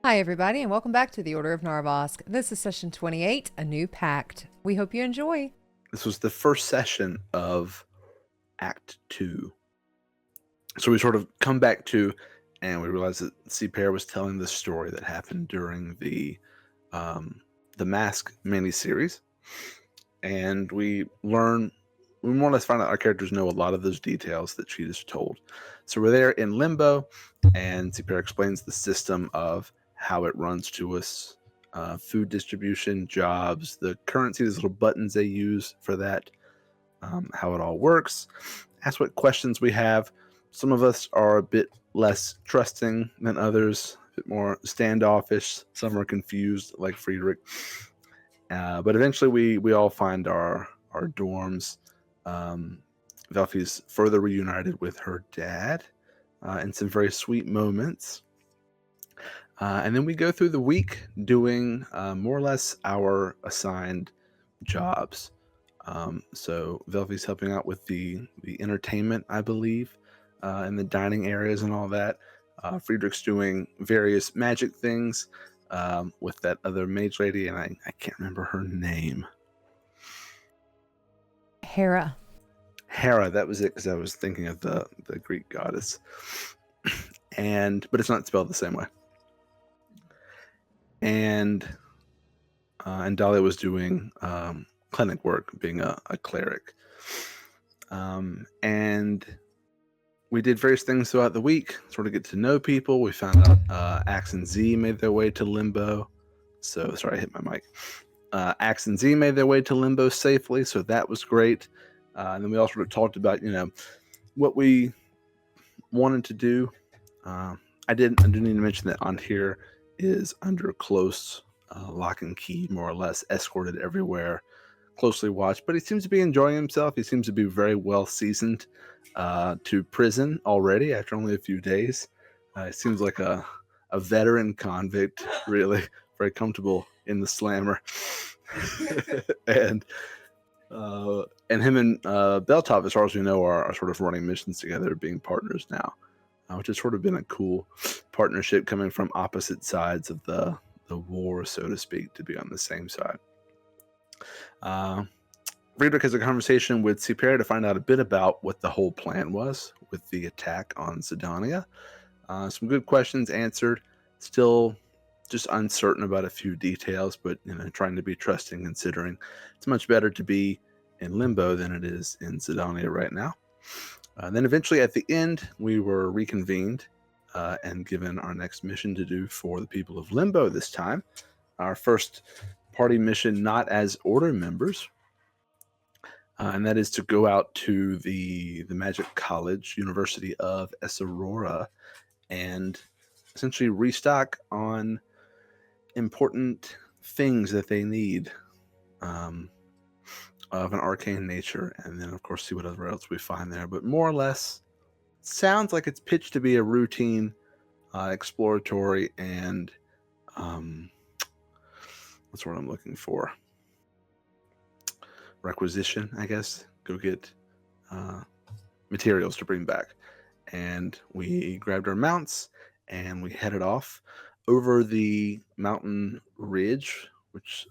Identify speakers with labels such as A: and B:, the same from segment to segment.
A: Hi, everybody, and welcome back to the Order of Narvosc. This is session 28, A New Pact. We hope you enjoy.
B: This was the first session of Act 2. So we sort of come back to, and we realize that C-Pair was telling the story that happened during the Mask mini-series. And we more or less find out our characters know a lot of those details that she just told. So we're there in Limbo, and C-Pair explains the system of how it runs to us, food distribution, jobs, the currency, these little buttons they use for that, how it all works. Ask what questions we have. Some of us are a bit less trusting than others, a bit more standoffish. Some are confused, like Friedrich. But eventually we all find our dorms. Velphie's further reunited with her dad in some very sweet moments. And then we go through the week doing more or less our assigned jobs. So Velphie's helping out with the entertainment, I believe, and the dining areas and all that. Friedrich's doing various magic things with that other mage lady, and I can't remember her name.
A: Hera.
B: Hera, that was it, because I was thinking of the Greek goddess. But it's not spelled the same way. And Dahlia was doing clinic work, being a cleric. And we did various things throughout the week, sort of get to know people. We found out Axe and Z made their way to Limbo. So, sorry, I hit my mic. Axe and Z made their way to Limbo safely, so that was great. And then we also sort of talked about, what we wanted to do. I didn't need to mention that on here is under close lock and key, more or less, escorted everywhere, closely watched. But he seems to be enjoying himself. He seems to be very well seasoned to prison already after only a few days. He seems like a veteran convict, really, very comfortable in the slammer. and him and Beltov, as far as we know, are sort of running missions together, being partners now, which has sort of been a cool partnership coming from opposite sides of the war, so to speak, to be on the same side. Friedrich has a conversation with C-Pair to find out a bit about what the whole plan was with the attack on Sydonea. Some good questions answered. Still just uncertain about a few details, but trying to be trusting, considering it's much better to be in Limbo than it is in Sydonea right now. Then eventually at the end, we were reconvened and given our next mission to do for the people of Limbo this time. Our first party mission, not as Order members, and that is to go out to the Magic College, University of Esarora, and essentially restock on important things that they need of an arcane nature, and then of course see what other else we find there. But more or less, sounds like it's pitched to be a routine exploratory and what's what I'm looking for? Requisition, I guess. Go get materials to bring back. And we grabbed our mounts and we headed off over the mountain ridge, which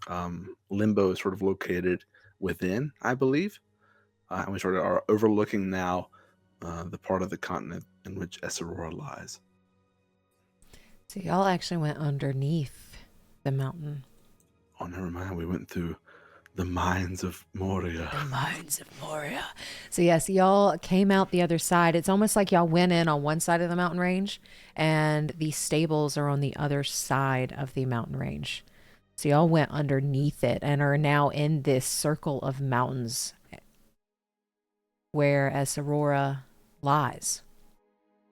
B: Limbo is sort of located within, I believe. And we sort of are overlooking now the part of the continent in which Esarora lies.
A: So y'all actually went underneath the mountain.
B: Oh, never mind. We went through the mines of Moria.
A: The mines of Moria. So yes, y'all came out the other side. It's almost like y'all went in on one side of the mountain range, and the stables are on the other side of the mountain range. So y'all went underneath it and are now in this circle of mountains where Esarora lies.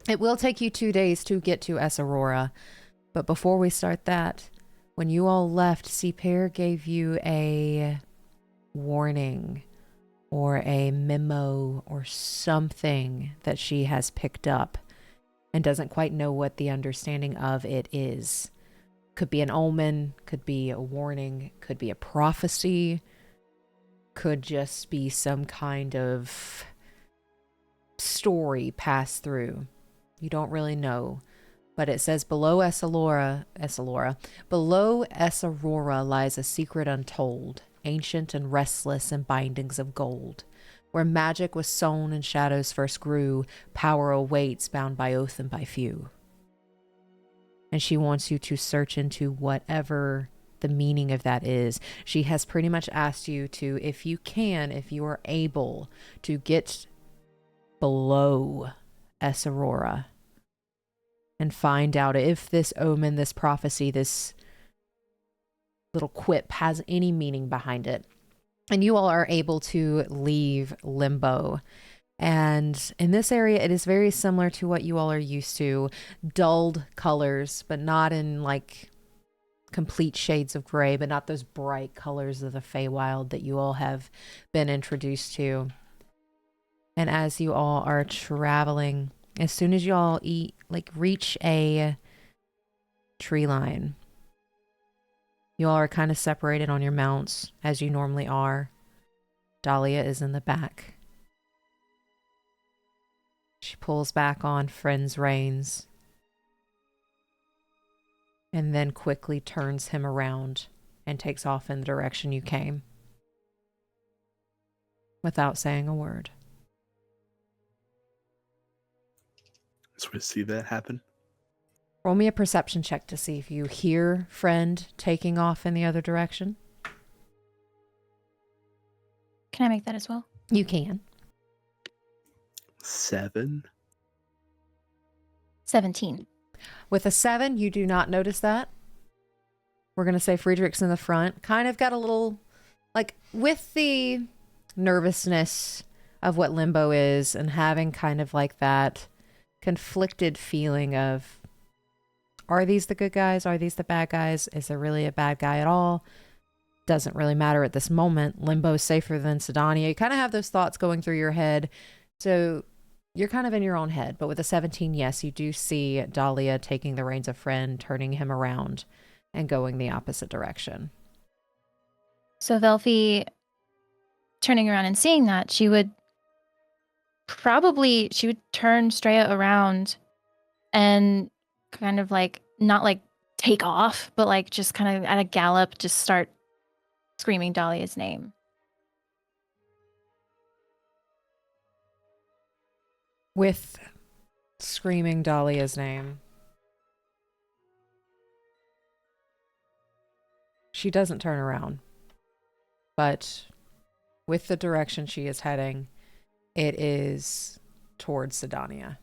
A: It will take you 2 days to get to Esarora, but before we start that, when you all left, C-Pair gave you a warning or a memo or something that she has picked up and doesn't quite know what the understanding of it is. Could be an omen, could be a warning, could be a prophecy, could just be some kind of story passed through. You don't really know, But it says below below Esarora lies a secret untold, ancient and restless in bindings of gold. Where magic was sown and shadows first grew, power awaits bound by oath and by few. And she wants you to search into whatever the meaning of that is. She has pretty much asked you to, if you can, if you are able, to get below Esarora and find out if this omen, this prophecy, this little quip has any meaning behind it. And you all are able to leave Limbo. And in this area, it is very similar to what you all are used to. Dulled colors, but not in like complete shades of gray, but not those bright colors of the Feywild that you all have been introduced to. And as you all are traveling, as soon as you all reach a tree line, you all are kind of separated on your mounts as you normally are. Dahlia is in the back. She pulls back on Friend's reins and then quickly turns him around and takes off in the direction you came without saying a word.
B: So we see that happen.
A: Roll me a perception check to see if you hear Friend taking off in the other direction.
C: Can I make that as well?
A: You can.
B: 7.
C: 17.
A: With a 7, you do not notice that. We're going to say Friedrich's in the front. Kind of got a little, like, with the nervousness of what Limbo is and having kind of like that conflicted feeling of, are these the good guys? Are these the bad guys? Is there really a bad guy at all? Doesn't really matter at this moment. Limbo's safer than Sydonea. You kind of have those thoughts going through your head. So you're kind of in your own head. But with a 17, yes, you do see Dahlia taking the reins of Friend, turning him around, and going the opposite direction.
C: So Velphie, turning around and seeing that, she would turn Straya around and kind of like, not like take off, but like just kind of at a gallop, just start screaming Dahlia's name.
A: With screaming Dahlia's name, she doesn't turn around, but with the direction she is heading, it is towards Sydonea.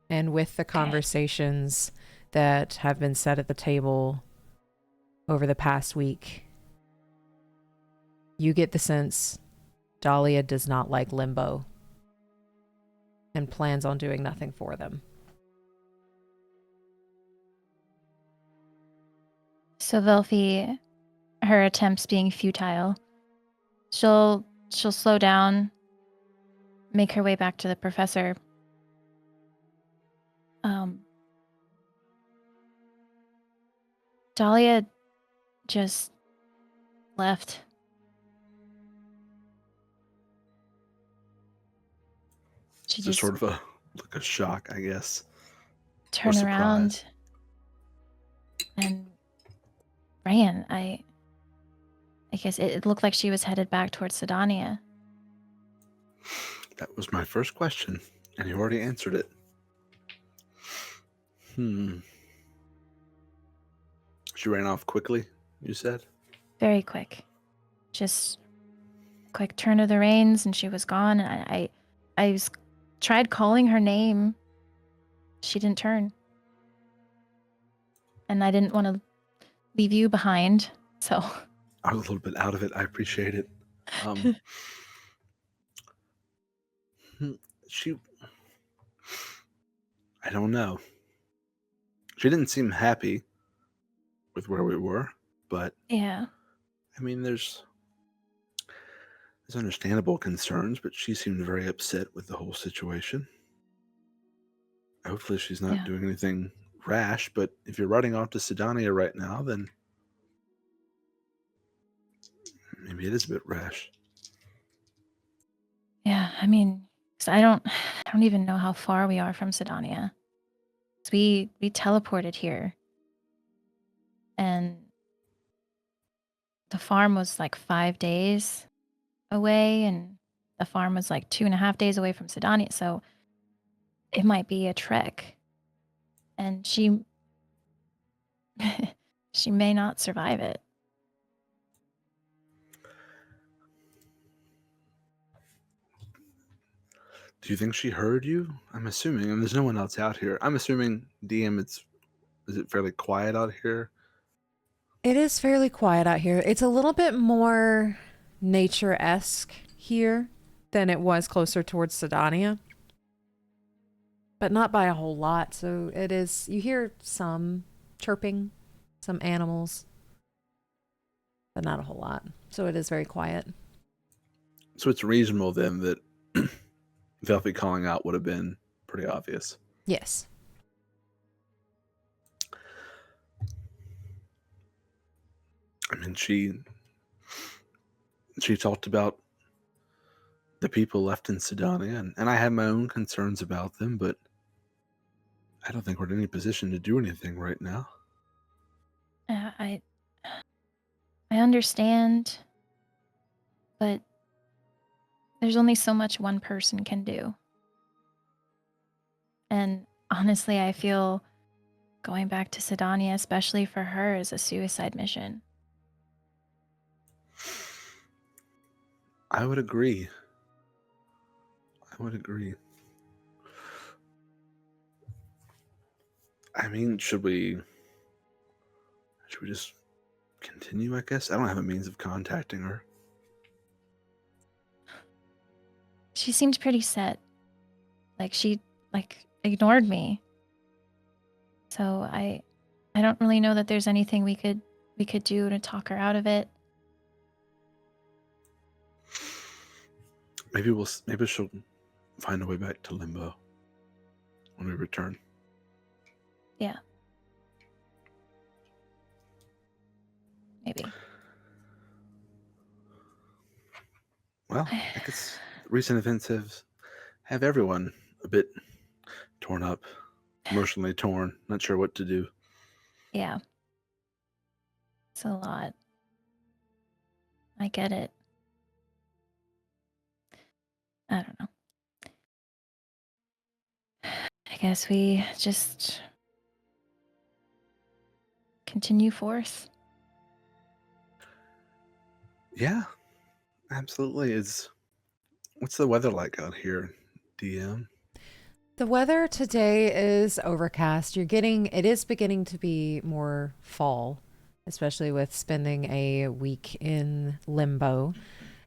A: And with the conversations that have been said at the table over the past week, you get the sense Dahlia does not like Limbo and plans on doing nothing for them.
C: So Velphie, her attempts being futile, she'll slow down, make her way back to the professor. Dahlia just left. She
B: Just sort of a shock, I guess.
C: Turn around and ran. I guess it looked like she was headed back towards Sydonea.
B: That was my first question, and you already answered it. She ran off quickly, you said?
C: Very quick. Just quick turn of the reins and she was gone. And I tried calling her name. She didn't turn. And I didn't want to leave you behind, so.
B: I was a little bit out of it. I appreciate it. I don't know. She didn't seem happy with where we were, but
C: Yeah.
B: I mean, there's understandable concerns, but she seemed very upset with the whole situation. Hopefully she's not doing anything rash, but if you're riding off to Sydonea right now, then maybe it is a bit rash.
C: Yeah, I mean, 'Cause I don't even know how far we are from Sydonea. 'Cause we teleported here. And the farm was like 5 days away, and the farm was like 2.5 days away from Sydonea, so it might be a trek. And she she may not survive it.
B: Do you think she heard you? I'm assuming, and there's no one else out here. I'm assuming, DM, is it fairly quiet out here?
A: It is fairly quiet out here. It's a little bit more nature-esque here than it was closer towards Sydonea, but not by a whole lot. So it is, you hear some chirping, some animals, but not a whole lot. So it is very quiet.
B: So it's reasonable then that Velphie calling out would have been pretty obvious.
A: Yes.
B: I mean, she talked about the people left in Sydonea, and I have my own concerns about them, but I don't think we're in any position to do anything right now.
C: I understand, but there's only so much one person can do. And honestly, I feel going back to Sydonea, especially for her, is a suicide mission.
B: I would agree. I mean, should we just continue, I guess? I don't have a means of contacting her.
C: She seemed pretty set. Like she ignored me. So I don't really know that there's anything we could do to talk her out of it.
B: Maybe she'll find a way back to Limbo when we return.
C: Yeah. Maybe.
B: Well, I guess recent events have everyone a bit torn up, emotionally torn, not sure what to do.
C: Yeah. It's a lot. I get it. I don't know. I guess we just continue forth.
B: Yeah, absolutely. What's the weather like out here, DM?
A: The weather today is overcast. It is beginning to be more fall, especially with spending a week in Limbo.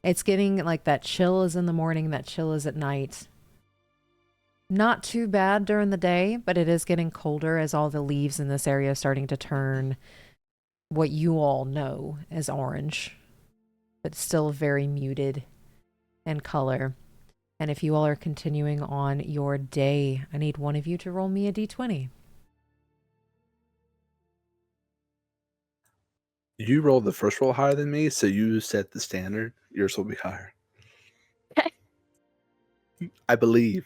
A: It's getting like that chill is in the morning, that chill is at night. Not too bad during the day, but it is getting colder as all the leaves in this area are starting to turn what you all know as orange, but still very muted in color. And if you all are continuing on your day, I need one of you to roll me a d20.
B: You rolled the first roll higher than me, so you set the standard. Yours will be higher.
C: Okay.
B: I believe.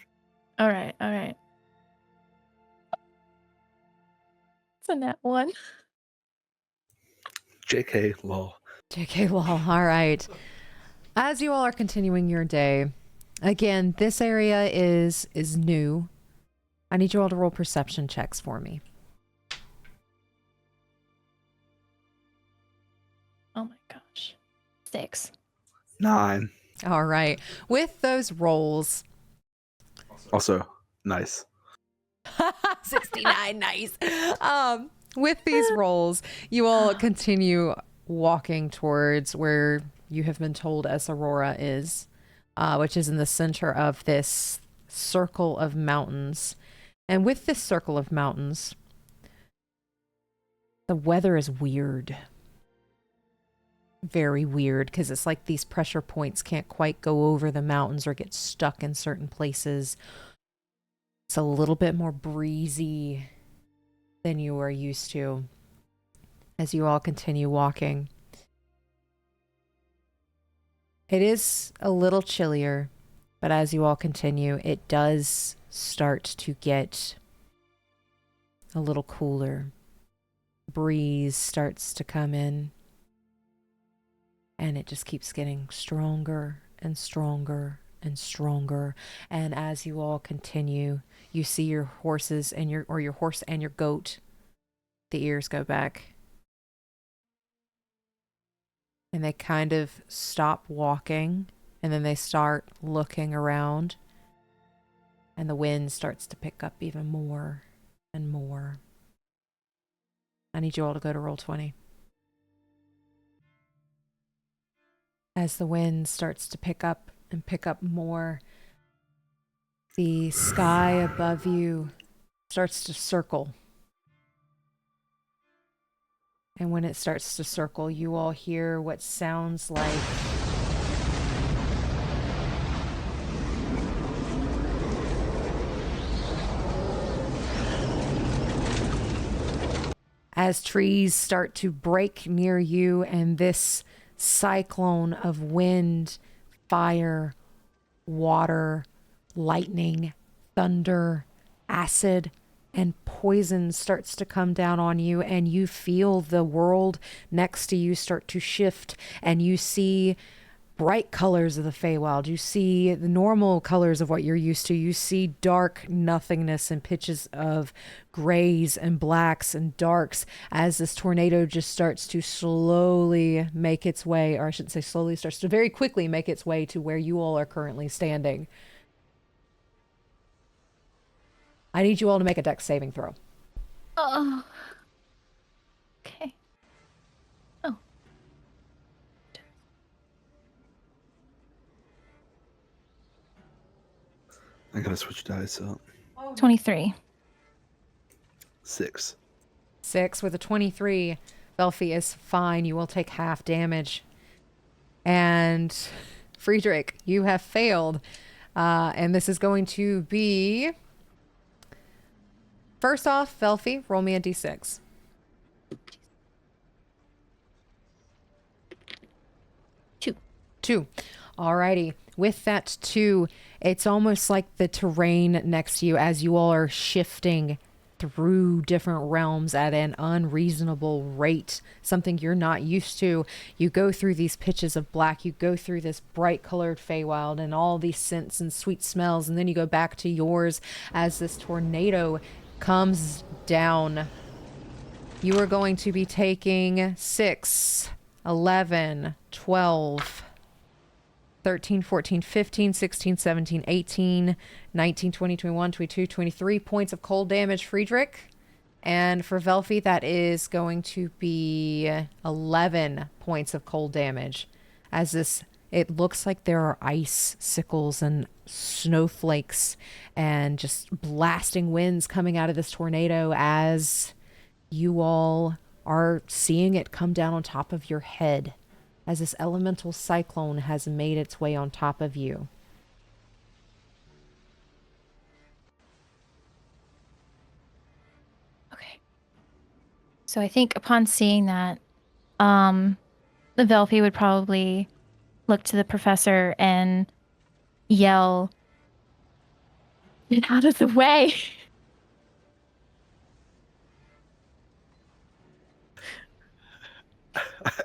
C: All right. It's a nat 1.
B: JK, lol.
A: JK, lol. All right. As you all are continuing your day, again, this area is new. I need you all to roll perception checks for me.
C: Oh my gosh. 6.
B: 9.
A: All right. With those rolls,
B: Also, nice.
A: 69, nice. With these rolls, you all continue walking towards where you have been told Esarora is, which is in the center of this circle of mountains. And with this circle of mountains, the weather is weird. Very weird, because it's like these pressure points can't quite go over the mountains or get stuck in certain places. It's a little bit more breezy than you are used to as you all continue walking. It is a little chillier But as you all continue, it does start to get a little cooler. Breeze starts to come in, and it just keeps getting stronger and stronger and stronger. And as you all continue, you see your horses and your horse and your goat, the ears go back. And they kind of stop walking, and then they start looking around. And the wind starts to pick up even more and more. I need you all to go to roll 20. As the wind starts to pick up and pick up more, the sky above you starts to circle. And when it starts to circle, you all hear what sounds like as trees start to break near you, and this cyclone of wind, fire, water, lightning, thunder, acid, and poison starts to come down on you, and you feel the world next to you start to shift, and you see bright colors of the Feywild. You see the normal colors of what you're used to. You see dark nothingness and pitches of grays and blacks and darks as this tornado just starts to slowly make its way, or I shouldn't say slowly, starts to very quickly make its way to where you all are currently standing. I need you all to make a dex saving throw.
C: Oh. Okay. Oh.
B: I gotta switch dice up.
C: 23.
B: 6.
A: 6 with a 23. Velphie is fine. You will take half damage. And Friedrich, you have failed. And this is going to be... First off, Velphie, roll me a d6. 2. Alrighty. With that 2, it's almost like the terrain next to you as you all are shifting through different realms at an unreasonable rate, something you're not used to. You go through these pitches of black, you go through this bright colored Feywild and all these scents and sweet smells, and then you go back to yours as this tornado comes down. You are going to be taking 6, 11, 12, 13, 14, 15, 16, 17, 18, 19, 20, 21, 22, 23 points of cold damage, Friedrich. And for Velphie, that is going to be 11 points of cold damage. As this, it looks like there are ice sickles and snowflakes and just blasting winds coming out of this tornado as you all are seeing it come down on top of your head, as this elemental cyclone has made its way on top of you.
C: Okay. So I think upon seeing that, the Velphie would probably look to the professor and yell, "Get out of the way!"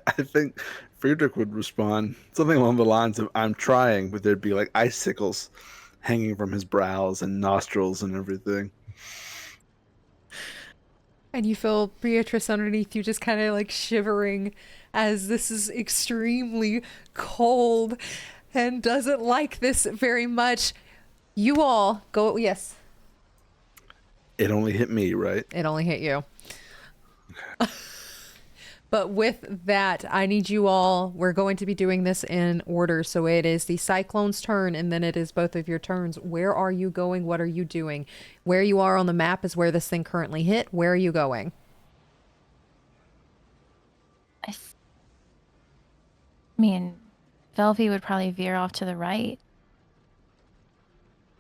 B: I think Friedrich would respond something along the lines of, "I'm trying," but there'd be like icicles hanging from his brows and nostrils and everything.
A: And you feel Beatrice underneath you just kind of like shivering as this is extremely cold and doesn't like this very much. You all go, yes.
B: It only hit me, right?
A: It only hit you. But with that, I need you all, we're going to be doing this in order. So it is the Cyclone's turn, and then it is both of your turns. Where are you going? What are you doing? Where you are on the map is where this thing currently hit. Where are you going?
C: I mean, Velphie would probably veer off to the right,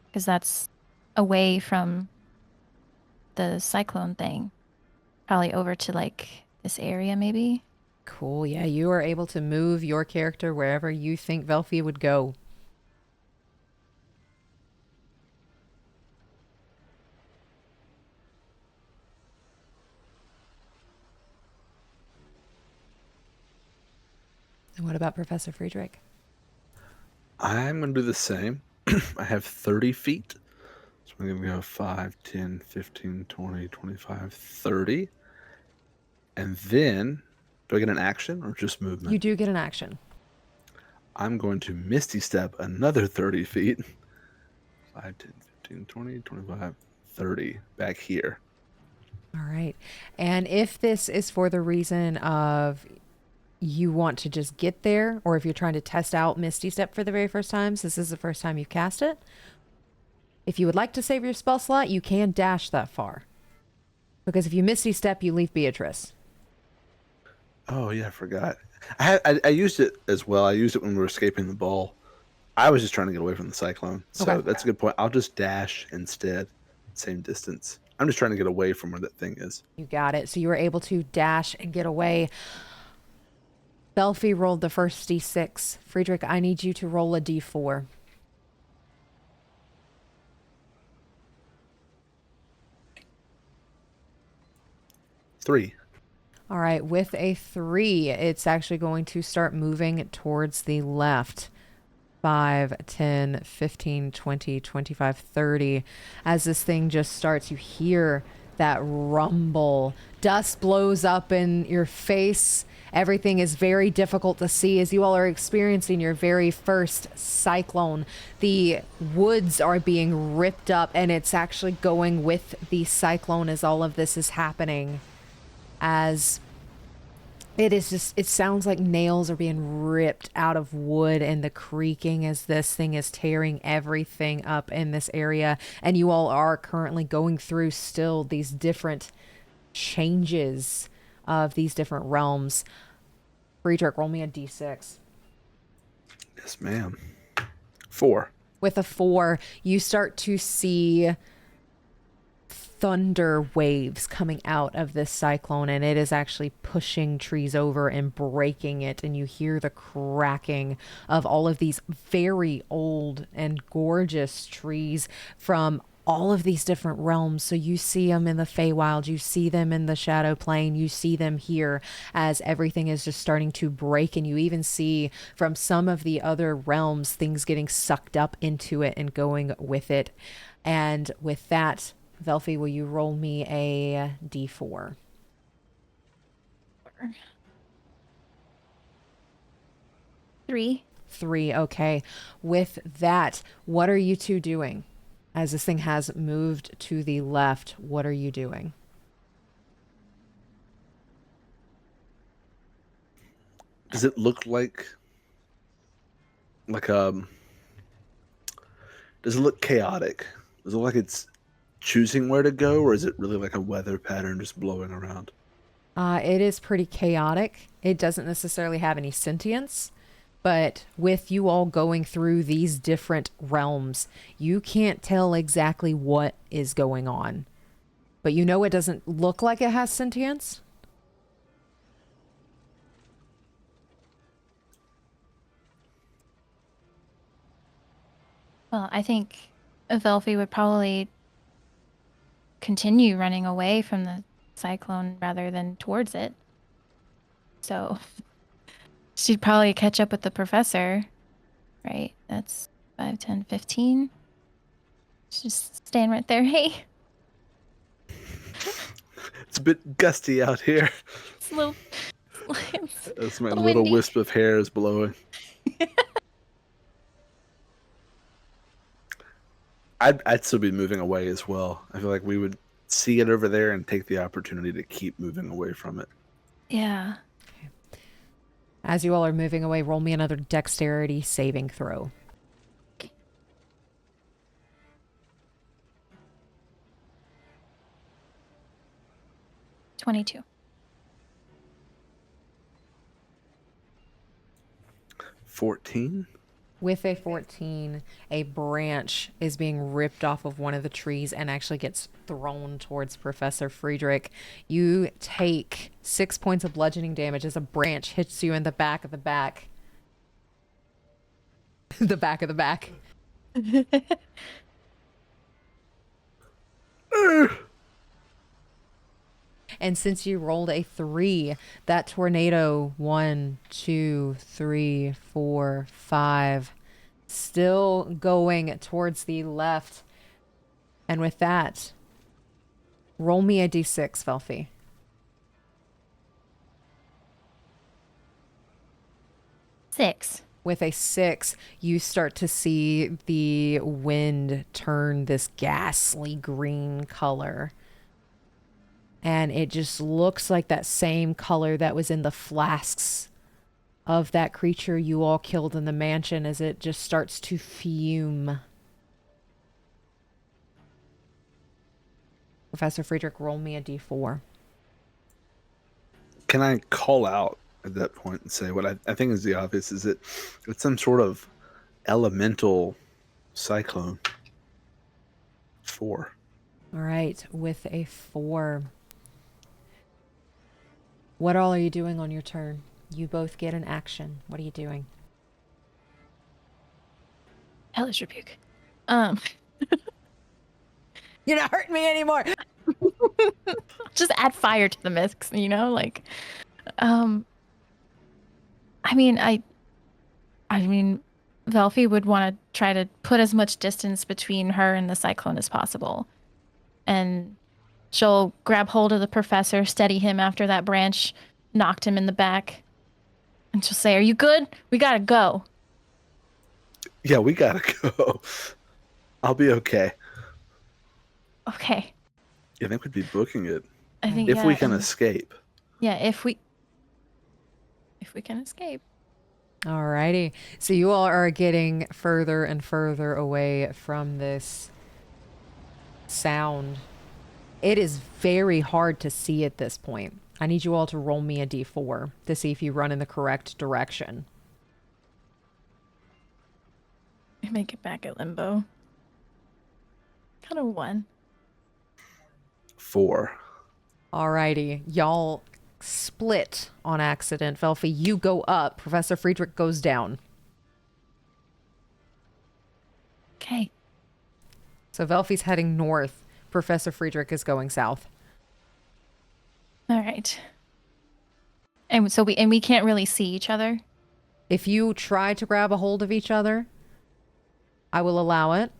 C: because that's away from the cyclone thing. Probably over to like this area, maybe.
A: Cool. Yeah, you are able to move your character wherever you think Velphie would go. And what about Professor Friedrich?
B: I'm going to do the same. I have 30 feet. So I'm going to go 5, 10, 15, 20, 25, 30. And then, do I get an action or just movement?
A: You do get an action.
B: I'm going to Misty Step another 30 feet. 5, 10, 15, 20, 25, 30 back here.
A: All right. And if this is for the reason of you want to just get there, or if you're trying to test out Misty Step for the very first time, since this is the first time you've cast it, if you would like to save your spell slot, you can dash that far. Because if you Misty Step, you leave Beatrice.
B: Oh, yeah, I forgot. I used it as well. I used it when we were escaping the ball. I was just trying to get away from the cyclone. So
A: Okay.
B: that's a good point. I'll just dash instead. Same distance. I'm just trying to get away from where that thing is.
A: You got it. So you were able to dash and get away. Velphie rolled the first d6. Friedrich, I need you to roll a d4.
B: Three.
A: All right, with a 3, it's actually going to start moving towards the left. 5, 10, 15, 20, 25, 30. As this thing just starts, you hear that rumble. Dust blows up in your face. Everything is very difficult to see as you all are experiencing your very first cyclone. The woods are being ripped up, and it's actually going with the cyclone as all of this is happening. As it is just, it sounds like nails are being ripped out of wood and the creaking as this thing is tearing everything up in this area. And you all are currently going through still these different changes of these different realms. Friedrich, roll me a d6.
B: Yes, ma'am. 4.
A: With a 4, you start to see thunder waves coming out of this cyclone, and it is actually pushing trees over and breaking it, and you hear the cracking of all of these very old and gorgeous trees from all of these different realms. So you see them in the Feywild, you see them in the Shadow Plane, you see them here as everything is just starting to break, and you even see from some of the other realms things getting sucked up into it and going with it. And with that, Velphie, will you roll me a d4?
C: 3.
A: 3, okay. With that, what are you two doing? As this thing has moved to the left, what are you doing?
B: Does it look like does it look chaotic? Does it look like it's choosing where to go, or is it really like a weather pattern just blowing around?
A: It is pretty chaotic. It doesn't necessarily have any sentience, but with you all going through these different realms, you can't tell exactly what is going on. But you know it doesn't look like it has sentience.
C: Well, I think Velphie would probably continue running away from the cyclone rather than towards it. So she'd probably catch up with the professor, right? That's 5, 10, 15. She's just staying right there. Hey,
B: It's a bit gusty out here.
C: it's a little,
B: That's my
C: little
B: little
C: windy.
B: wisp of hair is blowing. I'd still be moving away as well. I feel like we would see it over there and take the opportunity to keep moving away from it.
C: Yeah.
A: As you all are moving away, roll me another dexterity saving throw.
C: 22.
B: 14.
A: With a 14, a branch is being ripped off of one of the trees and actually gets thrown towards Professor Friedrich. You take 6 points of bludgeoning damage as a branch hits you in the back of the back. The back of the back. And since you rolled a 3, that tornado, 1, 2, 3, 4, 5, still going towards the left. And with that, roll me a d6, Velphie.
C: 6.
A: With a 6, you start to see the wind turn this ghastly green color. And it just looks like that same color that was in the flasks of that creature you all killed in the mansion as it just starts to fume. Professor Friedrich, roll me a d4.
B: Can I call out at that point and say what I think is the obvious is that it's some sort of elemental cyclone? 4.
A: All right, with a 4. What all are you doing on your turn? You both get an action. What are you doing?
C: Hellish rebuke.
A: You're not hurting me anymore.
C: Just add fire to the mix, you know, like, I mean, Velphie would want to try to put as much distance between her and the cyclone as possible. And she'll grab hold of the professor, steady him after that branch knocked him in the back. And she'll say, "Are you good? We gotta go."
B: Yeah, we gotta go. I'll be okay.
C: Okay.
B: I think we'd be booking it
C: I think,
B: if
C: yeah,
B: we can
C: and-
B: escape.
C: Yeah, if we can escape.
A: Alrighty. So you all are getting further and further away from this sound. It is very hard to see at this point. I need you all to roll me a d4 to see if you run in the correct direction.
C: We make it back at Limbo. Kind of 1.
B: 4.
A: Alrighty. Y'all split on accident. Velphie, you go up. Professor Friedrich goes down.
C: Okay.
A: So Velphie's heading north. Professor Friedrich is going south.
C: All right. And so we can't really see each other.
A: If you try to grab a hold of each other, I will allow it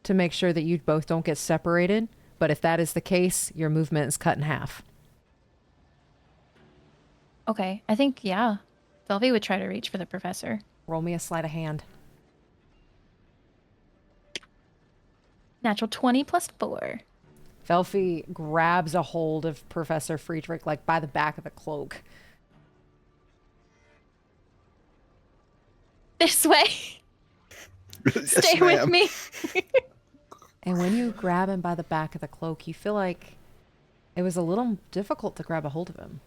A: to make sure that you both don't get separated. But if that is the case, your movement is cut in half.
C: Okay. I think, yeah. Velphie would try to reach for the professor.
A: Roll me a sleight of hand.
C: Natural 20 plus 4.
A: Velphie grabs a hold of Professor Friedrich, like by the back of the cloak.
C: This way.
B: Yes,
C: Stay with
B: ma'am.
C: me.
A: And when you grab him by the back of the cloak, you feel like it was a little difficult to grab a hold of him.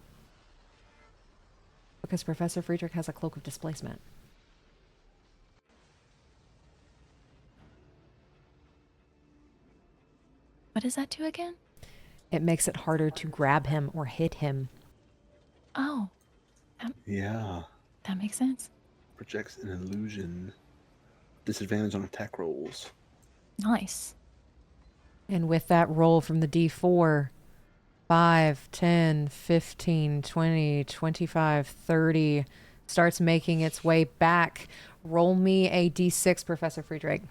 A: Because Professor Friedrich has a cloak of displacement.
C: What does that do again?
A: It makes it harder to grab him or hit him.
C: Oh,
B: Yeah.
C: that makes sense.
B: Projects an illusion. Disadvantage on attack rolls.
C: Nice.
A: And with that roll from the D4, 5, 10, 15, 20, 25, 30 starts making its way back. Roll me a D6, Professor Friedrich.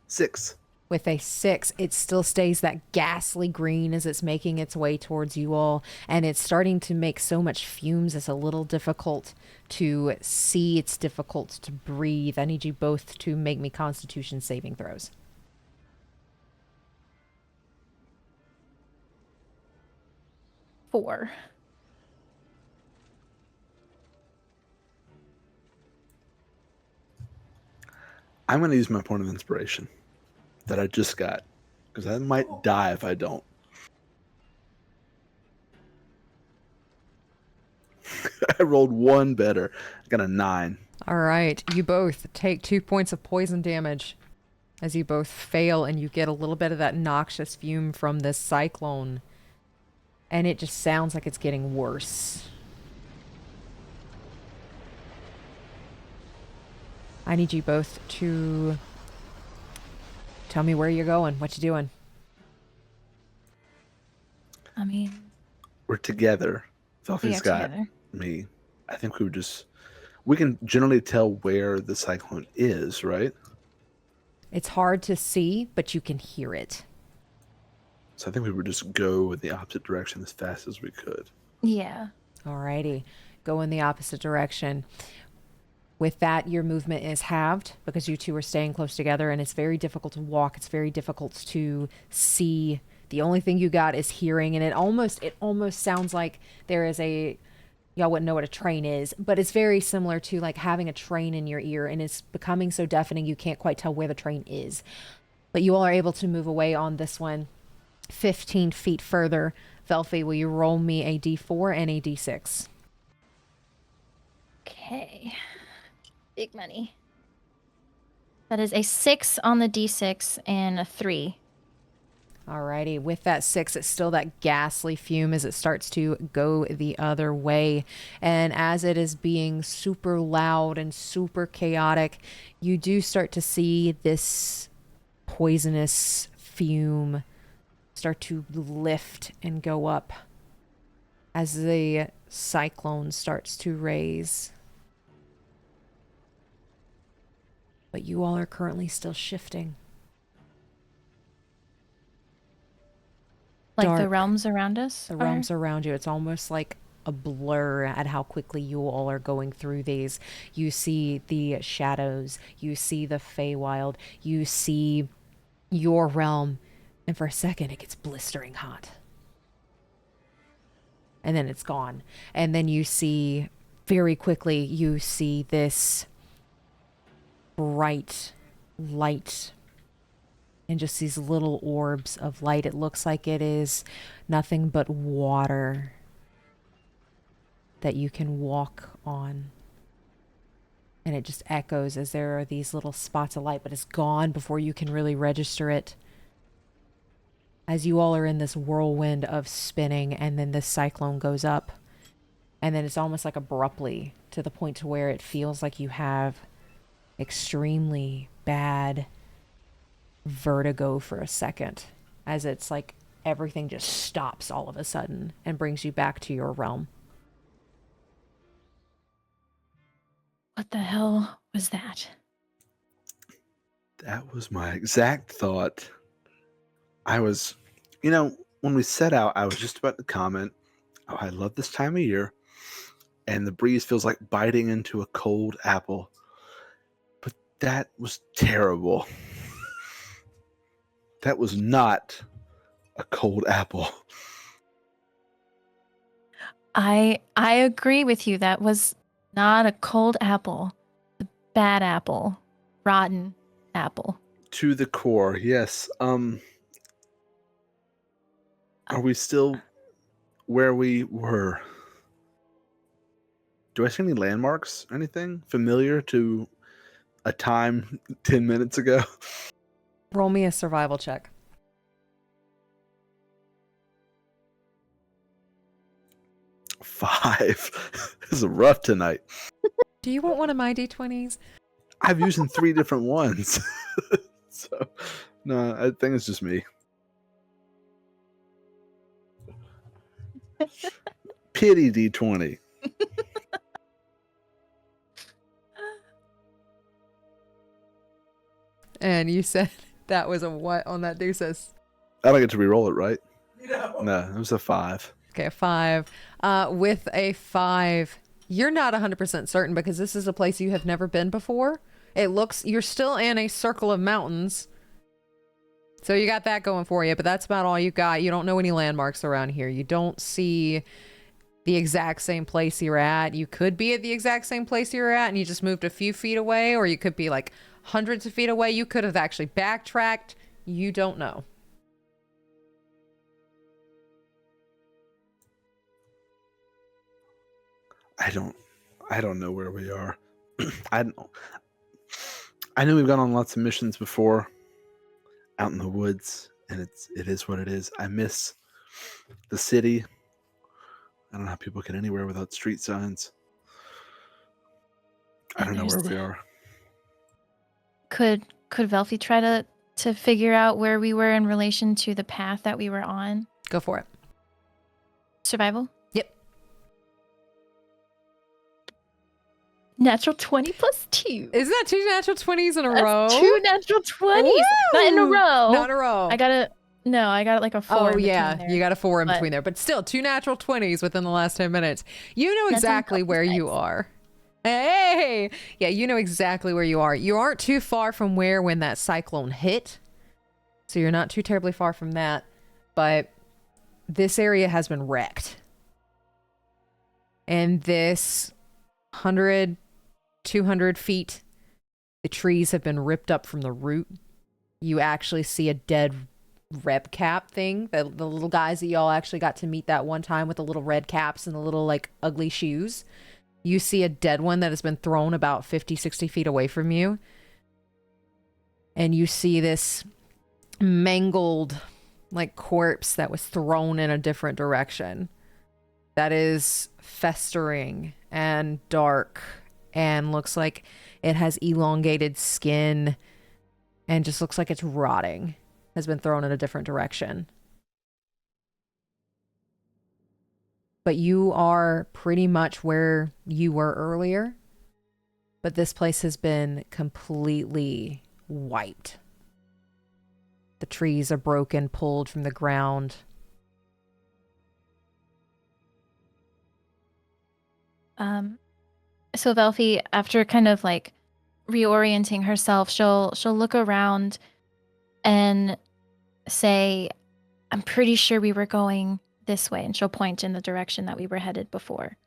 B: 6.
A: With a 6, it still stays that ghastly green as it's making its way towards you all. And it's starting to make so much fumes, it's a little difficult to see. It's difficult to breathe. I need you both to make me Constitution saving throws.
C: Four.
B: I'm going to use my point of inspiration that I just got, because I might die if I don't. I rolled 1 better. I got a 9.
A: All right, you both take 2 points of poison damage as you both fail, and you get a little bit of that noxious fume from this cyclone. And it just sounds like it's getting worse. I need you both to tell me where you're going, what you doing.
C: I mean,
B: We're together.
C: we
B: Velphie's
C: are
B: got
C: together.
B: me. I think we can generally tell where the cyclone is, right?
A: It's hard to see, but you can hear it.
B: So I think we would just go in the opposite direction as fast as we could.
C: Yeah.
A: Alrighty. Go in the opposite direction. With that, your movement is halved because you two are staying close together, and it's very difficult to walk. It's very difficult to see. The only thing you got is hearing, and it almost sounds like there is y'all wouldn't know what a train is, but it's very similar to like having a train in your ear, and it's becoming so deafening you can't quite tell where the train is. But you all are able to move away on this one 15 feet further. Velphie, will you roll me a d4 and a d6?
C: Okay. Big money. That is a 6 on the d6 and a 3.
A: Alrighty, with that 6, it's still that ghastly fume as it starts to go the other way. And as it is being super loud and super chaotic, you do start to see this poisonous fume start to lift and go up as the cyclone starts to raise. But you all are currently still shifting.
C: Like the
A: Dark.
C: realms around us?
A: The realms around you, it's almost like a blur at how quickly you all are going through these. You see the shadows, you see the Feywild, you see your realm, and for a second it gets blistering hot. And then it's gone. And then you see, very quickly, you see this bright light and just these little orbs of light. It looks like it is nothing but water that you can walk on. And it just echoes as there are these little spots of light, but it's gone before you can really register it. As you all are in this whirlwind of spinning, and then this cyclone goes up. And then it's almost like abruptly to the point to where it feels like you have extremely bad vertigo for a second, as it's like everything just stops all of a sudden and brings you back to your realm.
C: What the hell was that?
B: That was my exact thought. When we set out, I was just about to comment, oh, I love this time of year, and the breeze feels like biting into a cold apple. But that was terrible. That was not a cold apple.
C: I agree with you. That was not a cold apple. A bad apple. Rotten apple.
B: To the core, yes. Are we still where we were? Do I see any landmarks? Anything familiar to a time 10 minutes ago?
A: Roll me a survival check.
B: 5. This is rough tonight.
A: Do you want one of my d20s?
B: I've used 3 different ones. So, no, I think it's just me. Pity D20.
A: And you said that was a what on that deuces?
B: I don't get to re-roll it, right? No, it was a 5.
A: Okay, a 5. With a 5, you're not 100% certain because this is a place you have never been before. You're still in a circle of mountains. So you got that going for you, but that's about all you got. You don't know any landmarks around here. You don't see the exact same place you're at. You could be at the exact same place you're at and you just moved a few feet away, or you could be like hundreds of feet away. You could have actually backtracked. You don't know.
B: I don't know where we are. I know we've gone on lots of missions before out in the woods, and it is what it is. I miss the city. I don't know how people get anywhere without street signs. I don't know where we are.
C: Could Velphie try to figure out where we were in relation to the path that we were on?
A: Go for it.
C: Survival?
A: Yep.
C: Natural 20 plus 2.
A: Isn't that 2 natural 20s in a
C: That's
A: row?
C: 2 natural 20s. Not in a
A: Woo!
C: row.
A: Not in a row.
C: I got like a 4
A: Oh,
C: in
A: yeah.
C: between there.
A: You got a 4 in
C: but-
A: between there. But still, 2 natural 20s within the last 10 minutes. You know
C: That's
A: exactly
C: on
A: where you
C: nice.
A: are. Hey! Yeah, you know exactly where you are. You aren't too far from when that cyclone hit. So you're not too terribly far from that. But this area has been wrecked. And this 100, 200 feet, the trees have been ripped up from the root. You actually see a dead rep cap thing. The little guys that y'all actually got to meet that one time with the little red caps and the little like ugly shoes. You see a dead one that has been thrown about 50, 60 feet away from you. And you see this mangled like corpse that was thrown in a different direction. That is festering and dark and looks like it has elongated skin and just looks like it's rotting. Has been thrown in a different direction. But you are pretty much where you were earlier. But this place has been completely wiped. The trees are broken, pulled from the ground.
C: So Velphie, after kind of like reorienting herself, she'll look around and say, I'm pretty sure we were going this way, and she'll point in the direction that we were headed before.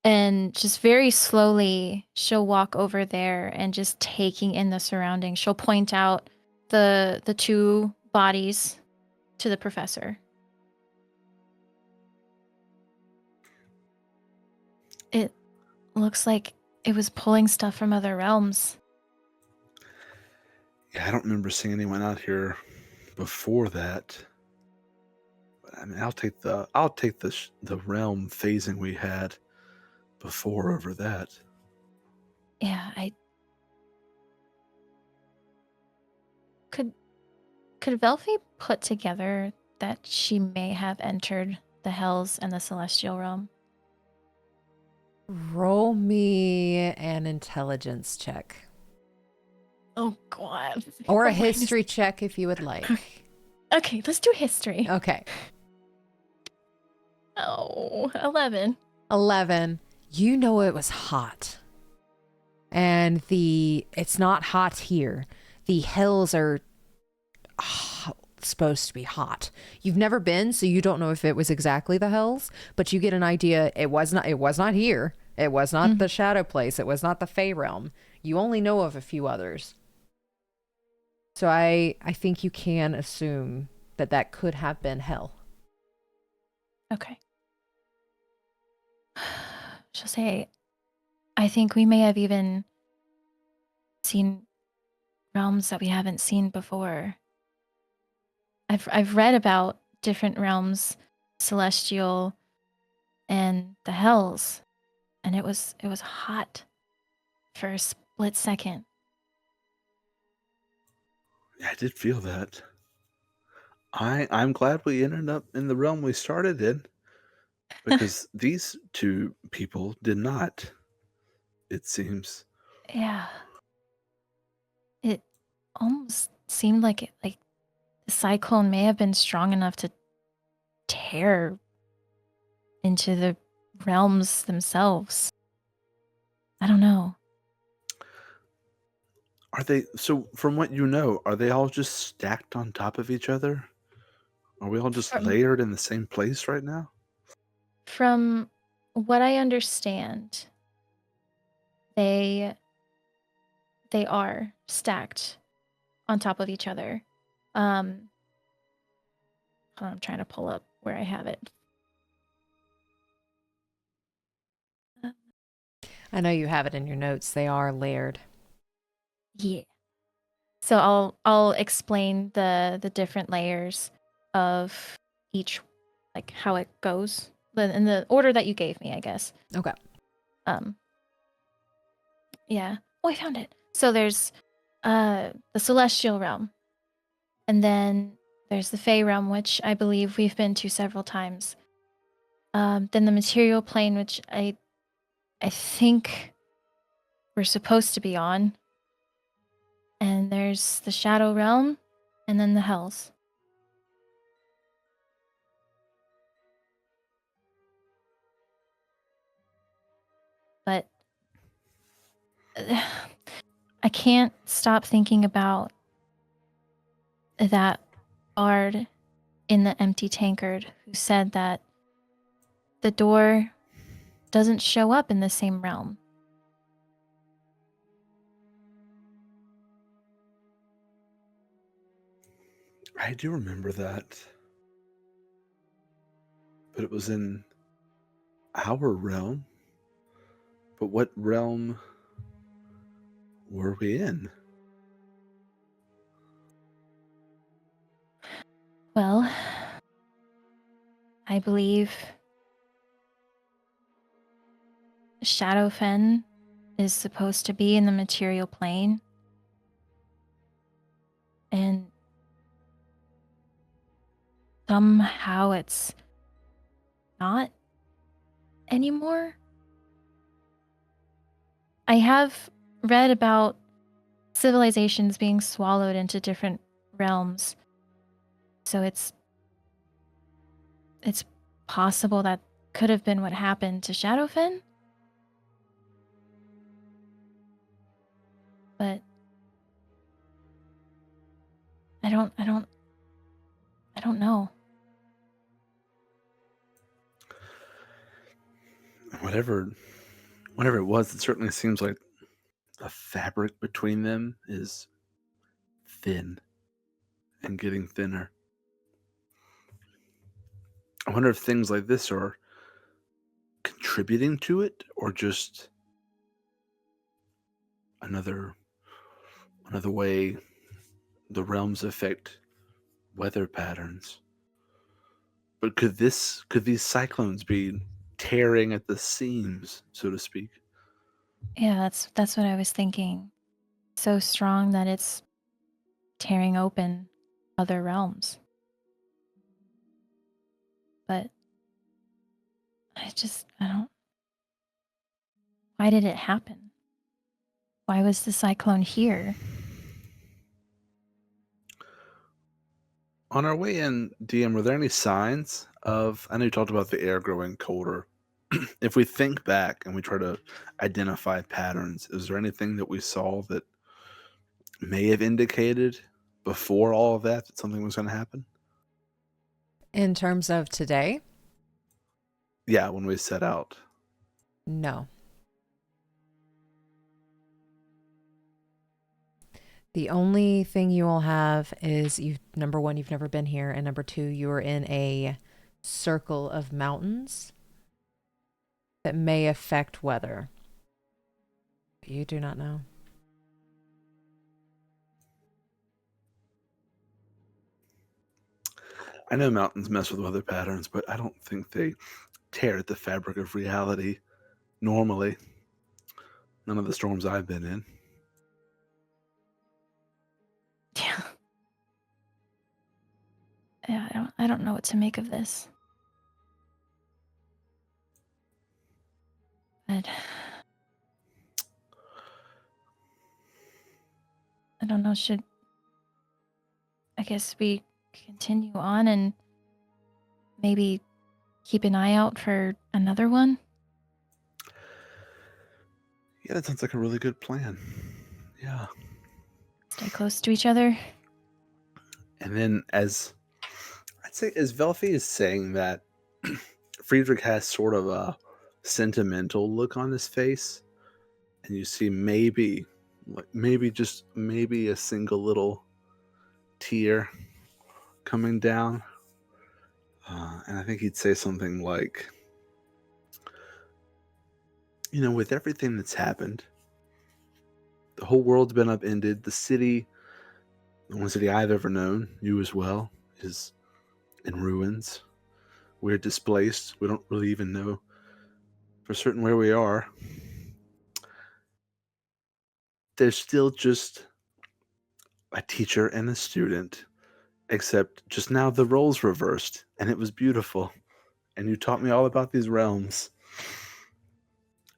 C: And just very slowly, she'll walk over there and just taking in the surroundings. She'll point out the 2 bodies to the professor. It looks like it was pulling stuff from other realms.
B: Yeah, I don't remember seeing anyone out here before that. But I mean, I'll take the realm phasing we had before over that.
C: Yeah, Could Velphie put together that she may have entered the Hells and the Celestial Realm?
A: Roll me an intelligence check.
C: Oh God.
A: Or a
C: Oh, minus-
A: history check if you would like.
C: Okay, let's do history.
A: Okay.
C: Oh, 11.
A: 11. You know it was hot. And it's not hot here. The hills are supposed to be hot. You've never been, so you don't know if it was exactly the hills, but you get an idea. It was not here. It was not the Shadow Place. It was not the Fey Realm. You only know of a few others. So I think you can assume that could have been hell.
C: Okay. She'll say, I think we may have even seen realms that we haven't seen before. I've read about different realms, celestial and the hells, and it was hot for a split second.
B: Yeah, I did feel that. I'm glad we ended up in the realm we started in, because these 2 people did not, it seems.
C: Yeah. It almost seemed like the cyclone may have been strong enough to tear into the realms themselves. I don't know.
B: Are they, so from what you know, are they all just stacked on top of each other? Are we all just layered in the same place right now?
C: From what I understand, they are stacked on top of each other. Hold on, I'm trying to pull up where I have it.
A: I know you have it in your notes. They are layered.
C: Yeah. So I'll explain the different layers of each, like how it goes, in the order that you gave me, I guess.
A: Okay.
C: Yeah. Oh, I found it. So there's the celestial realm, and then There's the Fey realm, which I believe we've been to several times. Then the material plane, which I think we're supposed to be on. And there's the Shadow realm, and then the Hells. But I can't stop thinking about that bard in the empty tankard who said that the door doesn't show up in the same realm.
B: I do remember that. But it was in our realm. But what realm were we in?
C: Well, I believe Shadowfen is supposed to be in the material plane. And somehow it's not anymore. I have read about civilizations being swallowed into different realms. So it's possible that could have been what happened to Shadowfen. But I don't know.
B: Whatever it was, it certainly seems like the fabric between them is thin and getting thinner. I wonder if things like this are contributing to it or just another way the realms affect weather patterns. But could these cyclones be tearing at the seams, so to speak?
C: Yeah, that's what I was thinking. So strong that it's tearing open other realms. But I don't. Why did it happen? Why was the cyclone here?
B: On our way in, DM, were there any signs of, I know you talked about the air growing colder. If we think back and we try to identify patterns, is there anything that we saw that may have indicated before all of that something was going to happen?
A: In terms of today,
B: Yeah, when we set out.
A: no. The only thing you all have is number one, you've never been here, and number two, you are in a circle of mountains that may affect weather. You do not know.
B: I know mountains mess with weather patterns, but I don't think they tear at the fabric of reality normally. None of the storms I've been in.
C: Yeah. Yeah, I don't know what to make of this. But I don't know, I guess we continue on and maybe keep an eye out for another one?
B: Yeah, that sounds like a really good plan. Yeah.
C: Stay close to each other?
B: And then as Velphie is saying that, Friedrich has sort of a sentimental look on his face, and you see maybe a single little tear coming down. And I think he'd say something like, with everything that's happened, the whole world's been upended. The only city I've ever known, you as well, is in ruins. We're displaced. We don't really even know for certain where we are. There's still just a teacher and a student, except just now the roles reversed, and it was beautiful. And you taught me all about these realms.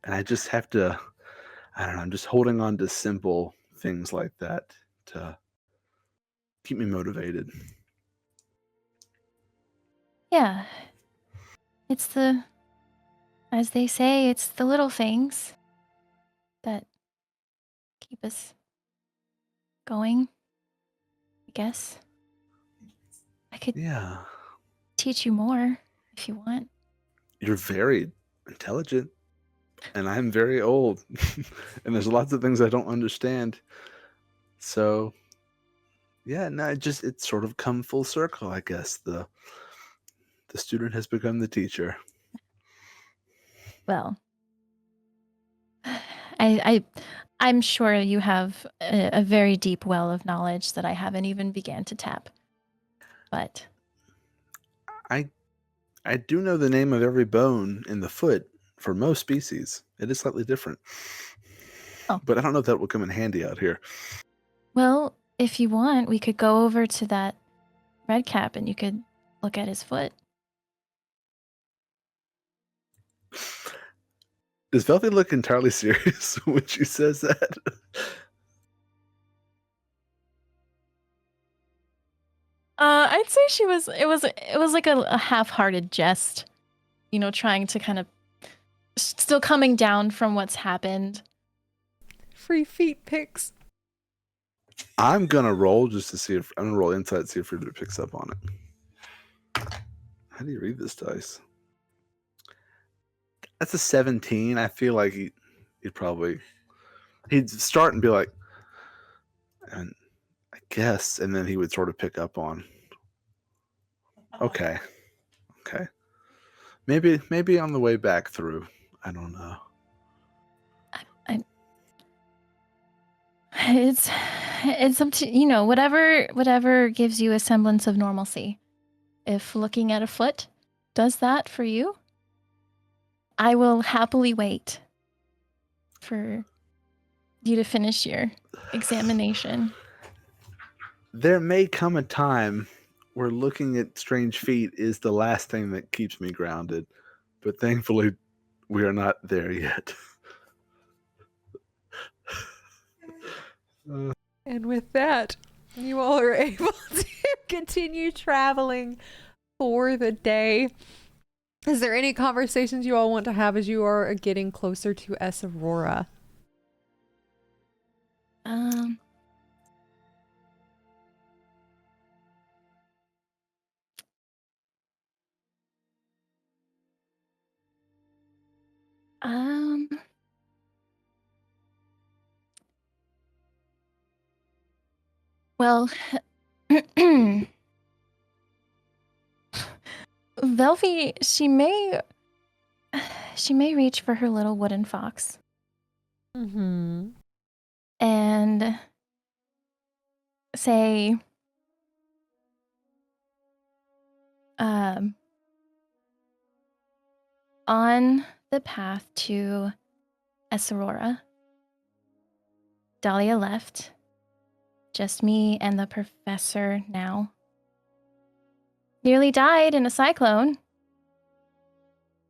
B: And I just have to, I don't know, I'm just holding on to simple things like that to keep me motivated.
C: Yeah. It's as they say, it's the little things that keep us going, I guess. I could
B: Yeah.
C: teach you more if you want.
B: You're very intelligent, and I'm very old, and there's lots of things I don't understand. So, yeah, no, it's sort of come full circle, I guess. The student has become the teacher.
C: Well, I'm sure you have a very deep well of knowledge that I haven't even began to tap. But
B: I do know the name of every bone in the foot for most species. It is slightly different.
C: Oh.
B: But I don't know if that will come in handy out here.
C: well, if you want, we could go over to that red cap and you could look at his foot.
B: Does Velphie look entirely serious when she says that?
C: I'd say it was like a half-hearted jest, you know, trying to kind of still coming down from what's happened.
A: Free feet pics.
B: I'm gonna roll just to see if I'm gonna roll insight to see if Friedrich picks up on it. How do you read this dice? That's a 17. I feel like he'd start and be like, and I guess, and then he would sort of pick up on. Okay. Maybe on the way back through. I don't know.
C: It's up to, you know, whatever gives you a semblance of normalcy. If looking at a foot does that for you, I will happily wait for you to finish your examination.
B: There may come a time where looking at strange feet is the last thing that keeps me grounded, but thankfully we are not there yet.
A: And with that, you all are able to continue traveling for the day. Is there any conversations you all want to have as you are getting closer to Esarora?
C: Well, Velphie, she may reach for her little wooden fox.
A: Mm-hmm.
C: And say, on the path to Esarora, Dahlia left. Just me and the professor now. Nearly died in a cyclone.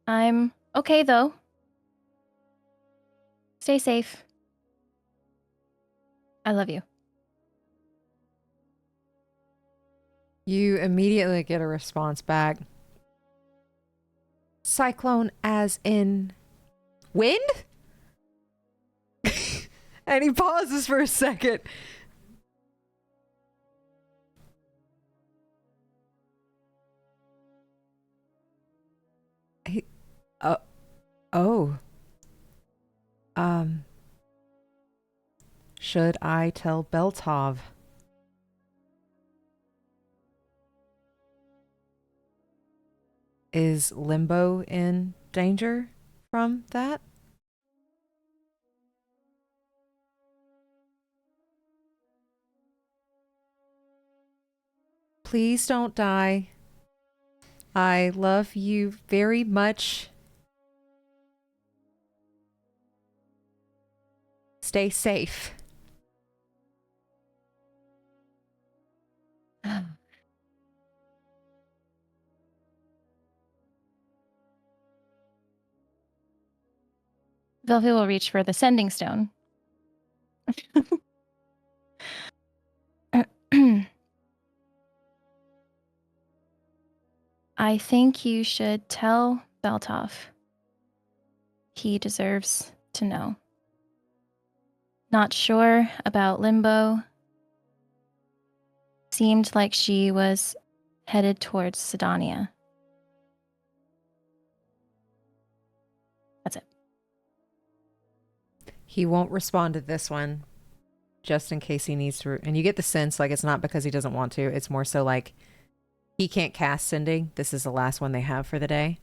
C: I'm okay, though. Stay safe. I love you.
A: You immediately get a response back. Cyclone as in wind? And he pauses for a second. Oh. Should I tell Beltov? Is Limbo in danger from that? Please don't die. I love you very much. Stay safe.
C: Velphie will reach for the sending stone. I think you should tell Beltov. He deserves to know. Not sure about Limbo. Seemed like she was headed towards Sydonea. That's it.
A: He won't respond to this one, just in case he needs to. And you get the sense like it's not because he doesn't want to. It's more so like he can't cast sending. This is the last one they have for the day.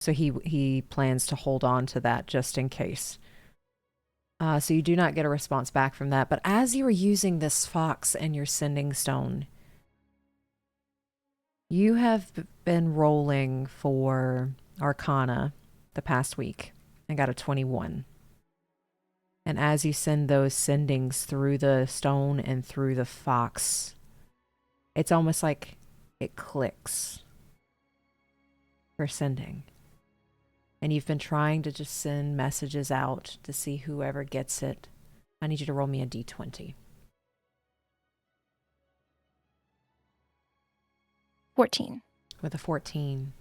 A: So he plans to hold on to that just in case. So you do not get a response back from that. But as you are using this fox and your sending stone, you have been rolling for Arcana the past week and got a 21. And as you send those sendings through the stone and through the fox, it's almost like it clicks for sending. And you've been trying to just send messages out to see whoever gets it. I need you to roll me a d20.
C: 14.
A: With a 14,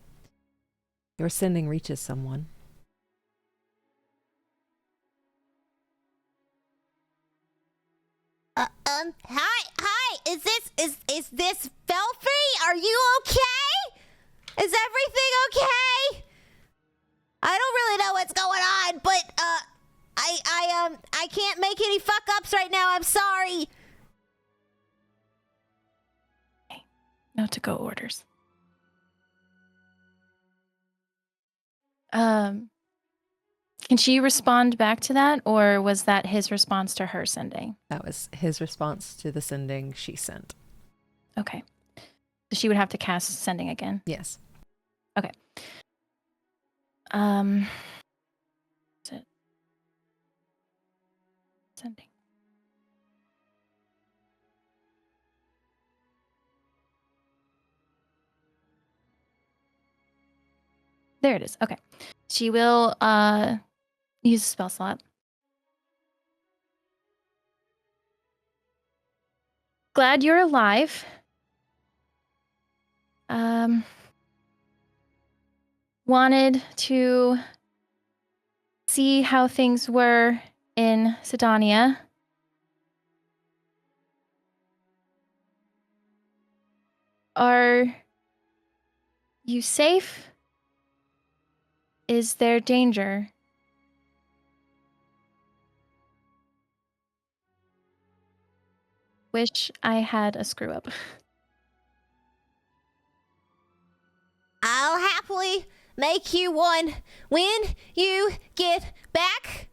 A: your sending reaches someone.
D: Hi, is this Velphie? Are you okay? Is everything okay? I don't really know what's going on, but I can't make any fuck ups right now. I'm sorry.
C: No to-go orders. Can she respond back to that, or was that his response to her sending?
A: That was his response to the sending she sent.
C: Okay. So she would have to cast sending again.
A: Yes.
C: Okay. That's it. Sending. There it is. Okay. She will use a spell slot. Glad you're alive. Wanted to see how things were in Sydonea. Are you safe? Is there danger? Wish I had a screw up.
D: I'll happily make you one when you get back.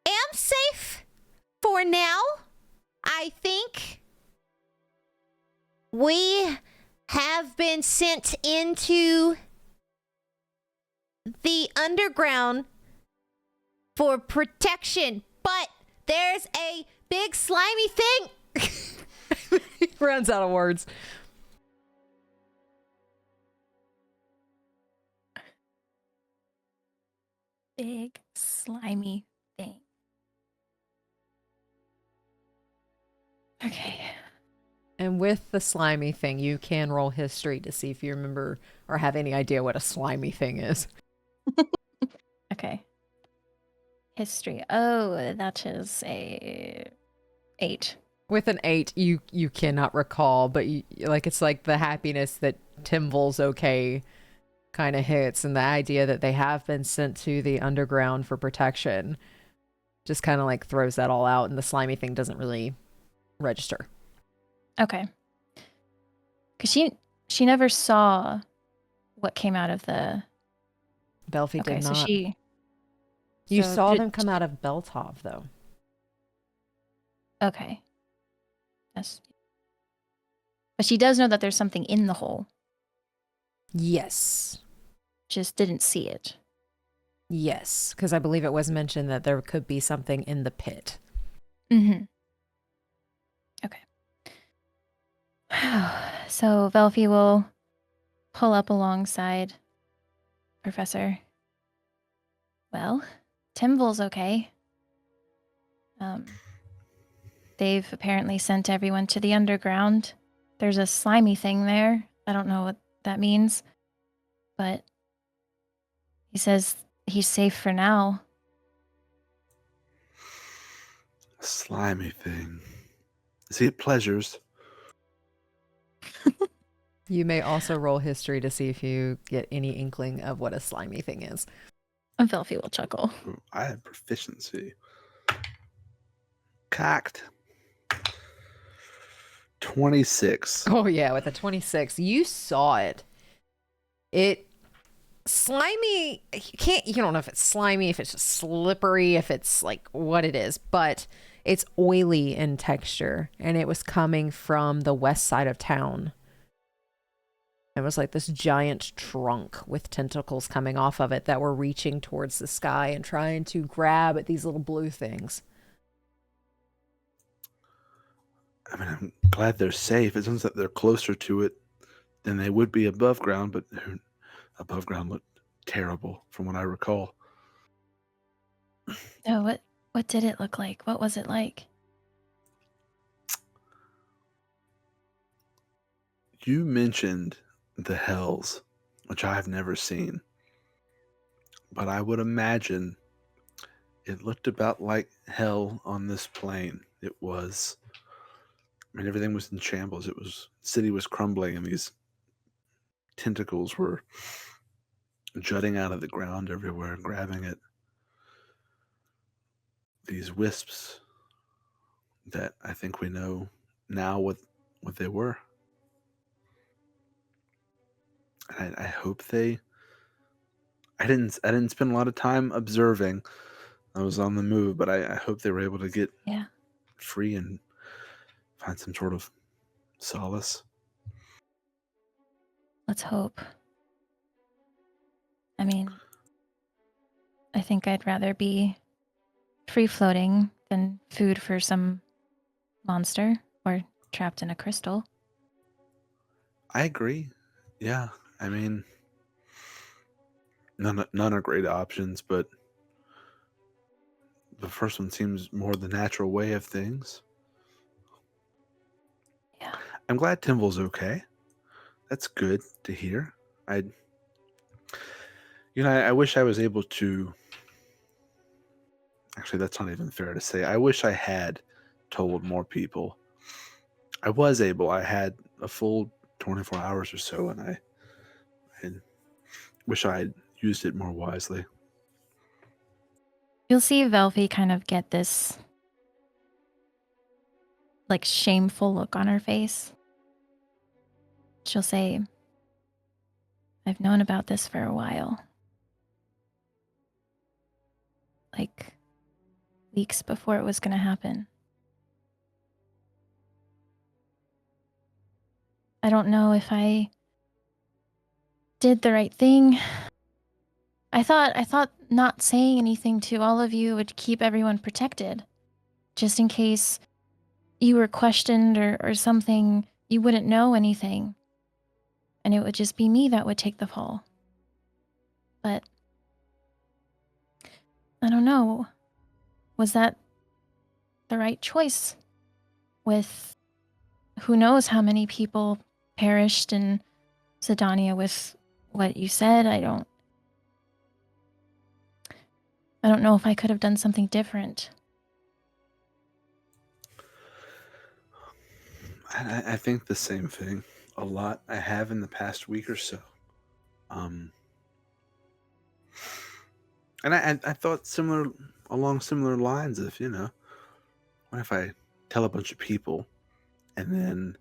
D: Am safe for now. I think we have been sent into the underground for protection, but there's a big slimy thing.
A: He runs out of words.
C: Big slimy thing. Okay.
A: And with the slimy thing, you can roll history to see if you remember or have any idea what a slimy thing is.
C: Okay. History. Oh, that is a 8.
A: With an 8, you cannot recall, but it's like the happiness that Timval's okay kind of hits, and the idea that they have been sent to the underground for protection just kind of like throws that all out, and the slimy thing doesn't really register.
C: Okay. Because she never saw what came out of the...
A: Velphie
C: Okay,
A: did
C: so
A: not.
C: she...
A: You
C: so
A: saw
C: did-
A: them come out of Beltov, though.
C: Okay. Yes. But she does know that there's something in the hole.
A: Yes.
C: Just didn't see it.
A: Yes, because I believe it was mentioned that there could be something in the pit.
C: Mm-hmm. Okay. So Velphie will pull up alongside Professor. Well, Timval's okay. They've apparently sent everyone to the underground. There's a slimy thing there. I don't know what that means, but he says he's safe for now.
B: Slimy thing. Is he at Pleasures?
A: You may also roll history to see if you get any inkling of what a slimy thing is.
C: And Velphie will chuckle.
B: Ooh, I have proficiency. Cocked. 26.
A: Oh yeah, with a 26, you saw it. It slimy. You don't know if it's slimy, if it's just slippery, if it's like what it is, but it's oily in texture, and it was coming from the west side of town. It was like this giant trunk with tentacles coming off of it that were reaching towards the sky and trying to grab at these little blue things.
B: I mean, I'm glad they're safe. It sounds like they're closer to it than they would be above ground, but above ground looked terrible from what I recall.
C: Oh, what did it look like? What was it like?
B: You mentioned the hells, which I have never seen, but I would imagine it looked about like hell on this plane. It was, I mean, everything was in shambles. The city was crumbling, and these tentacles were jutting out of the ground everywhere and grabbing at these wisps that I think we know now what they were. And I hope I didn't spend a lot of time observing. I was on the move, but I hope they were able to get free and find some sort of solace.
C: Let's hope. I mean, I think I'd rather be free-floating than food for some monster or trapped in a crystal.
B: I agree. Yeah, I mean, none are great options, but the first one seems more the natural way of things.
C: Yeah.
B: I'm glad Timval's okay. That's good to hear. I wish I was able to. Actually, that's not even fair to say. I wish I had told more people. I was able. I had a full 24 hours or so, and I wish I had used it more wisely.
C: You'll see Velphie kind of get this like shameful look on her face. She'll say, I've known about this for a while. Like weeks before it was going to happen. I don't know if I did the right thing. I thought not saying anything to all of you would keep everyone protected. Just in case you were questioned or something, you wouldn't know anything. And it would just be me that would take the fall. But I don't know. Was that the right choice? With who knows how many people perished in Sydonea with what you said. I don't know if I could have done something different.
B: I think the same thing a lot. I have in the past week or so. And I thought along similar lines of, what if I tell a bunch of people and then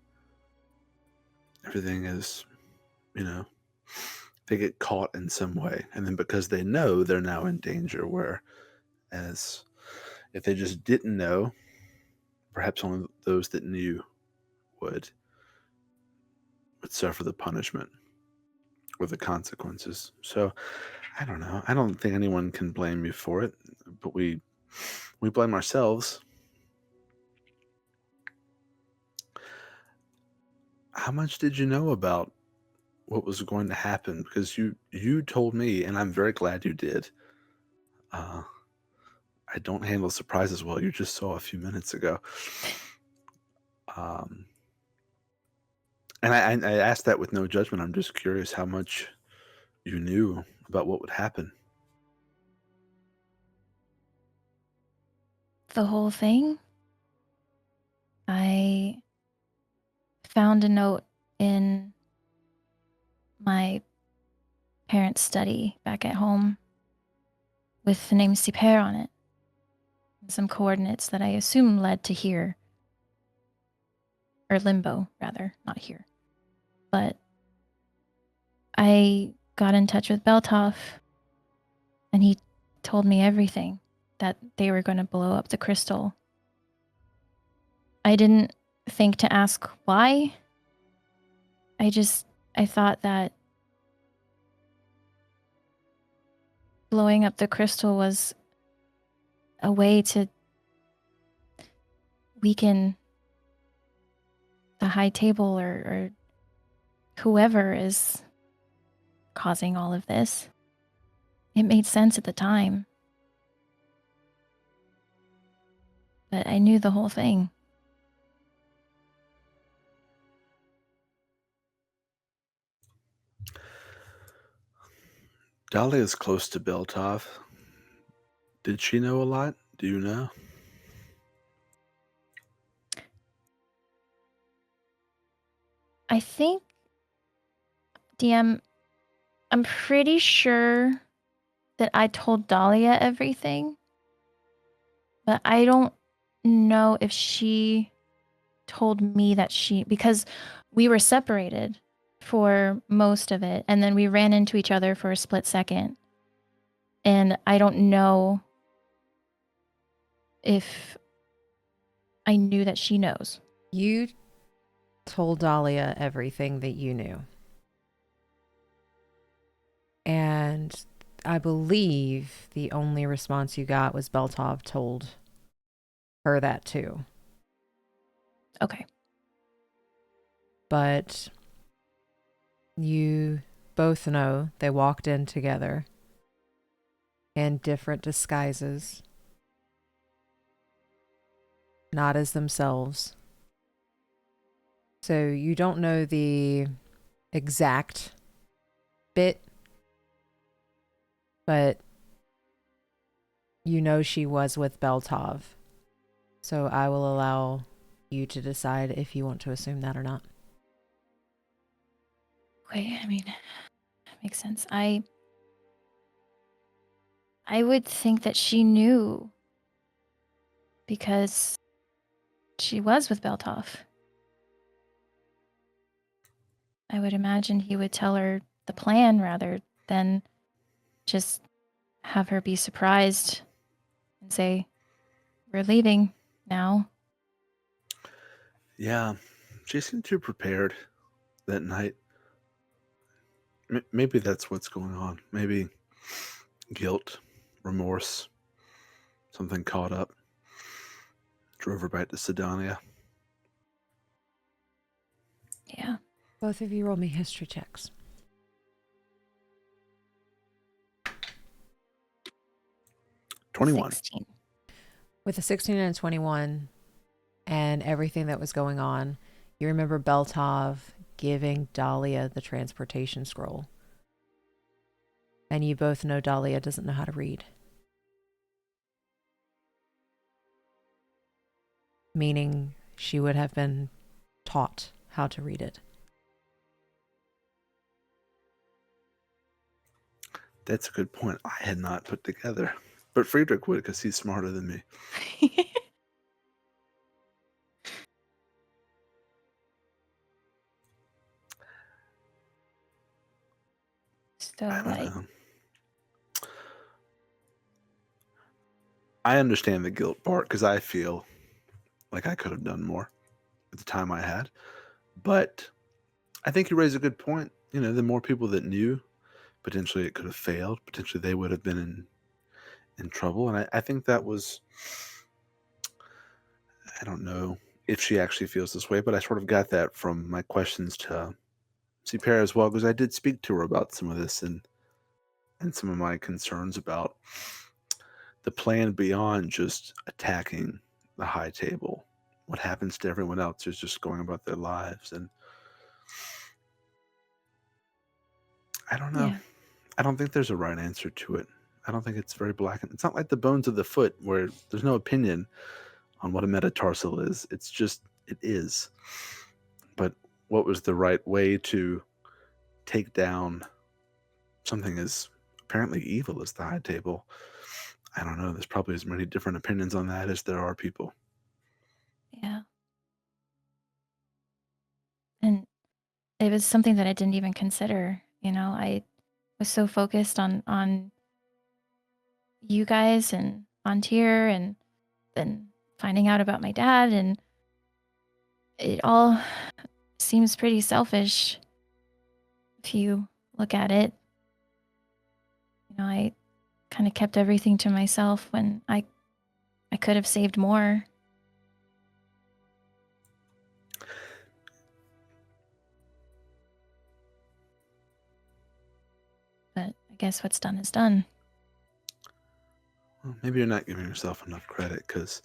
B: everything is, they get caught in some way. And then because they know, they're now in danger. Whereas if they just didn't know, perhaps only those that knew would suffer the punishment or the consequences. So I don't know. I don't think anyone can blame me for it, but we blame ourselves. How much did you know about what was going to happen? Because you told me, and I'm very glad you did, I don't handle surprises well. You just saw a few minutes ago. And I asked that with no judgment. I'm just curious how much you knew about what would happen.
C: The whole thing? I found a note in my parents' study back at home with the name Siper on it. And some coordinates that I assume led to here. Or Limbo, rather, not here. But I got in touch with Beltov, and he told me everything, that they were going to blow up the crystal. I didn't think to ask why. I thought that blowing up the crystal was a way to weaken the high table or whoever is causing all of this. It made sense at the time. But I knew the whole thing.
B: Dahlia is close to Beltov. Did she know a lot? Do you know?
C: I think, DM, I'm pretty sure that I told Dahlia everything, but I don't know if she told me that because we were separated for most of it, and then we ran into each other for a split second. And I don't know if I knew that she knows.
A: You told Dahlia everything that you knew. And I believe the only response you got was Beltov told her that too.
C: Okay.
A: But you both know they walked in together in different disguises, not as themselves. So you don't know the exact bit, but you know she was with Beltov. So I will allow you to decide if you want to assume that or not.
C: Okay, I mean, that makes sense. I would think that she knew because she was with Beltov. I would imagine he would tell her the plan rather than just have her be surprised and say, "We're leaving now."
B: Yeah, she seemed too prepared that night. Maybe that's what's going on. Maybe guilt, remorse, something caught up. Drove her back to Sydonea.
C: Yeah.
A: Both of you roll me history checks.
B: 21.
C: 16.
A: With a 16 and a 21 and everything that was going on, you remember Beltov giving Dahlia the transportation scroll. And you both know Dahlia doesn't know how to read. Meaning she would have been taught how to read it.
B: That's a good point. I had not put together. But Friedrich would because he's smarter than me.
C: So,
B: I don't
C: like,
B: know. I understand the guilt part because I feel like I could have done more with the time I had. But I think you raise a good point. You know, the more people that knew, potentially it could have failed. Potentially they would have been in trouble. And I think that was, I don't know if she actually feels this way, but I sort of got that from my questions to Sipera as well, because I did speak to her about some of this and some of my concerns about the plan beyond just attacking the high table? What happens to everyone else who's just going about their lives? And I don't know.
C: Yeah.
B: I don't think there's a right answer to it. I don't think it's very black. It's not like the bones of the foot where there's no opinion on what a metatarsal is. It's just, it is. But what was the right way to take down something as apparently evil as the high table? I don't know. There's probably as many different opinions on that as there are people.
C: Yeah. And it was something that I didn't even consider. I was so focused on you guys and on Tyr, and then finding out about my dad, and it all seems pretty selfish if you look at it. I kind of kept everything to myself when I could have saved more. But I guess what's done is done.
B: Well, maybe you're not giving yourself enough credit, because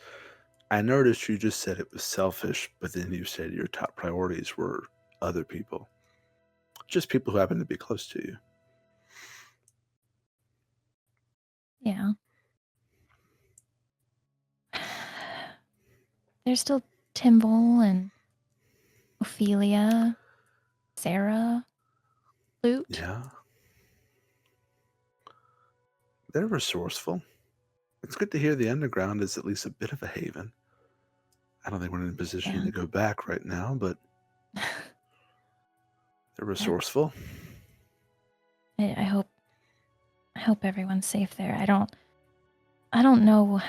B: I noticed you just said it was selfish, but then you said your top priorities were other people. Just people who happen to be close to you.
C: Yeah. There's still Timble and Ophelia, Sarah, Lute.
B: Yeah. They're resourceful. It's good to hear the underground is at least a bit of a haven. I don't think we're in a position
C: Yeah.
B: to go back right now, but they're resourceful.
C: I hope everyone's safe there. I don't know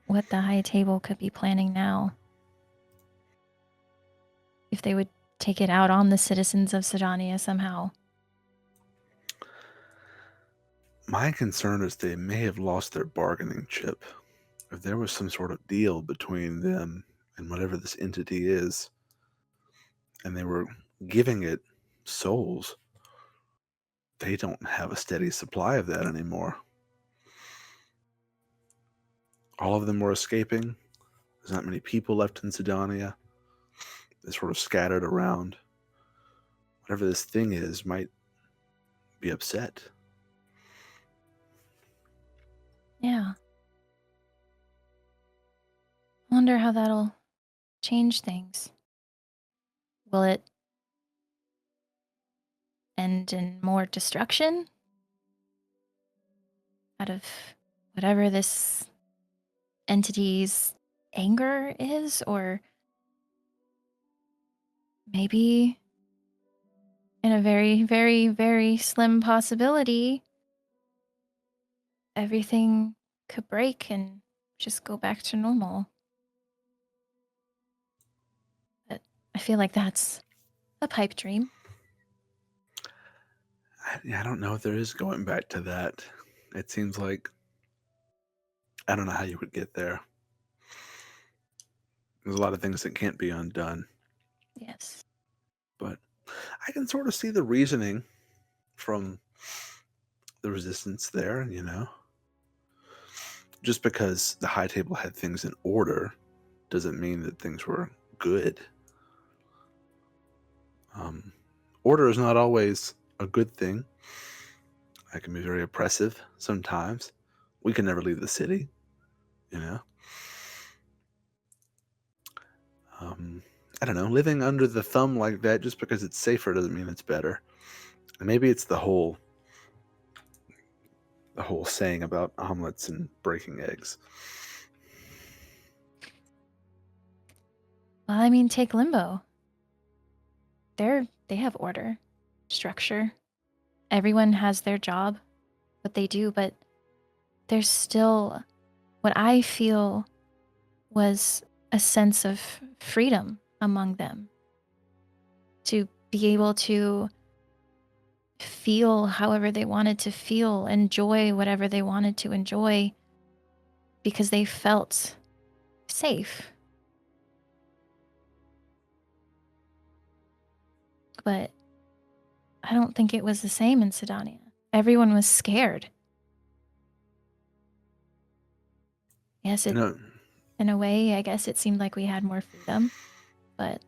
C: what the high table could be planning now. If they would take it out on the citizens of Sydonea somehow.
B: My concern is they may have lost their bargaining chip. If there was some sort of deal between them and whatever this entity is, and they were giving it souls, they don't have a steady supply of that anymore. All of them were escaping. There's not many people left in Sidonia. They're sort of scattered around. Whatever this thing is might be upset.
C: Yeah. I wonder how that'll change things. Will it end in more destruction? Out of whatever this entity's anger is? Or maybe in a very, very, very slim possibility, everything could break and just go back to normal. But I feel like that's a pipe dream.
B: I don't know if there is going back to that. It seems like I don't know how you would get there. There's a lot of things that can't be undone.
C: Yes.
B: But I can sort of see the reasoning from the resistance there, Just because the high table had things in order doesn't mean that things were good. Order is not always a good thing. It can be very oppressive sometimes. We can never leave the city, I don't know, living under the thumb like that just because it's safer doesn't mean it's better. And maybe it's the whole saying about omelets and breaking eggs.
C: Well, I mean, take Limbo. They have order, structure. Everyone has their job, what they do, but there's still what I feel was a sense of freedom among them. To be able to feel however they wanted to feel, enjoy whatever they wanted to enjoy, because they felt safe. But I don't think it was the same in Sydonea. Everyone was scared. Yes,
B: No,
C: in a way, I guess it seemed like we had more freedom, but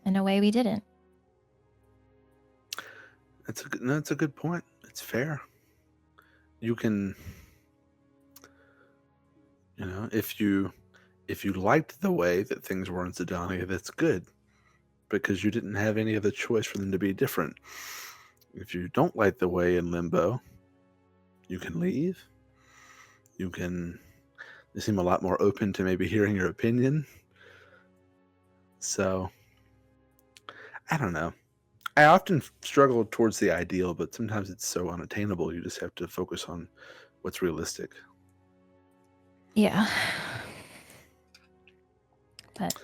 C: in a way we didn't.
B: that's a good point. It's fair. You can, if you liked the way that things were in Sydonea, that's good, because you didn't have any other choice for them to be different. If you don't like the way in Limbo, you can leave. They seem a lot more open to maybe hearing your opinion. So, I don't know. I often struggle towards the ideal, but sometimes it's so unattainable, you just have to focus on what's realistic.
C: Yeah. But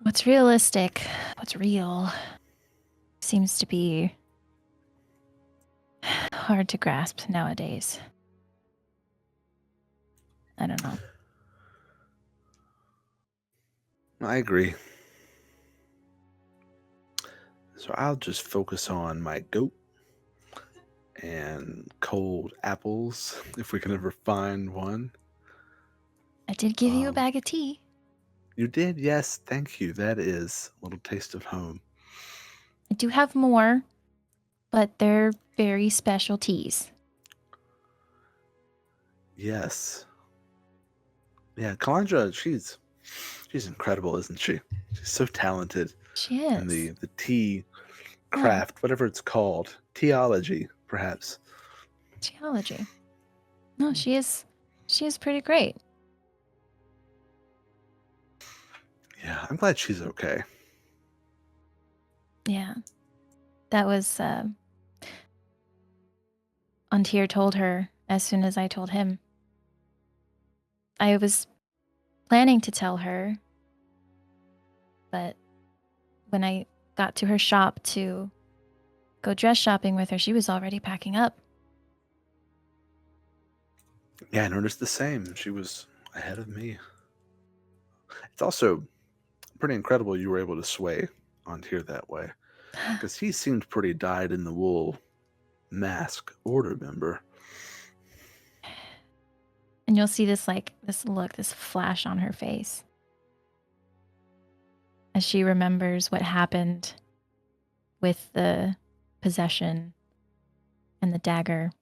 C: what's realistic, what's real, seems to be hard to grasp nowadays. I don't know.
B: I agree. So I'll just focus on my goat and cold apples, if we can ever find one.
C: I did give you a bag of tea.
B: You did? Yes, thank you. That is a little taste of home.
C: I do have more, but they're very special teas.
B: Yes. Yeah, Kalandra, she's incredible, isn't she? She's so talented
C: She
B: in
C: is.
B: the tea craft, whatever it's called. Teology, perhaps.
C: Geology. No, she is pretty great.
B: Yeah, I'm glad she's okay.
C: Yeah. That was Antir told her as soon as I told him. I was planning to tell her, but when I got to her shop to go dress shopping with her, she was already packing up.
B: Yeah, I noticed the same. She was ahead of me. It's also pretty incredible you were able to sway Antir that way, because he seemed pretty dyed-in-the-wool mask order member.
C: And you'll see this look, this flash on her face as she remembers what happened with the possession and the dagger.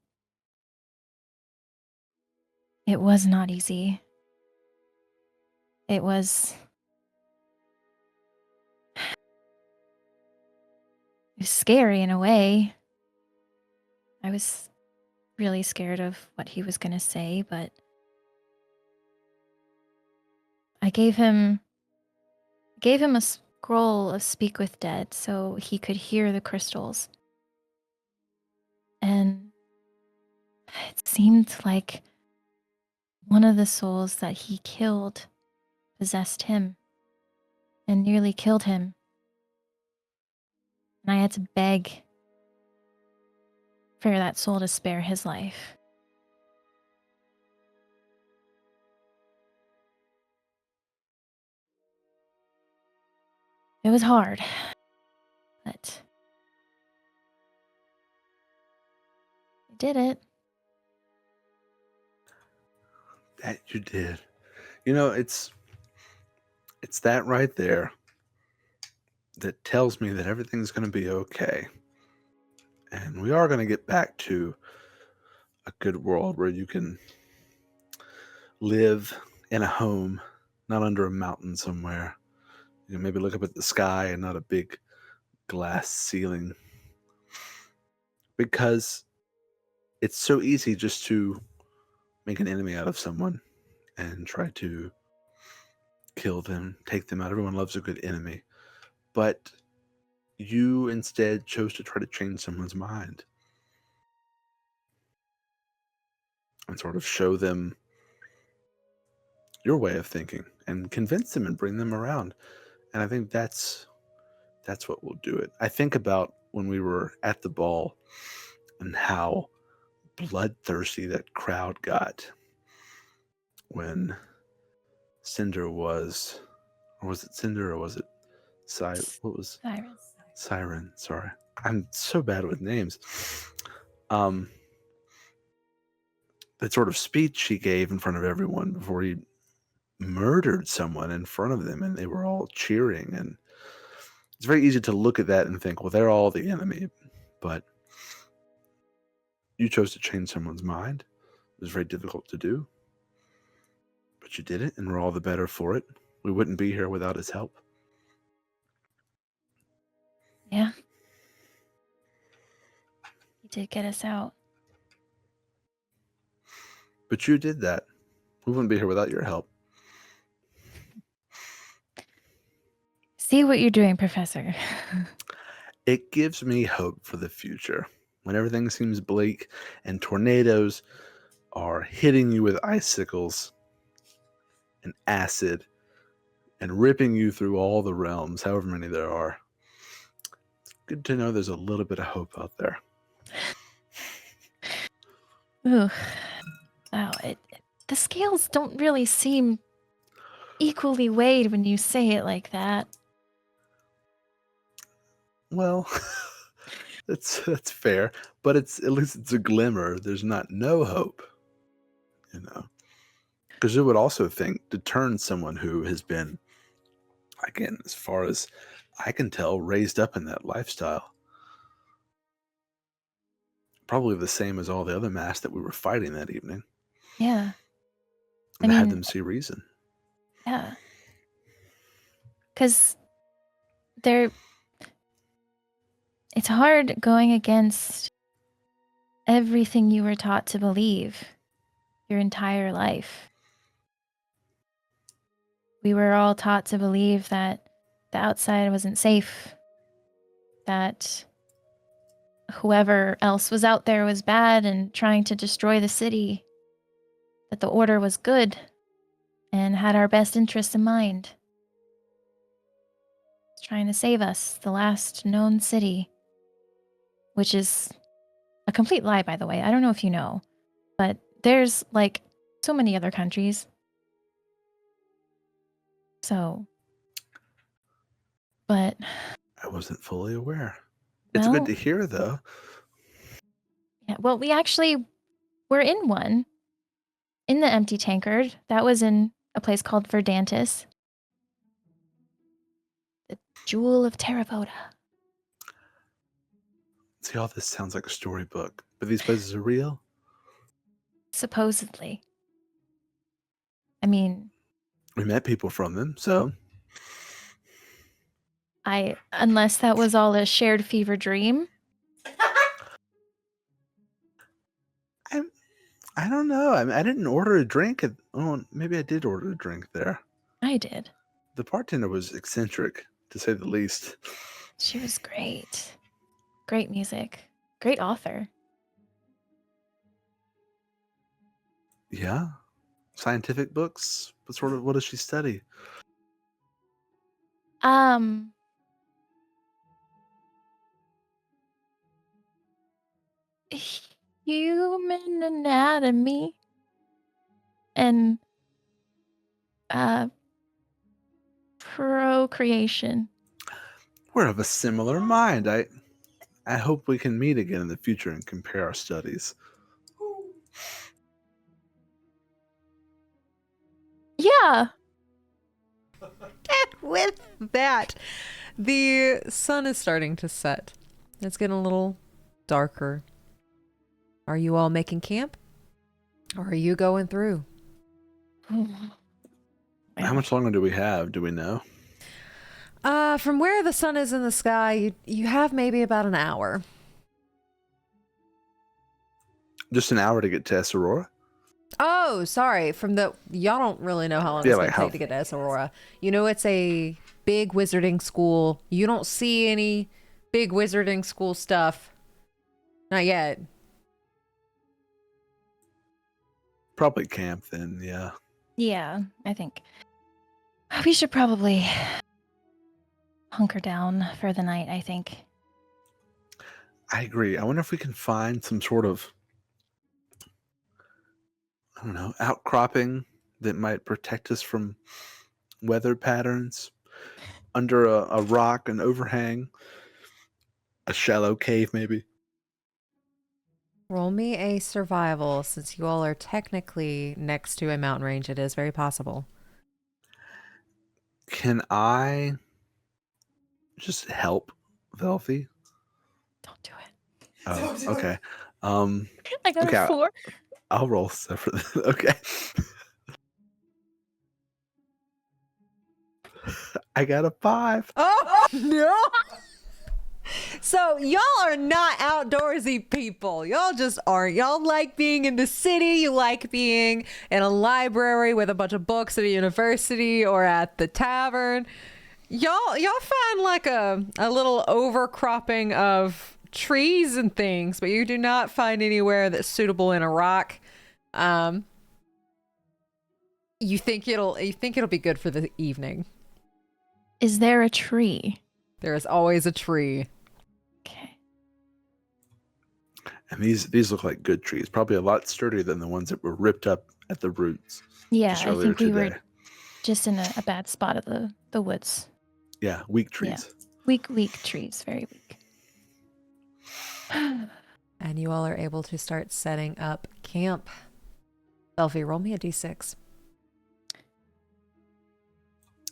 C: It was not easy. It was scary in a way. I was really scared of what he was going to say, but I gave him a scroll of Speak with Dead so he could hear the crystals. And it seemed like one of the souls that he killed possessed him and nearly killed him. And I had to beg for that soul to spare his life. It was hard, but I did it.
B: That you did. It's that right there that tells me that everything's going to be okay. And we are going to get back to a good world where you can live in a home, not under a mountain somewhere. You can maybe look up at the sky and not a big glass ceiling. Because it's so easy just to make an enemy out of someone and try to kill them, take them out. Everyone loves a good enemy. But you instead chose to try to change someone's mind and sort of show them your way of thinking and convince them and bring them around. And I think that's what will do it. I think about when we were at the ball and how bloodthirsty that crowd got when Cinder was, or was it Cinder or was it what was Siren? Sorry, I'm so bad with names. that sort of speech he gave in front of everyone before he murdered someone in front of them, and they were all cheering. And it's very easy to look at that and think, well, they're all the enemy. But you chose to change someone's mind. It was very difficult to do. But you did it, and we're all the better for it. We wouldn't be here without his help.
C: Yeah. He did get us out.
B: But you did that. We wouldn't be here without your help.
C: See what you're doing, Professor.
B: It gives me hope for the future. When everything seems bleak and tornadoes are hitting you with icicles and acid and ripping you through all the realms, however many there are. It's good to know there's a little bit of hope out there.
C: Ooh. Wow, the scales don't really seem equally weighed when you say it like that.
B: Well, that's fair, but at least it's a glimmer. There's not no hope, you know. Because you would also think to turn someone who has been, again, as far as I can tell, raised up in that lifestyle. Probably the same as all the other masks that we were fighting that evening.
C: Yeah.
B: And had them see reason.
C: Yeah. Because it's hard going against everything you were taught to believe your entire life. We were all taught to believe that the outside wasn't safe, that whoever else was out there was bad and trying to destroy the city, that the order was good and had our best interests in mind. It's trying to save us, the last known city, which is a complete lie, by the way. I don't know if you know, but there's like so many other countries. So, but
B: I wasn't fully aware. It's good to hear, though.
C: Yeah, well, we actually were in one, in the empty tankard. That was in a place called Verdantis. The Jewel of Terravoda.
B: See, all this sounds like a storybook, but these places are real?
C: Supposedly. I mean...
B: We met people from them, so...
C: Unless that was all a shared fever dream.
B: I don't know. I didn't order a drink. Maybe I did order a drink there.
C: I did.
B: The bartender was eccentric, to say the least.
C: She was great. Great music. Great author.
B: Yeah? Scientific books? What does she study?
C: Human anatomy and procreation.
B: We're of a similar mind. I hope we can meet again in the future and compare our studies.
C: Yeah.
A: And with that, the sun is starting to set. It's getting a little darker. Are you all making camp? Or are you going through?
B: How much longer do we have? Do we know?
A: From where the sun is in the sky, you have maybe about an hour.
B: Just an hour to get to Esarora?
A: Oh, sorry. Y'all don't really know how long it's going to take to get to Esarora. You know, it's a big wizarding school. You don't see any big wizarding school stuff. Not yet.
B: Probably camp then, yeah.
C: Yeah, I think we should probably hunker down for the night, I think.
B: I agree. I wonder if we can find some sort of, I don't know, outcropping that might protect us from weather patterns. Under a rock, an overhang, a shallow cave maybe.
A: Roll me a survival, since you all are technically next to a mountain range. It is very possible.
B: Can I just help Velphie?
C: Don't do it.
B: Oh, okay.
C: I got
B: Okay,
C: a 4.
B: I'll roll separate. Okay. I got a 5.
A: Oh, no! So y'all are not outdoorsy people. Y'all just aren't. Y'all like being in the city. You like being in a library with a bunch of books at a university or at the tavern. Y'all find like a little overcropping of trees and things, but you do not find anywhere that's suitable in a rock. You think it'll be good for the evening.
C: Is there a tree?
A: There is always a tree.
C: Okay.
B: And these look like good trees, probably a lot sturdier than the ones that were ripped up at the roots.
C: Yeah,
B: just
C: I
B: earlier
C: think we
B: today.
C: were just in a bad spot of the woods.
B: Yeah, weak trees.
C: Weak trees, very weak.
A: And you all are able to start setting up camp. Velphie, roll me a d6.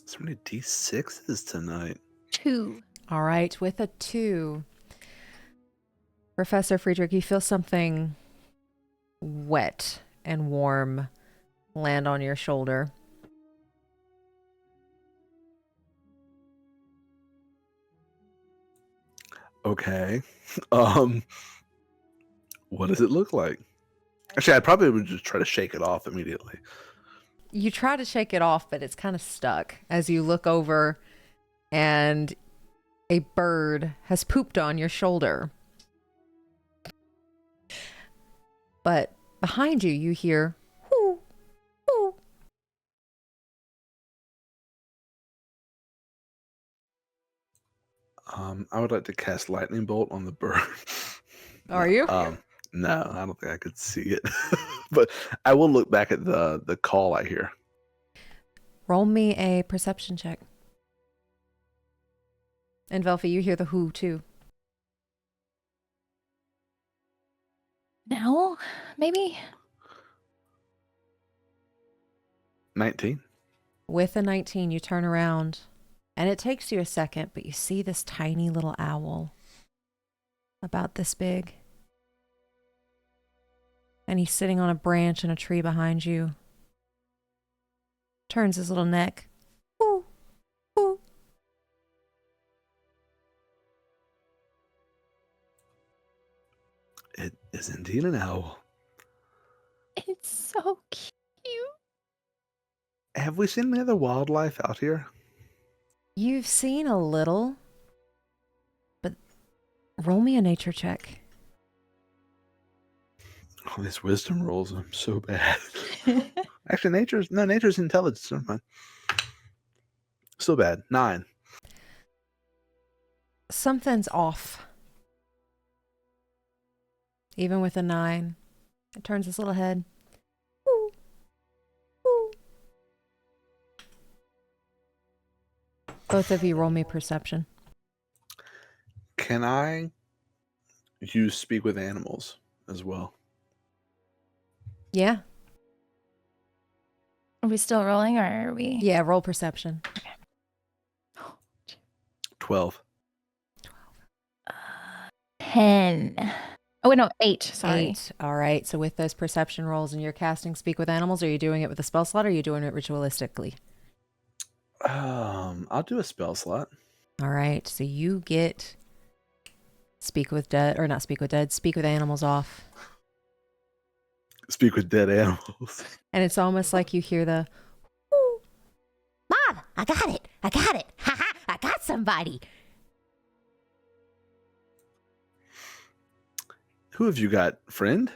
B: So many D6s tonight.
C: 2.
A: All right, with a 2. Professor Friedrich, you feel something wet and warm land on your shoulder.
B: Okay. What does it look like? Actually, I probably would just try to shake it off immediately.
A: You try to shake it off, but it's kind of stuck as you look over and a bird has pooped on your shoulder. But behind you, you hear, "Hoo, hoo."
B: I would like to cast lightning bolt on the bird.
A: Are you?
B: No, I don't think I could see it. But I will look back at the call I hear.
A: Roll me a perception check. And Velphie, you hear the who too.
C: Now, maybe?
B: 19.
A: With a 19, you turn around, and it takes you a second, but you see this tiny little owl about this big. And he's sitting on a branch in a tree behind you. Turns his little neck. Ooh, ooh.
B: It is indeed an owl.
C: It's so cute.
B: Have we seen any other wildlife out here?
A: You've seen a little, but roll me a nature check.
B: All these wisdom rolls, I'm so bad. Actually, nature's intelligence. Never mind. So bad. 9.
A: Something's off. Even with a 9, it turns his little head. Ooh, ooh. Both of you roll me perception.
B: Can I use speak with animals as well?
A: Yeah.
C: Are we still rolling, or are we?
A: Yeah, roll perception.
B: 12.
C: 10. Oh, wait, no, 8. Sorry.
A: 8. All right. So with those perception rolls and you're casting Speak with Animals, are you doing it with a spell slot or are you doing it ritualistically?
B: I'll do a spell slot.
A: All right. So you get Speak with Animals off.
B: Speak with dead animals.
A: And it's almost like you hear the,
D: Ooh. Mom, I got it. Ha ha, I got somebody.
B: Who have you got, friend?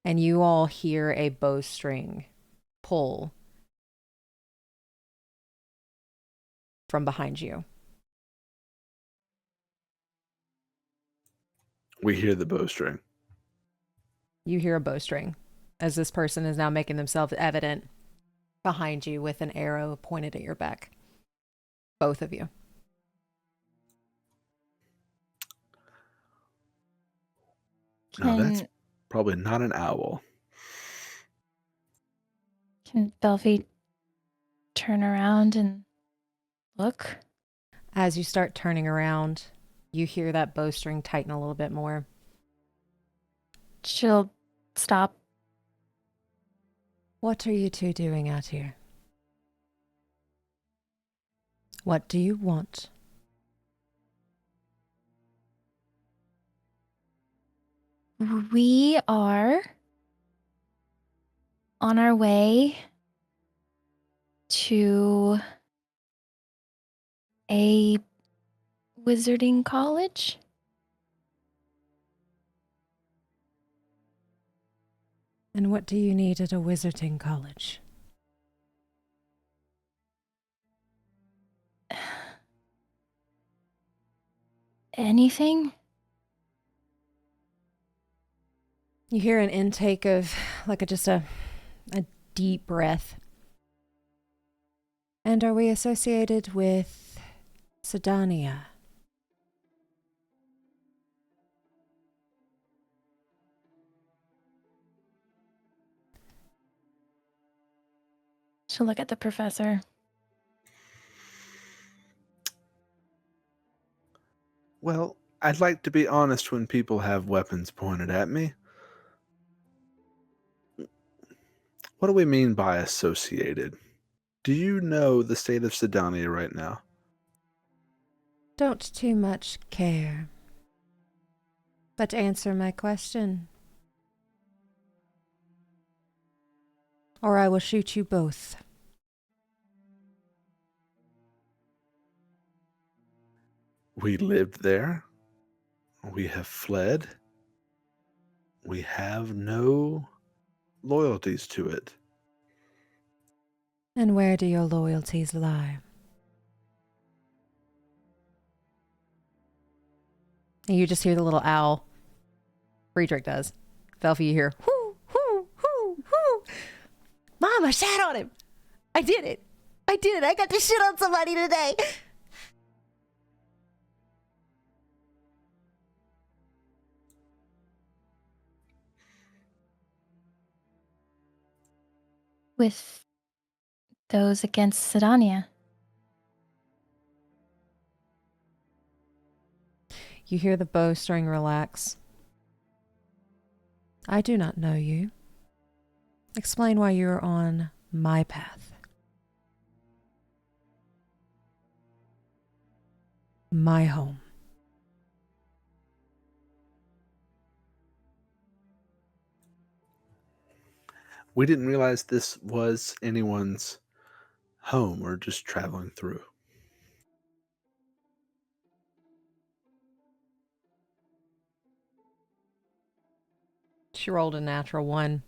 A: and you all hear a bowstring pull from behind you.
B: We hear the bowstring.
A: You hear a bowstring as this person is now making themselves evident behind you with an arrow pointed at your back. Both of you.
B: No, that's
C: Can
B: probably not an owl.
C: can Velphie turn around and look?
A: As you start turning around, you hear that bowstring tighten a little bit more.
C: She'll stop.
A: What are you two doing out here? What do you want?
C: We are on our way to a wizarding college.
A: And what do you need at a wizarding college?
C: Anything?
A: You hear an intake of just a deep breath. And are we associated with Sydonea?
C: She'll look at the professor.
B: Well, I'd like to be honest when people have weapons pointed at me. What do we mean by associated? Do you know the state of Sydonea right now?
A: Don't too much care. But answer my question, or I will shoot you both.
B: We lived there. We have fled. We have no loyalties to it.
A: And where do your loyalties lie? And you just hear the little owl. Friedrich does. Velphie, you hear, whoo, whoo, whoo, whoo. Mom, I shat on him. I did it. I did it. I got to shit on somebody today.
C: With those against Sydonea.
A: You hear the bowstring relax. I do not know you. Explain why you are on my path. My home.
B: We didn't realize this was anyone's home. We're just traveling through.
A: She rolled a natural 1.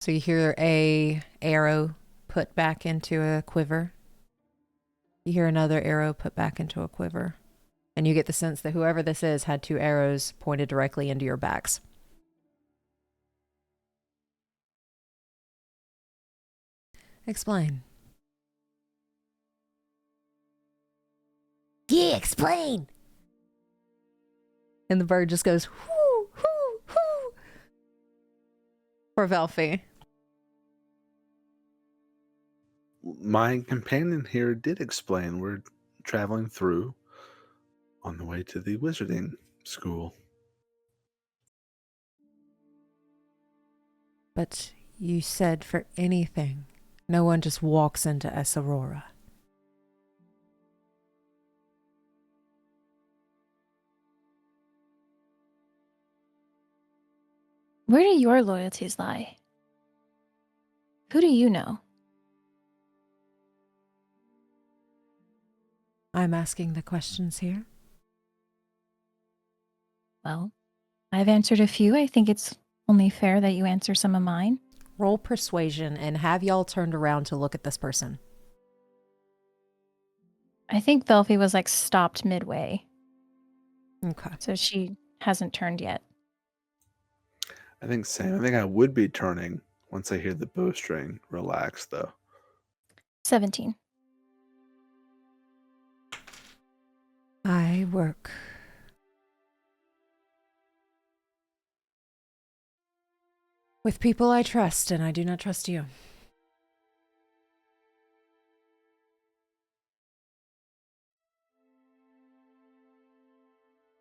A: So you hear a arrow put back into a quiver. You hear another arrow put back into a quiver. And you get the sense that whoever this is had 2 arrows pointed directly into your backs. Explain.
D: Yeah, explain.
A: And the bird just goes, whoo, whoo, whoo. For Velphie.
B: My companion here did explain we're traveling through on the way to the wizarding school.
A: But you said for anything, no one just walks into Esarora.
C: Where do your loyalties lie? Who do you know?
A: I'm asking the questions here.
C: Well, I've answered a few. I think it's only fair that you answer some of mine.
A: Roll persuasion and have y'all turned around to look at this person.
C: I think Velphie was stopped midway,
A: Okay.
C: so she hasn't turned yet.
B: I think same. I think I would be turning once I hear the bowstring relax, though.
C: 17.
A: I work With people I trust, and I do not trust you.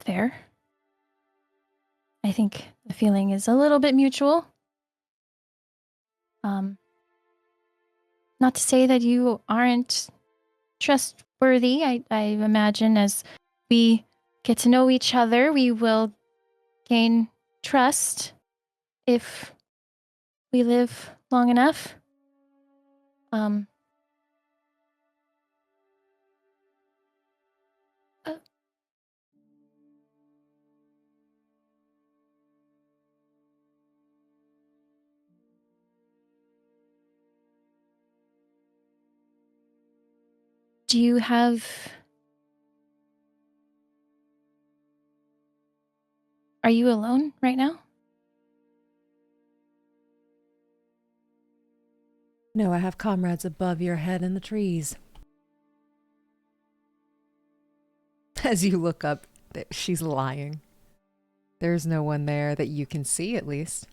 C: Fair. I think the feeling is a little bit mutual. Not to say that you aren't trustworthy. I imagine as we get to know each other, we will gain trust if we live long enough. Do you have... Are you alone right now?
A: No, I have comrades above your head in the trees. As you look up, she's lying. There's no one there that you can see, at least.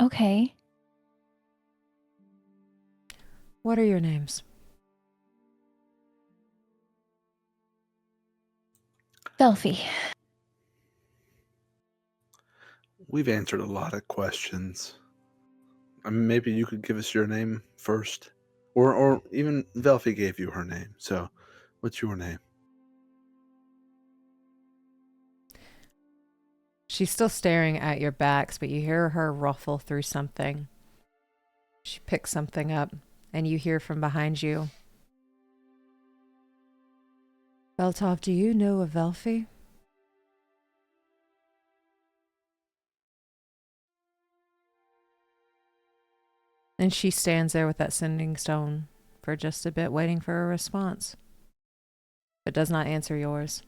C: Okay.
A: What are your names?
C: Velphie.
B: We've answered a lot of questions. I mean, maybe you could give us your name first. Or even Velphie gave you her name. So, what's your name?
A: She's still staring at your backs, but you hear her ruffle through something. She picks something up, and you hear from behind you. Beltov, do you know of Velphie? And she stands there with that sending stone for just a bit, waiting for a response. But does not answer yours.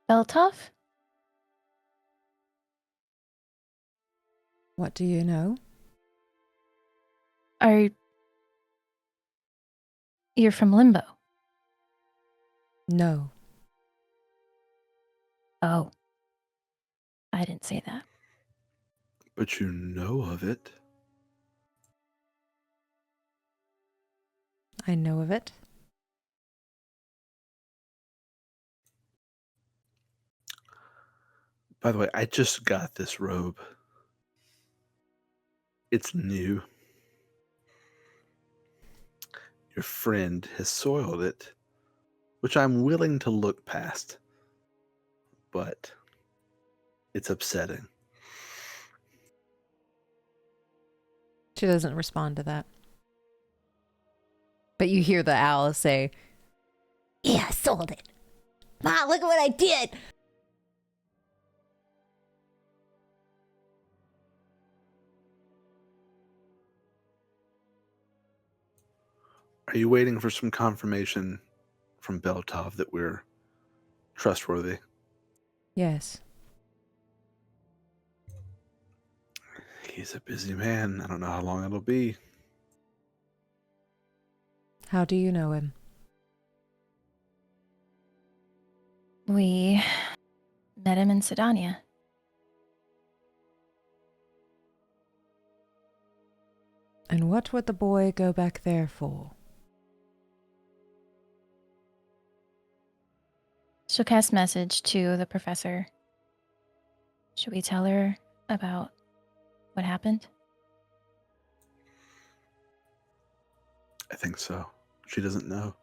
C: Beltov?
A: What do you know?
C: You're from Limbo?
A: No.
C: Oh. I didn't say that.
B: But you know of it.
A: I know of it.
B: By the way, I just got this robe. It's new. Your friend has soiled it, which I'm willing to look past. But it's upsetting.
A: She doesn't respond to that. But you hear the owl say,
D: Yeah, I sold it. Ma, look at what I did.
B: Are you waiting for some confirmation from Beltov that we're trustworthy?
A: yes.
B: He's a busy man. I don't know how long it'll be.
A: How do you know him?
C: We met him in Sydonea.
A: And what would the boy go back there for?
C: She'll cast message to the professor. Should we tell her about what happened?
B: I think so. She doesn't know.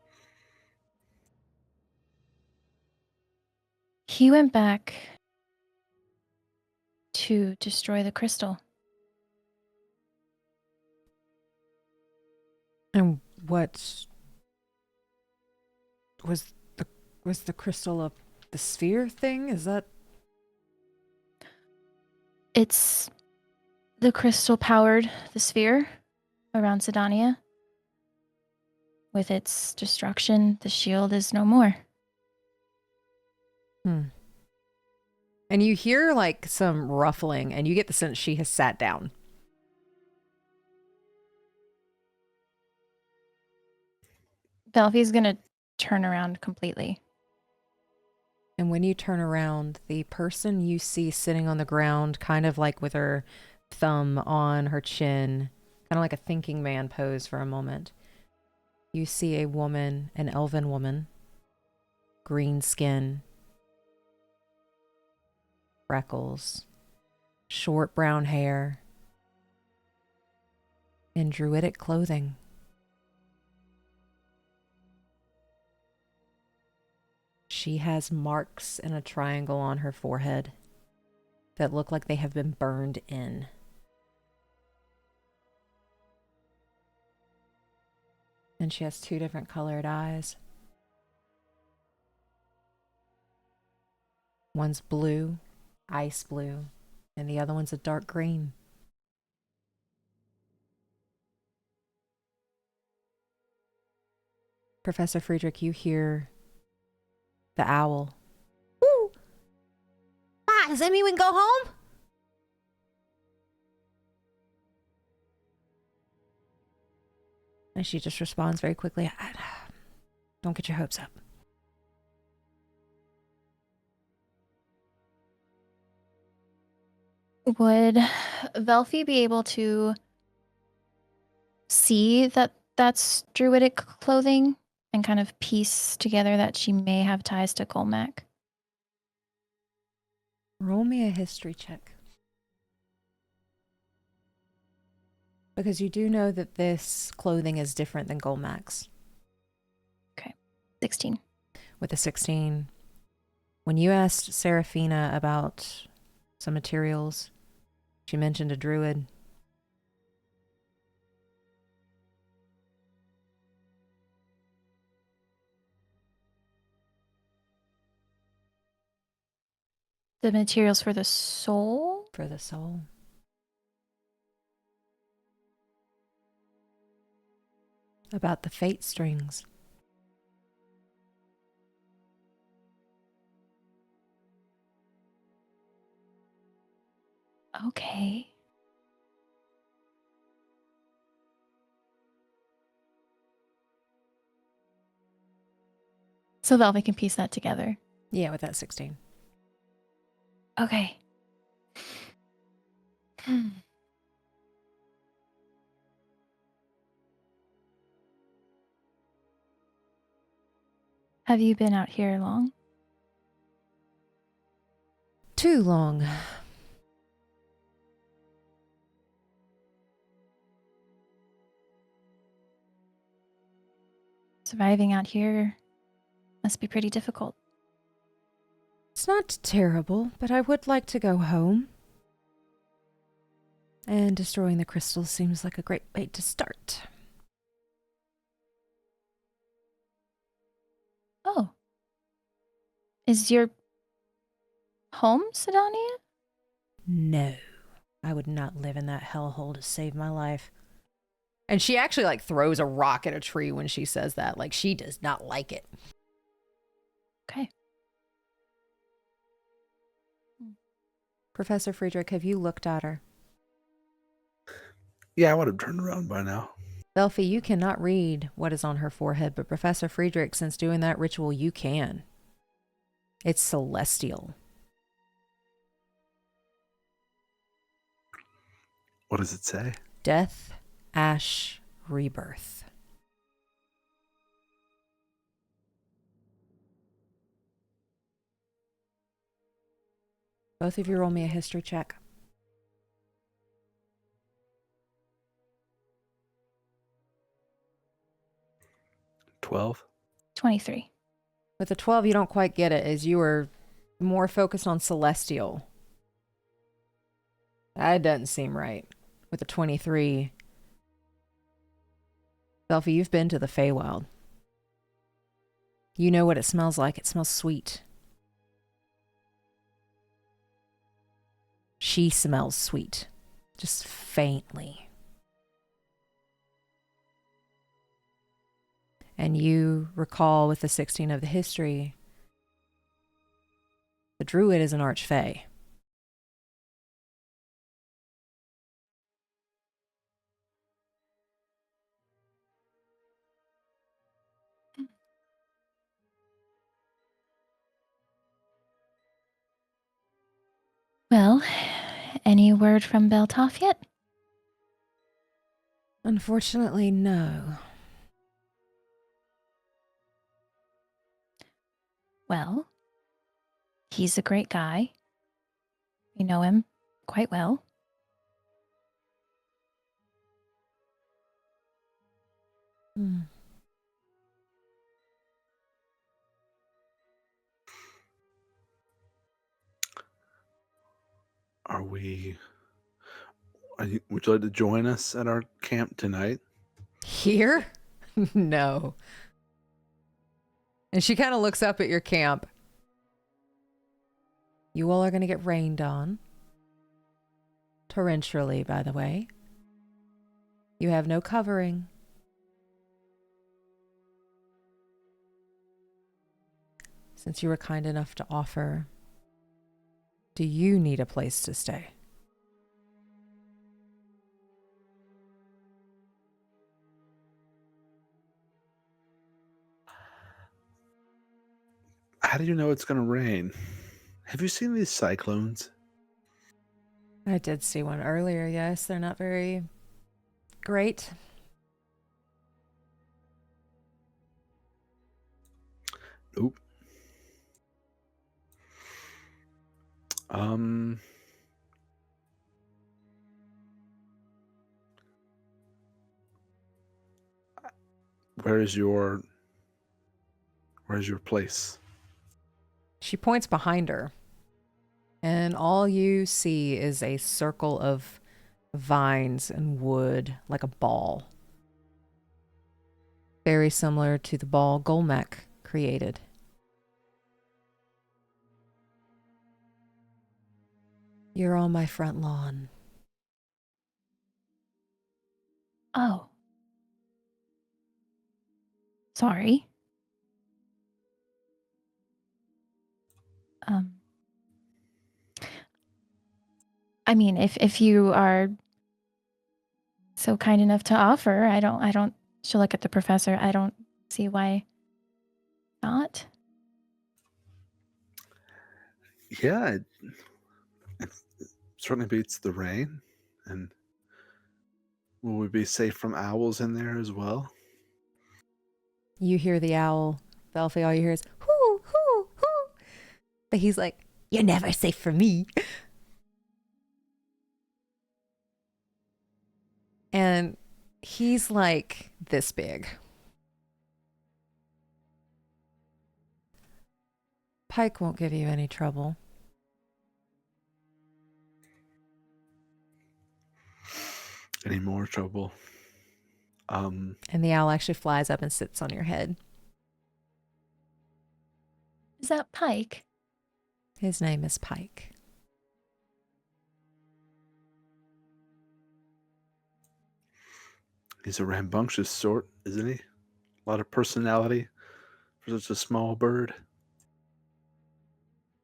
C: He went back to destroy the crystal.
A: And what was the crystal of the sphere thing? Is that...
C: It's the crystal powered the sphere around Sydonea. With its destruction, the shield is no more.
A: And you hear like some ruffling, and you get the sense she has sat down.
C: Velphie's gonna turn around completely.
A: And when you turn around, the person you see sitting on the ground, kind of like with her thumb on her chin, kind of like a thinking man pose for a moment, you see a woman, an elven woman, green skin, freckles, short brown hair, in druidic clothing. She has marks in a triangle on her forehead that look like they have been burned in. And she has 2 different colored eyes. One's blue, ice blue, and the other one's a dark green. Professor Friedrich, you hear the owl.
D: Woo! Ah, does that mean we can go home?
A: And she just responds very quickly, don't get your hopes up.
C: Would Velphie be able to see that that's druidic clothing and kind of piece together that she may have ties to Colmac?
A: Roll me a history check. Because you do know that this clothing is different than Golmax.
C: Okay. 16.
A: With a 16, when you asked Seraphina about some materials, she mentioned a druid.
C: The materials for the soul?
A: For the soul. About the fate strings.
C: Okay. So Velphie can piece that together.
A: Yeah, with that 16.
C: Okay. Have you been out here long?
A: Too long.
C: Surviving out here must be pretty difficult.
A: It's not terrible, but I would like to go home. And destroying the crystal seems like a great way to start.
C: Oh. Is your home Sydonea?
A: No, I would not live in that hellhole to save my life. And she actually like throws a rock at a tree when she says that. Like she does not like it.
C: Okay.
A: Professor Friedrich, have you looked at her?
B: Yeah, I would have turned around by now.
A: Velphie, you cannot read what is on her forehead, but Professor Friedrich, since doing that ritual, you can. It's celestial.
B: What does it say?
A: Death, ash, rebirth. Both of you roll me a history check.
B: 12.
C: 23.
A: With a 12, you don't quite get it, as you were more focused on celestial. That doesn't seem right. With a 23, Velphie, you've been to the Feywild. You know what it smells like. It smells sweet. She smells sweet, just faintly. And you recall with the 16 of the history, the druid is an archfey.
C: Well, any word from Beltoff yet?
A: Unfortunately, no.
C: Well, he's a great guy. You know him quite well.
A: Hmm.
B: Would you like to join us at our camp tonight?
A: Here? No. And she kind of looks up at your camp. You all are going to get rained on. Torrentially, by the way. You have no covering. Since you were kind enough to offer, do you need a place to stay?
B: How do you know it's going to rain? Have you seen these cyclones?
A: I did see one earlier, yes. They're not very great.
B: Nope. Where's your place?
A: She points behind her, and all you see is a circle of vines and wood, like a ball. Very similar to the ball Golmek created. You're on my front lawn.
C: Oh. Sorry. I mean, if you are so kind enough to offer, I don't. She'll look at the professor. I don't see why not.
B: Yeah, it certainly beats the rain. And will we be safe from owls in there as well?
A: You hear the owl, Velphie, all you hear is, hoo, hoo, hoo. But he's like, you're never safe from me. And he's like this big. Pike won't give you any trouble.
B: Any more trouble?
A: And the owl actually flies up and sits on your head.
C: Is that Pike?
A: His name is Pike.
B: He's a rambunctious sort, isn't he? A lot of personality for such a small bird.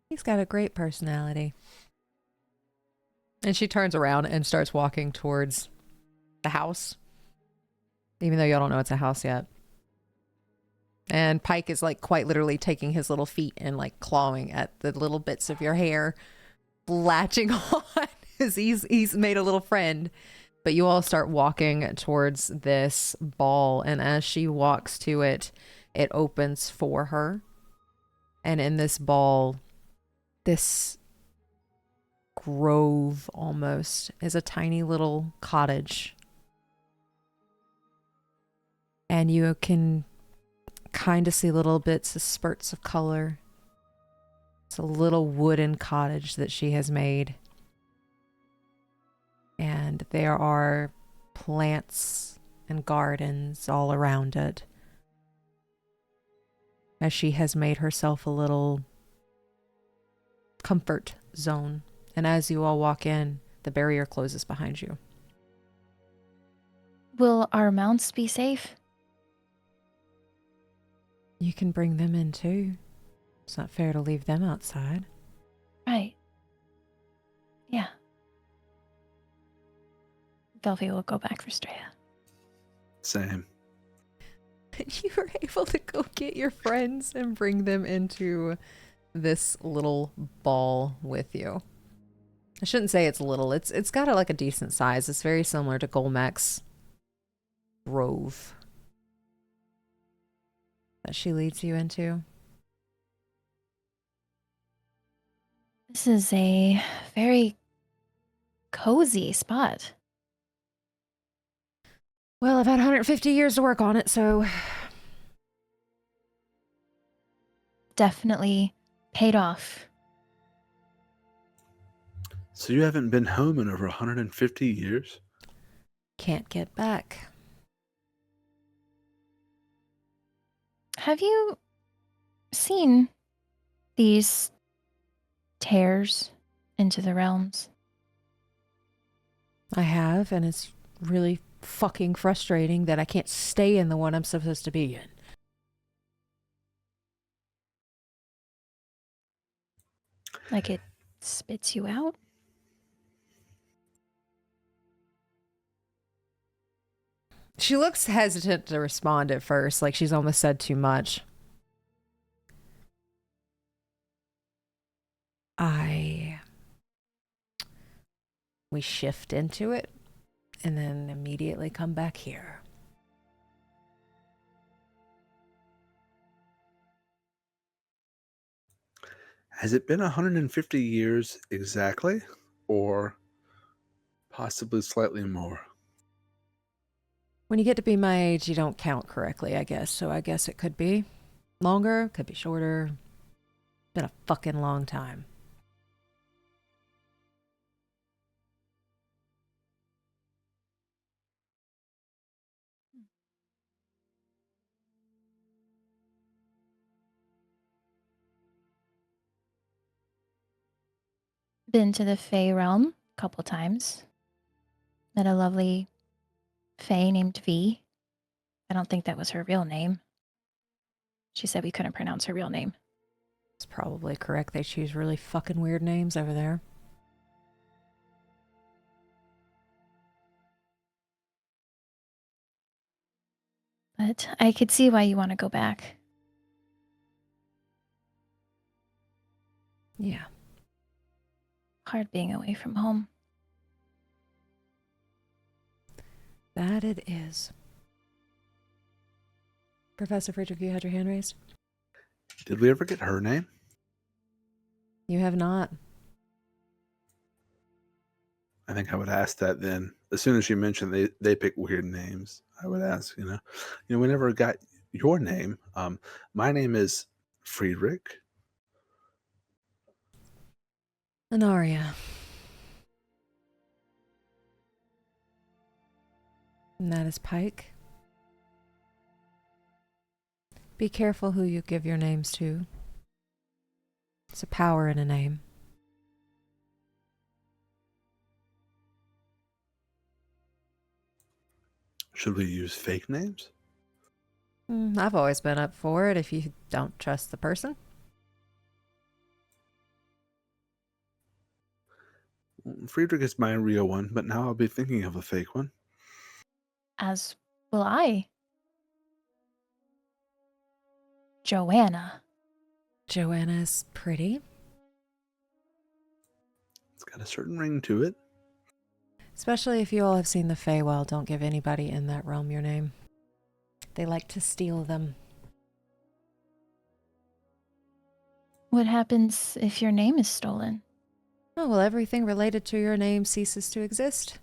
A: He's got a great personality. And she turns around and starts walking towards the house. Even though y'all don't know it's a house yet. And Pike is like quite literally taking his little feet and like clawing at the little bits of your hair, latching on because he's made a little friend. But you all start walking towards this ball, and as she walks to it, it opens for her. And in this ball, this grove almost is a tiny little cottage. And you can kind of see little bits of spurts of color. It's a little wooden cottage that she has made. And there are plants and gardens all around it. As she has made herself a little comfort zone. And as you all walk in, the barrier closes behind you.
C: Will our mounts be safe?
A: You can bring them in too. It's not fair to leave them outside.
C: Right. Yeah. Velphie will go back for Straya.
B: Same.
A: You were able to go get your friends and bring them into this little ball with you. I shouldn't say it's little. It's got like a decent size. It's very similar to Golmek's grove that she leads you into.
C: This is a very cozy spot.
A: Well, I've had 150 years to work on it, so
C: Definitely paid off.
B: So you haven't been home in over 150 years?
A: can't get back.
C: Have you seen these tears into the realms?
A: I have, and it's really fucking frustrating that I can't stay in the one I'm supposed to be in.
C: Like it spits you out?
A: She looks hesitant to respond at first, like she's almost said too much. We shift into it and then immediately come back here.
B: Has it been 150 years exactly? Or possibly slightly more?
A: When you get to be my age, you don't count correctly, I guess. So I guess it could be longer, could be shorter. Been a fucking long time.
C: Been to the Fey realm a couple times. Met a lovely Fey named V. I don't think that was her real name. She said we couldn't pronounce her real name.
A: It's probably correct. They choose really fucking weird names over there.
C: But I could see why you want to go back.
A: Yeah.
C: Hard being away from home.
A: That it is. Professor Friedrich, you had your hand raised?
B: Did we ever get her name?
A: You have not.
B: I think I would ask that then. As soon as you mentioned they pick weird names, I would ask, we never got your name. My name is Friedrich.
A: Anaria. And that is Pike. Be careful who you give your names to. It's a power in a name.
B: Should we use fake names?
A: I've always been up for it if you don't trust the person.
B: Friedrich is my real one, but now I'll be thinking of a fake one.
C: As will I. Joanna.
A: Joanna's pretty.
B: It's got a certain ring to it.
A: Especially if you all have seen the Feywild, don't give anybody in that realm your name. They like to steal them.
C: What happens if your name is stolen?
A: Oh, well, everything related to your name ceases to exist.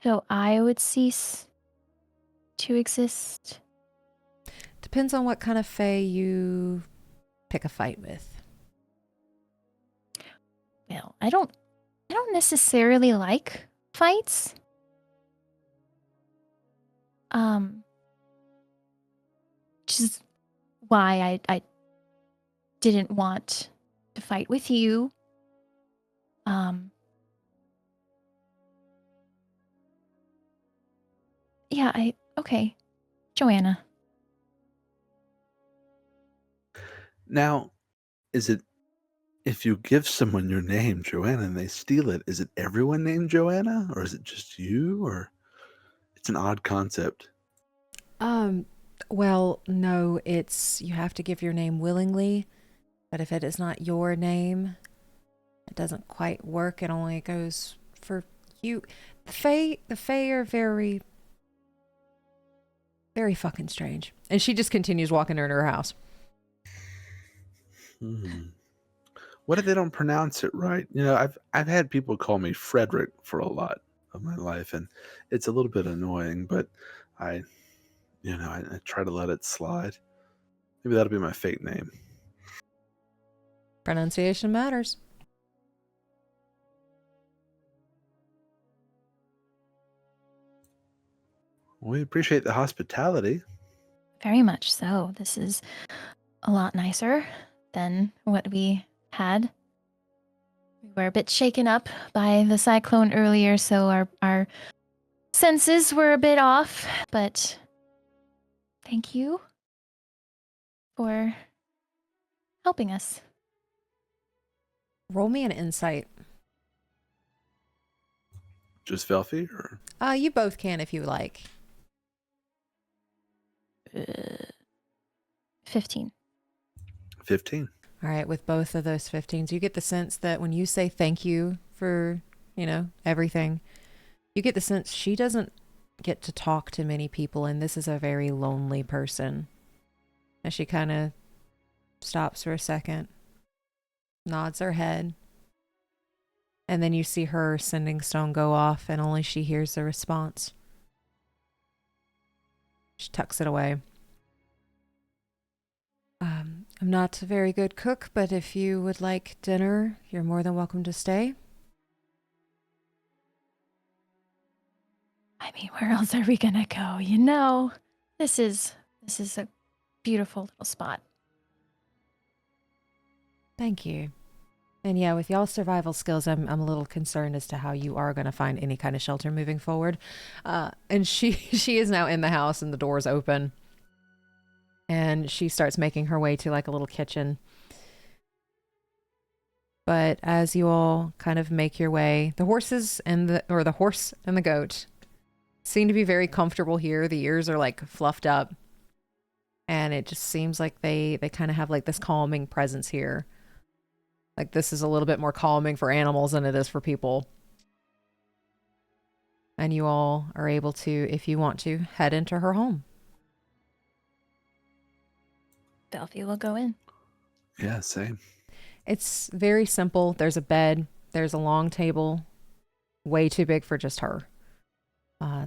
C: So I would cease to exist?
A: Depends on what kind of Fey you pick a fight with.
C: Well, I don't necessarily like fights. Which is why I didn't want to fight with you. Yeah, okay. Joanna.
B: Now, is it if you give someone your name, Joanna, and they steal it, is it everyone named Joanna? Or is it just you? Or it's an odd concept.
A: Well, no, it's you have to give your name willingly, But if it is not your name, it doesn't quite work. It only goes for you. The Fae are very, very fucking strange. And she just continues walking her into her house.
B: What if they don't pronounce it right? I've had people call me Frederick for a lot of my life, and it's a little bit annoying, but I try to let it slide. Maybe that'll be my fake name.
A: Pronunciation matters.
B: We appreciate the hospitality.
C: Very much so. This is a lot nicer than what we had. We were a bit shaken up by the cyclone earlier, so our senses were a bit off, but thank you for helping us.
A: Roll me an insight.
B: Just Velphie, or?
A: You both can if you like.
C: 15.
B: 15.
A: All right, with both of those 15s, you get the sense that when you say thank you for, everything, you get the sense she doesn't get to talk to many people, and this is a very lonely person. And she kind of stops for a second, nods her head, and then you see her sending stone go off, and only she hears the response. She tucks it away. I'm not a very good cook, but if you would like dinner, you're more than welcome to stay.
C: I mean, where else are we gonna go? This is a beautiful little spot.
A: Thank you. And yeah, with y'all's survival skills, I'm a little concerned as to how you are going to find any kind of shelter moving forward. And she is now in the house, and the door's open. And she starts making her way to like a little kitchen. But as you all kind of make your way, the horse and the goat seem to be very comfortable here. The ears are like fluffed up. And it just seems like they kind of have like this calming presence here. Like this is a little bit more calming for animals than it is for people. And you all are able to, if you want to, head into her home.
C: Velphie will go in.
B: Yeah, same.
A: It's very simple. There's a bed. There's a long table. Way too big for just her.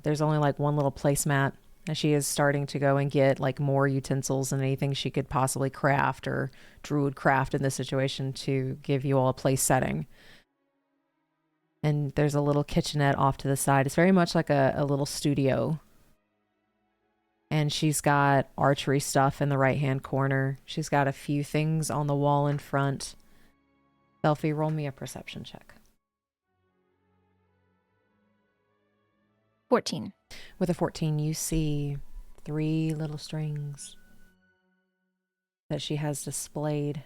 A: There's only like one little placemat. And she is starting to go and get like more utensils and anything she could possibly craft or druid craft in this situation to give you all a place setting. And there's a little kitchenette off to the side. It's very much like a little studio. And she's got archery stuff in the right-hand corner. She's got a few things on the wall in front. Velphie, roll me a perception check.
C: 14.
A: With a 14, you see 3 little strings that she has displayed.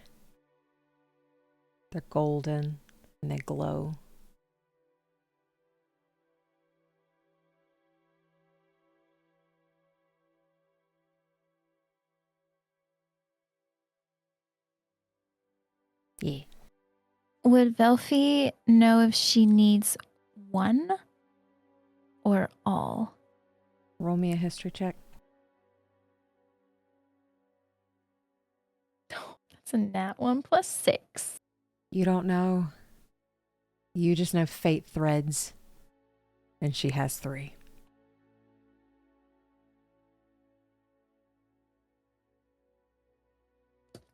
A: They're golden and they glow. Yeah.
C: Would Velphie know if she needs one or all?
A: Roll me a history check.
C: That's a nat 1 + 6.
A: You don't know. You just know fate threads. And she has 3.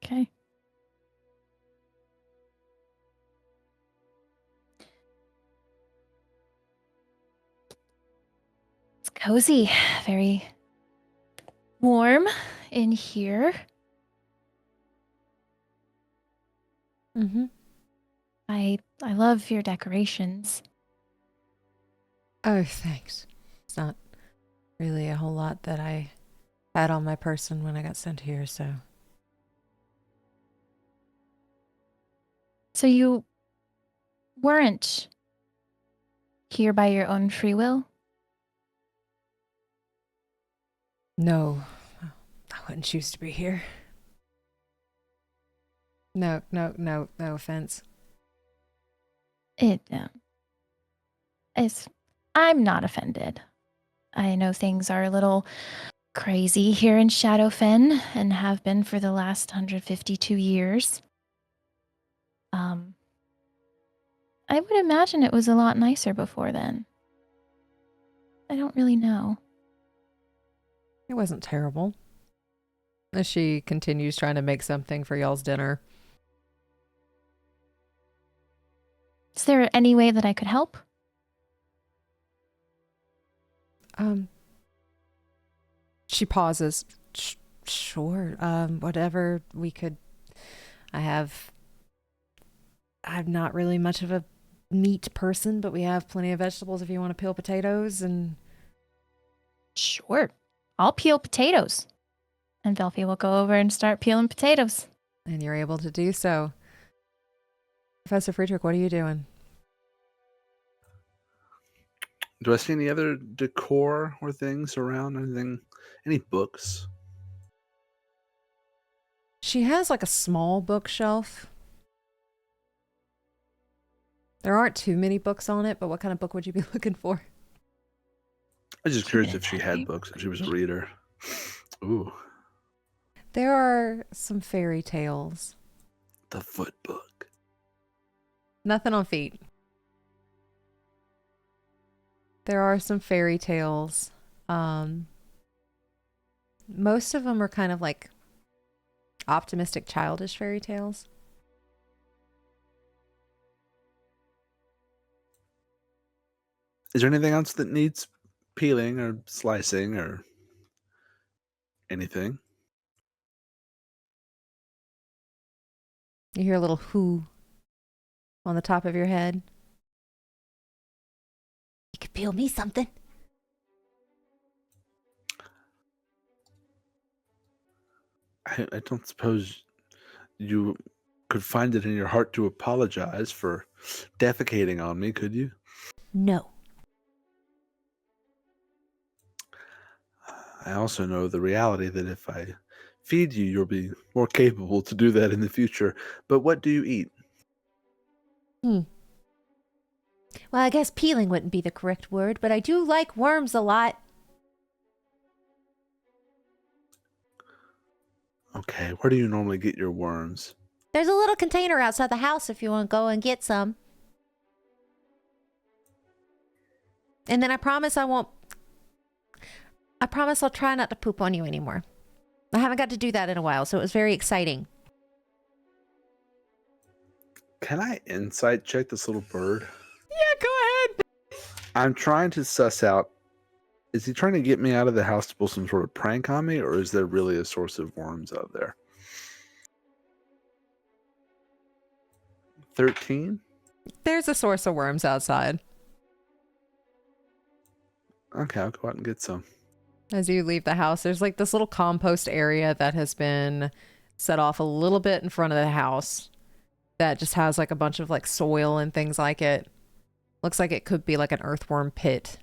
C: Okay. It's cozy, very warm in here.
A: Mm-hmm.
C: I love your decorations.
A: Oh, thanks. It's not really a whole lot that I had on my person when I got sent here, so.
C: So you weren't here by your own free will?
A: No, I wouldn't choose to be here. No offense.
C: I'm not offended. I know things are a little crazy here in Shadowfen and have been for the last 152 years. I would imagine it was a lot nicer before then. I don't really know.
A: It wasn't terrible. As she continues trying to make something for y'all's dinner.
C: Is there any way that I could help?
A: She pauses. Sure. Whatever we could. I'm not really much of a meat person, but we have plenty of vegetables if you want to peel potatoes and.
C: Sure. I'll peel potatoes. And Velphie will go over and start peeling potatoes.
A: And you're able to do so. Professor Friedrich, what are you doing?
B: Do I see any other decor or things around? Anything? Any books?
A: She has like a small bookshelf. There aren't too many books on it, but what kind of book would you be looking for?
B: I was just curious if she had books, if she was a reader. Ooh.
A: There are some fairy tales.
B: The foot book.
A: Nothing on feet. There are some fairy tales. Most of them are kind of like optimistic, childish fairy tales.
B: Is there anything else that needs peeling or slicing or anything?
A: You hear a little whoo on the top of your head.
D: You could peel me something.
B: I don't suppose you could find it in your heart to apologize for defecating on me, could you?
D: No.
B: I also know the reality that if I feed you, you'll be more capable to do that in the future. But what do you eat?
D: Well, I guess peeling wouldn't be the correct word, but I do like worms a lot.
B: Okay, where do you normally get your worms?
D: There's a little container outside the house if you want to go and get some. And then I promise I'll try not to poop on you anymore. I haven't got to do that in a while, so it was very exciting.
B: Can I insight check this little bird?
A: Yeah, go ahead.
B: I'm trying to suss out, is he trying to get me out of the house to pull some sort of prank on me, or is there really a source of worms out there? 13?
A: There's a source of worms outside.
B: Okay, I'll go out and get some.
A: As you leave the house, there's like this little compost area that has been set off a little bit in front of the house that just has like a bunch of like soil and things like it. Looks like it could be like an earthworm pit.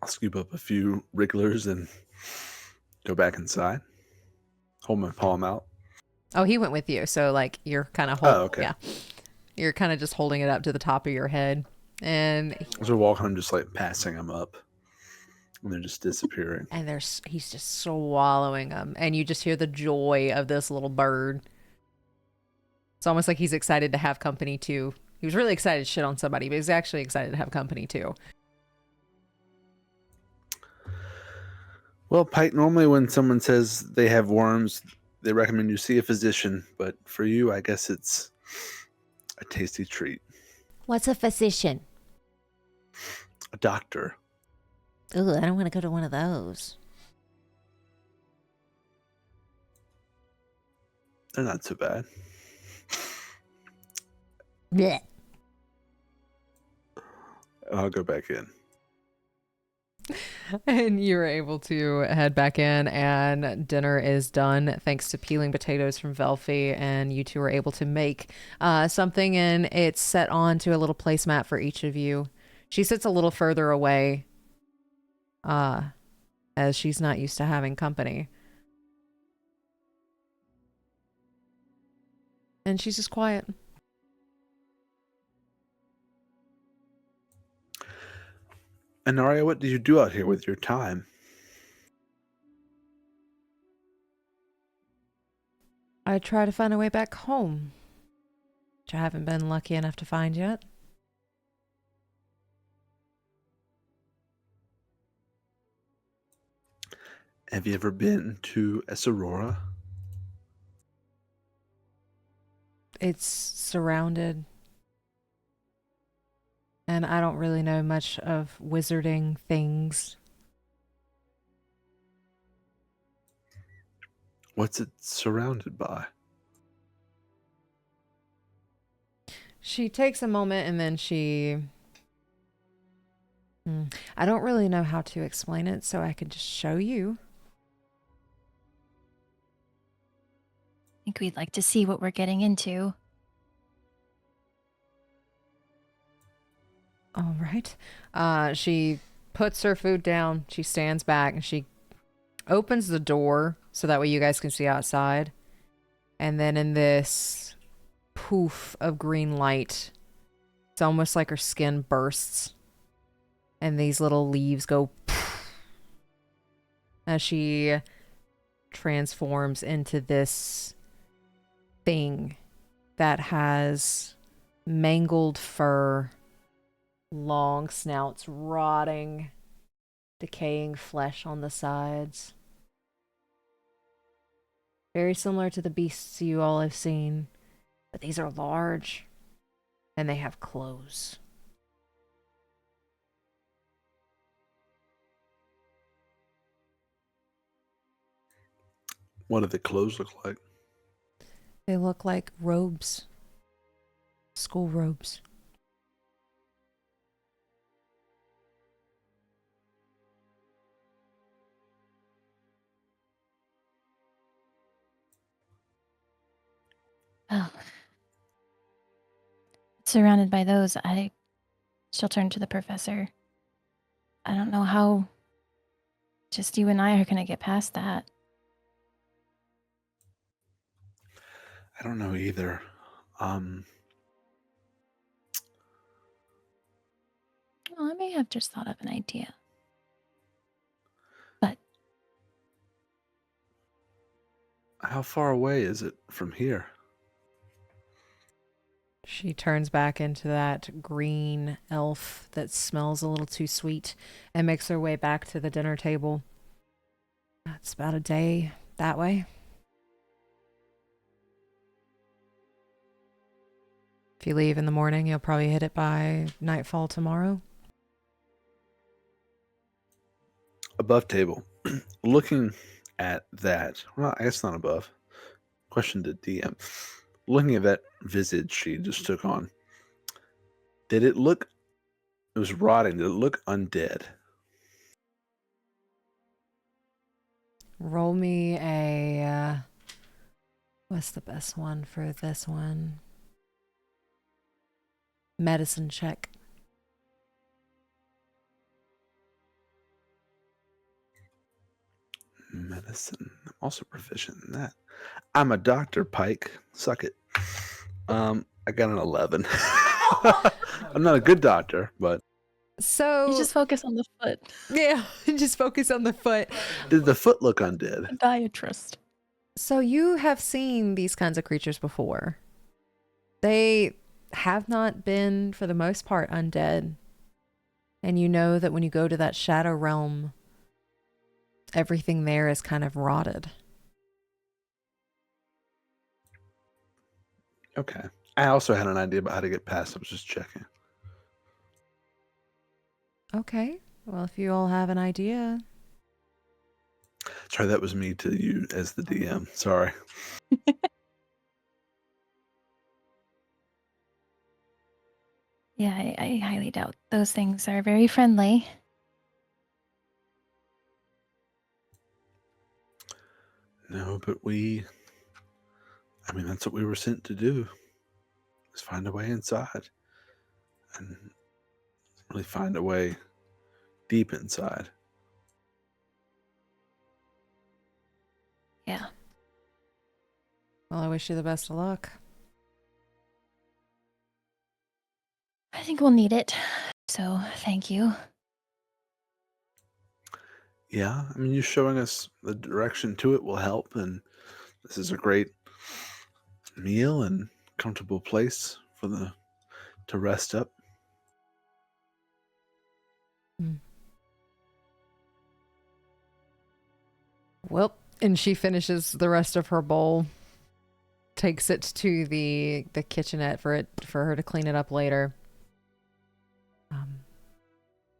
B: I'll scoop up a few wrigglers and go back inside. Hold my palm out.
A: Oh, he went with you. So like you're kind of holding,
B: okay.
A: Yeah. You're kind of just holding it up to the top of your head. And
B: as we're walking, I'm just like passing them up. And they're just disappearing.
A: And he's just swallowing them. And you just hear the joy of this little bird. It's almost like he's excited to have company too. He was really excited to shit on somebody, but he's actually excited to have company too.
B: Well, Pike, normally when someone says they have worms, they recommend you see a physician. But for you, I guess it's a tasty treat.
D: What's a physician?
B: A doctor.
D: Ooh, I don't want to go to one of those.
B: They're not so bad.
D: Blech.
B: I'll go back in.
A: And you were able to head back in, and dinner is done thanks to peeling potatoes from Velphie, and you two were able to make something, and it's set onto a little placemat for each of you. She sits a little further away as she's not used to having company. And she's just quiet.
B: Anaria, what did you do out here with your time?
A: I try to find a way back home, which I haven't been lucky enough to find yet.
B: Have you ever been to Esarora?
A: It's surrounded, and I don't really know much of wizarding things.
B: What's it surrounded by?
A: She takes a moment and then she... I don't really know how to explain it, so I can just show you.
C: I think we'd like to see what we're getting into.
A: All right. She puts her food down. She stands back and she opens the door so that way you guys can see outside. And then in this poof of green light, it's almost like her skin bursts. And these little leaves go as she transforms into this thing that has mangled fur, long snouts, rotting, decaying flesh on the sides. Very similar to the beasts you all have seen, but these are large and they have clothes.
B: What do the clothes look like?
A: They look like robes. School robes.
C: Oh. Surrounded by those, she'll turn to the professor. I don't know how just you and I are going to get past that.
B: I don't know either.
C: Well, I may have just thought of an idea. But
B: How far away is it from here?
A: She turns back into that green elf that smells a little too sweet and makes her way back to the dinner table. It's about a day that way. If you leave in the morning, you'll probably hit it by nightfall tomorrow.
B: Above table. Looking at that. Well, I guess not above. Question to DM. Looking at that visage she just took on. Did it look... It was rotting. Did it look undead?
A: Roll me a... what's the best one for this one? Medicine check.
B: Medicine. I'm also proficient in that. I'm a doctor, Pike. Suck it. I got an 11. I'm not a good doctor, but...
A: So...
C: you just focus on the foot.
A: Yeah, just focus on the foot.
B: Did the foot look undead?
C: Podiatrist.
A: So you have seen these kinds of creatures before. They have not been, for the most part, undead. And you know that when you go to that shadow realm, everything there is kind of rotted.
B: Okay. I also had an idea about how to get past. I was just checking.
A: Okay. Well, if you all have an idea.
B: Sorry, that was me to you as the DM. Sorry.
C: Yeah, I highly doubt those things are very friendly.
B: No, but that's what we were sent to do. Is find a way inside. And really find a way deep inside.
C: Yeah.
A: Well, I wish you the best of luck.
C: think we'll need it. So, thank you.
B: Yeah, I mean, you showing us the direction to it will help, and this is a great meal and comfortable place for to rest up.
A: Well, and she finishes the rest of her bowl, takes it to the kitchenette for her to clean it up later.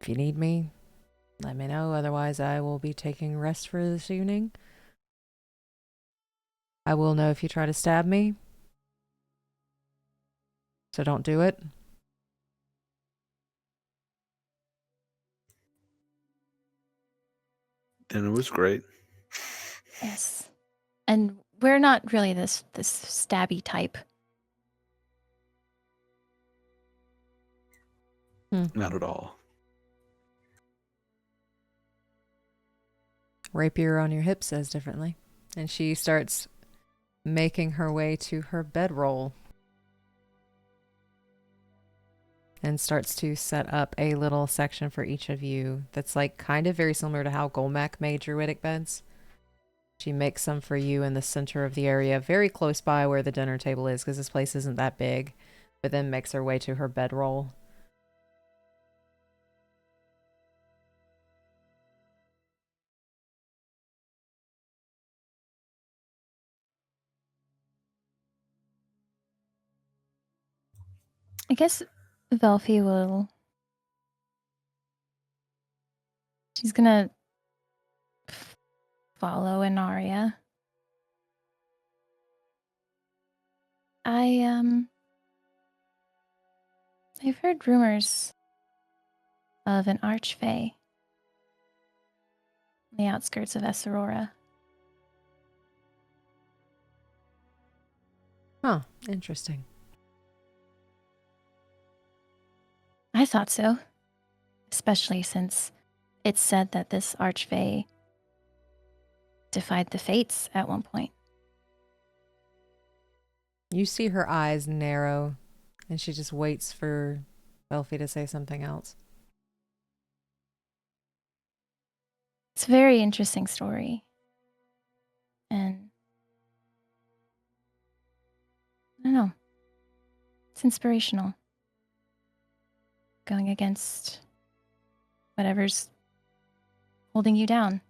A: If you need me, let me know. Otherwise, I will be taking rest for this evening. I will know if you try to stab me, so don't do it.
B: Dinner was great.
C: Yes. And we're not really this stabby type.
B: Not at all.
A: Rapier on your hip says differently. And she starts making her way to her bedroll and starts to set up a little section for each of you that's like kind of very similar to how Golmac made druidic beds. She makes some for you in the center of the area, very close by where the dinner table is, because this place isn't that big, but then makes her way to her bedroll.
C: I guess Velphie will... She's gonna follow Inaria. I've heard rumors of an archfey on the outskirts of Esarora.
A: Huh, interesting.
C: I thought so, especially since it's said that this archfey defied the fates at one point.
A: You see her eyes narrow, and she just waits for Velphie to say something else.
C: It's a very interesting story. And I don't know. It's inspirational. Going against whatever's holding you down.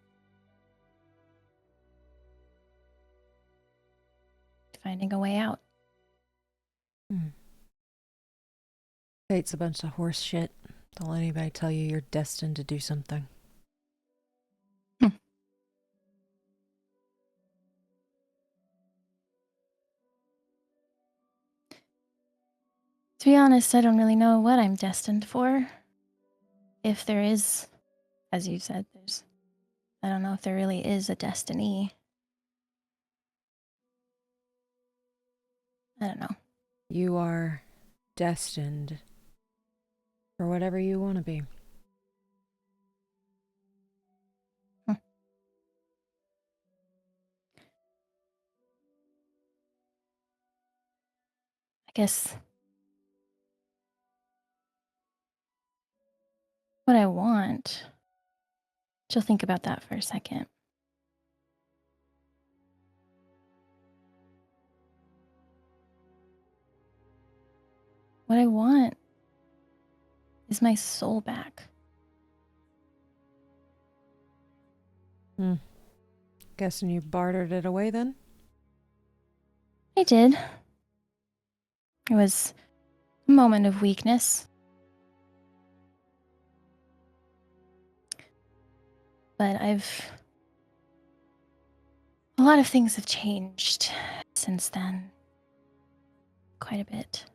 C: Finding a way out.
A: Fate's a bunch of horse shit. Don't let anybody tell you you're destined to do something.
C: To be honest, I don't really know what I'm destined for. If there is, as you said, I don't know if there really is a destiny. I don't know.
A: You are destined for whatever you want to be.
C: I guess what I want. She'll think about that for a second. What I want is my soul back.
A: Guessing you bartered it away then?
C: I did. It was a moment of weakness. But a lot of things have changed since then. Quite a bit.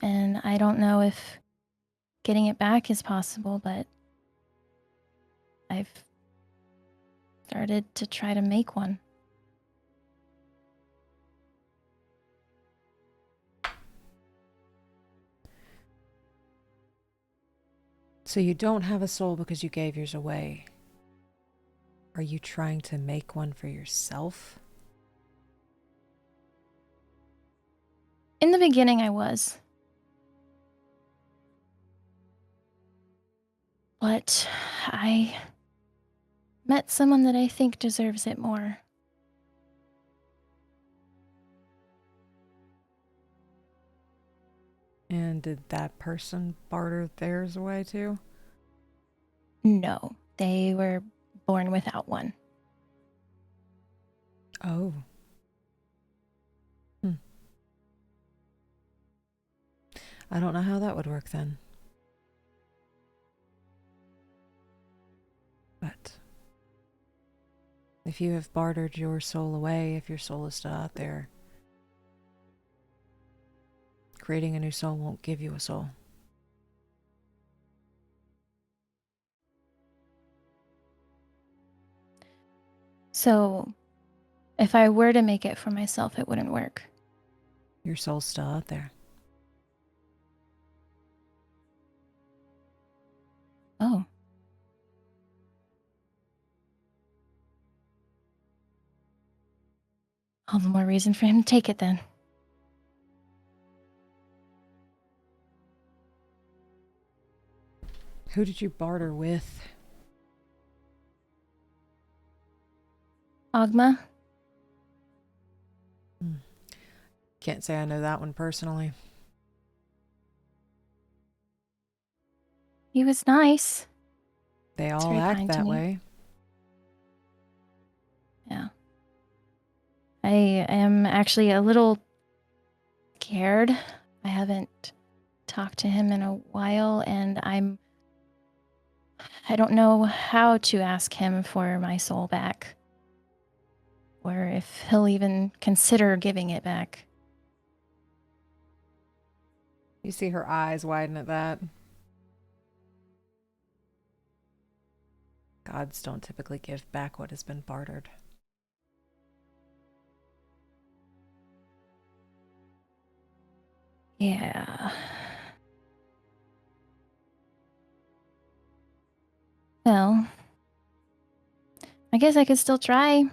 C: And I don't know if getting it back is possible, but I've started to try to make one.
A: So you don't have a soul because you gave yours away. Are you trying to make one for yourself?
C: In the beginning, I was. But I met someone that I think deserves it more.
A: And did that person barter theirs away too?
C: No, they were born without one.
A: Oh. I don't know how that would work then. But if you have bartered your soul away, if your soul is still out there, creating a new soul won't give you a soul.
C: So, if I were to make it for myself, it wouldn't work.
A: Your soul's still out there.
C: Oh. All the more reason for him to take it then.
A: Who did you barter with?
C: Ogma?
A: Can't say I know that one personally.
C: He was nice.
A: They
C: It's
A: all
C: very
A: act
C: kind to
A: that
C: me.
A: way.
C: Yeah. I am actually a little scared. I haven't talked to him in a while, and I don't know how to ask him for my soul back. Or if he'll even consider giving it back.
A: You see her eyes widen at that. Gods don't typically give back what has been bartered.
C: Yeah. Well, I guess I could still try.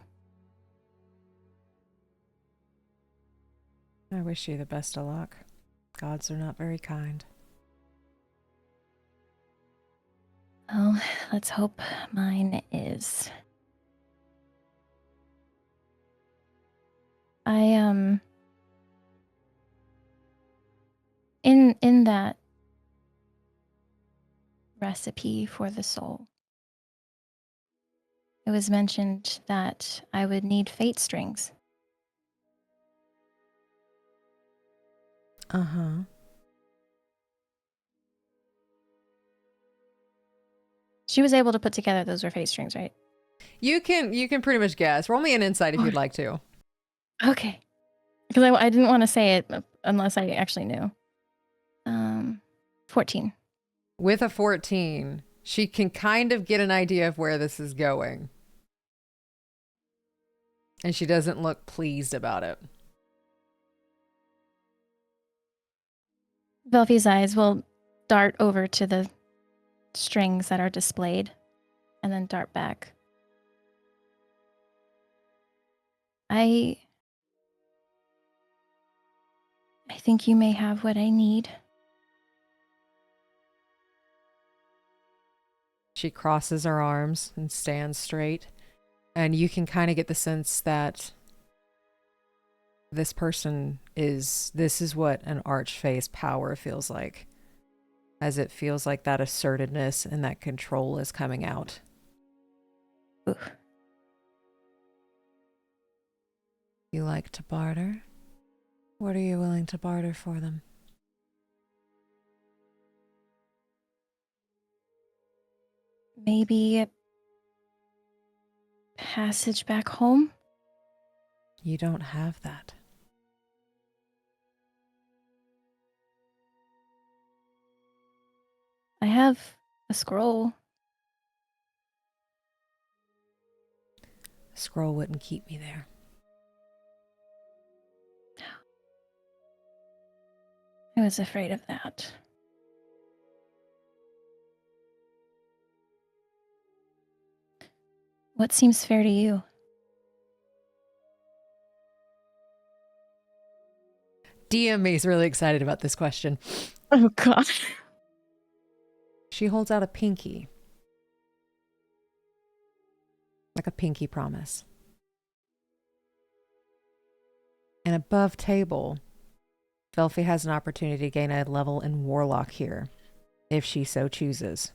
A: I wish you the best of luck. Gods are not very kind.
C: Well, let's hope mine is. In that recipe for the soul, it was mentioned that I would need fate strings.
A: Uh-huh.
C: She was able to put together those were fate strings, right?
A: You can pretty much guess. Roll me an insight if you'd like to.
C: Okay. Because I didn't want to say it unless I actually knew. 14.
A: With a 14, she can kind of get an idea of where this is going. And she doesn't look pleased about it.
C: Velphie's eyes will dart over to the strings that are displayed and then dart back. I think you may have what I need.
A: She crosses her arms and stands straight. And you can kind of get the sense that this is what an archface power feels like. As it feels like that assertiveness and that control is coming out.
C: Ooh.
A: You like to barter? What are you willing to barter for them?
C: Maybe a passage back home?
A: You don't have that.
C: I have a scroll.
A: A scroll wouldn't keep me there.
C: I was afraid of that. What seems fair to you?
A: DM is really excited about this question.
C: Oh, God.
A: She holds out a pinky. Like a pinky promise. And above table, Velphie has an opportunity to gain a level in Warlock here, if she so chooses.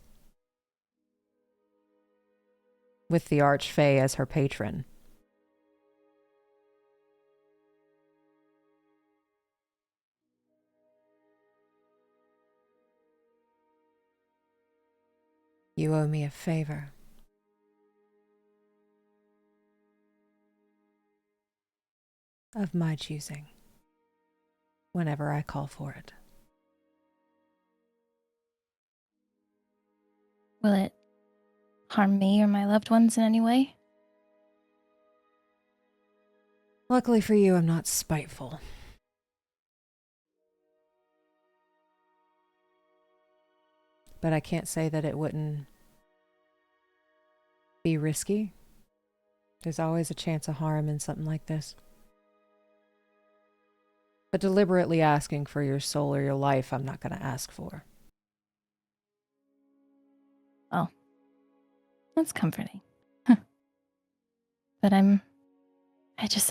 A: With the Archfey as her patron. You owe me a favor. Of my choosing. Whenever I call for it.
C: Will it harm me or my loved ones in any way?
A: Luckily for you, I'm not spiteful. But I can't say that it wouldn't be risky. There's always a chance of harm in something like this. But deliberately asking for your soul or your life, I'm not going to ask for.
C: Oh. That's comforting. Huh. But I'm it's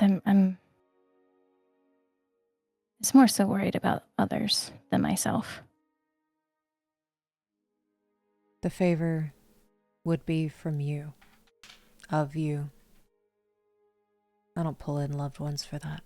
C: more so worried about others than myself.
A: The favor would be from you. Of you. I don't pull in loved ones for that.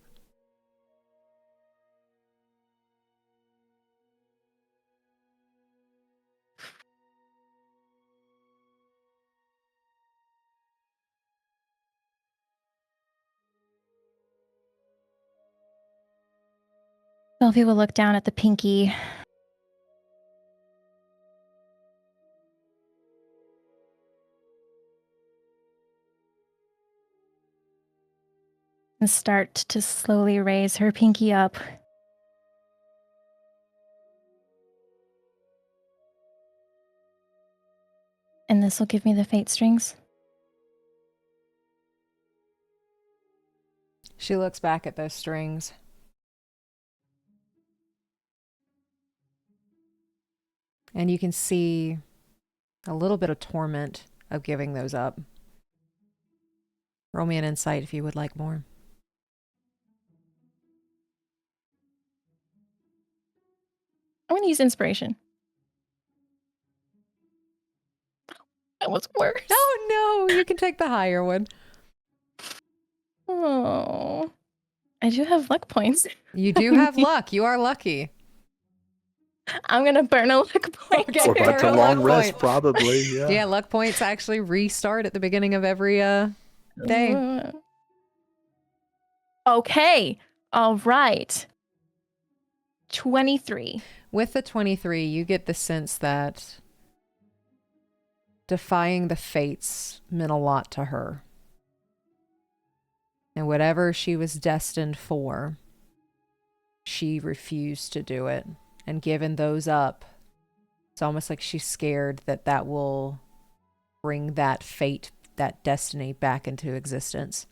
C: Velphie will look down at the pinky. And start to slowly raise her pinky up. And this will give me the fate strings.
A: She looks back at those strings. And you can see a little bit of torment of giving those up. Roll me an insight if you would like more.
C: I'm going to use inspiration. That was worse.
A: Oh no, you can take the higher one.
C: Oh. I do have luck points.
A: You do have luck. You are lucky.
C: I'm going to burn a luck point.
A: Okay.
B: Or back to
A: Burn a
B: long
A: luck
B: rest,
A: point.
B: probably. Yeah.
A: Yeah, luck points actually restart at the beginning of every day.
C: Okay. All right. 23.
A: With the 23, you get the sense that defying the fates meant a lot to her. And whatever she was destined for, she refused to do it. And giving those up, it's almost like she's scared that that will bring that fate, that destiny back into existence.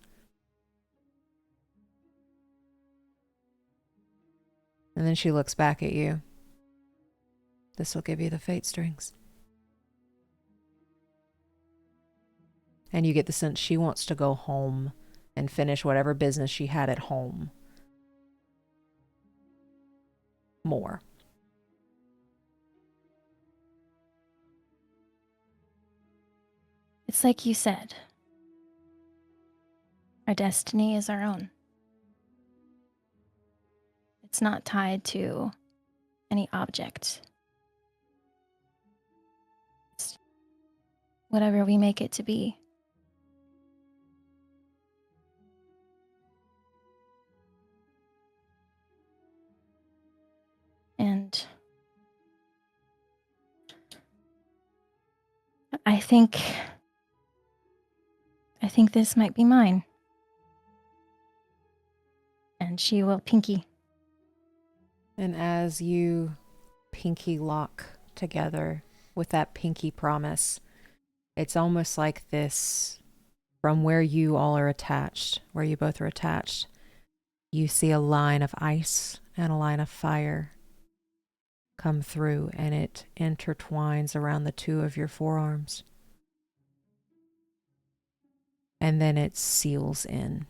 A: And then she looks back at you. This will give you the fate strings. And you get the sense she wants to go home and finish whatever business she had at home. More.
C: It's like you said. Our destiny is our own. It's not tied to any object. It's whatever we make it to be. And I think this might be mine. And she will pinky.
A: And as you pinky lock together with that pinky promise, it's almost like this, from where you all are attached, where you both are attached, you see a line of ice and a line of fire come through, and it intertwines around the two of your forearms. And then it seals in.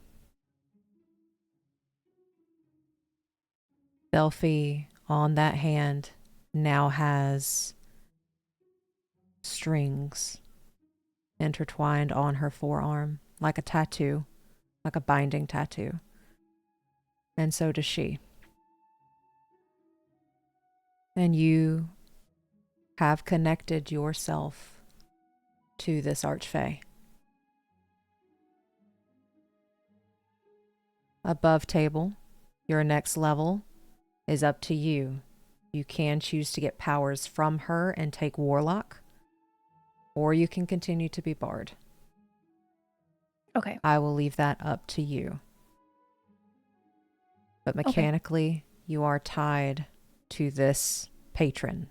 A: Velphie on that hand now has strings intertwined on her forearm, like a tattoo, like a binding tattoo. And so does she. And you have connected yourself to this archfey. Above table, your next level is up to you. You can choose to get powers from her and take Warlock, or you can continue to be Bard.
C: Okay.
A: I will leave that up to you. But mechanically, you are tied to this patron.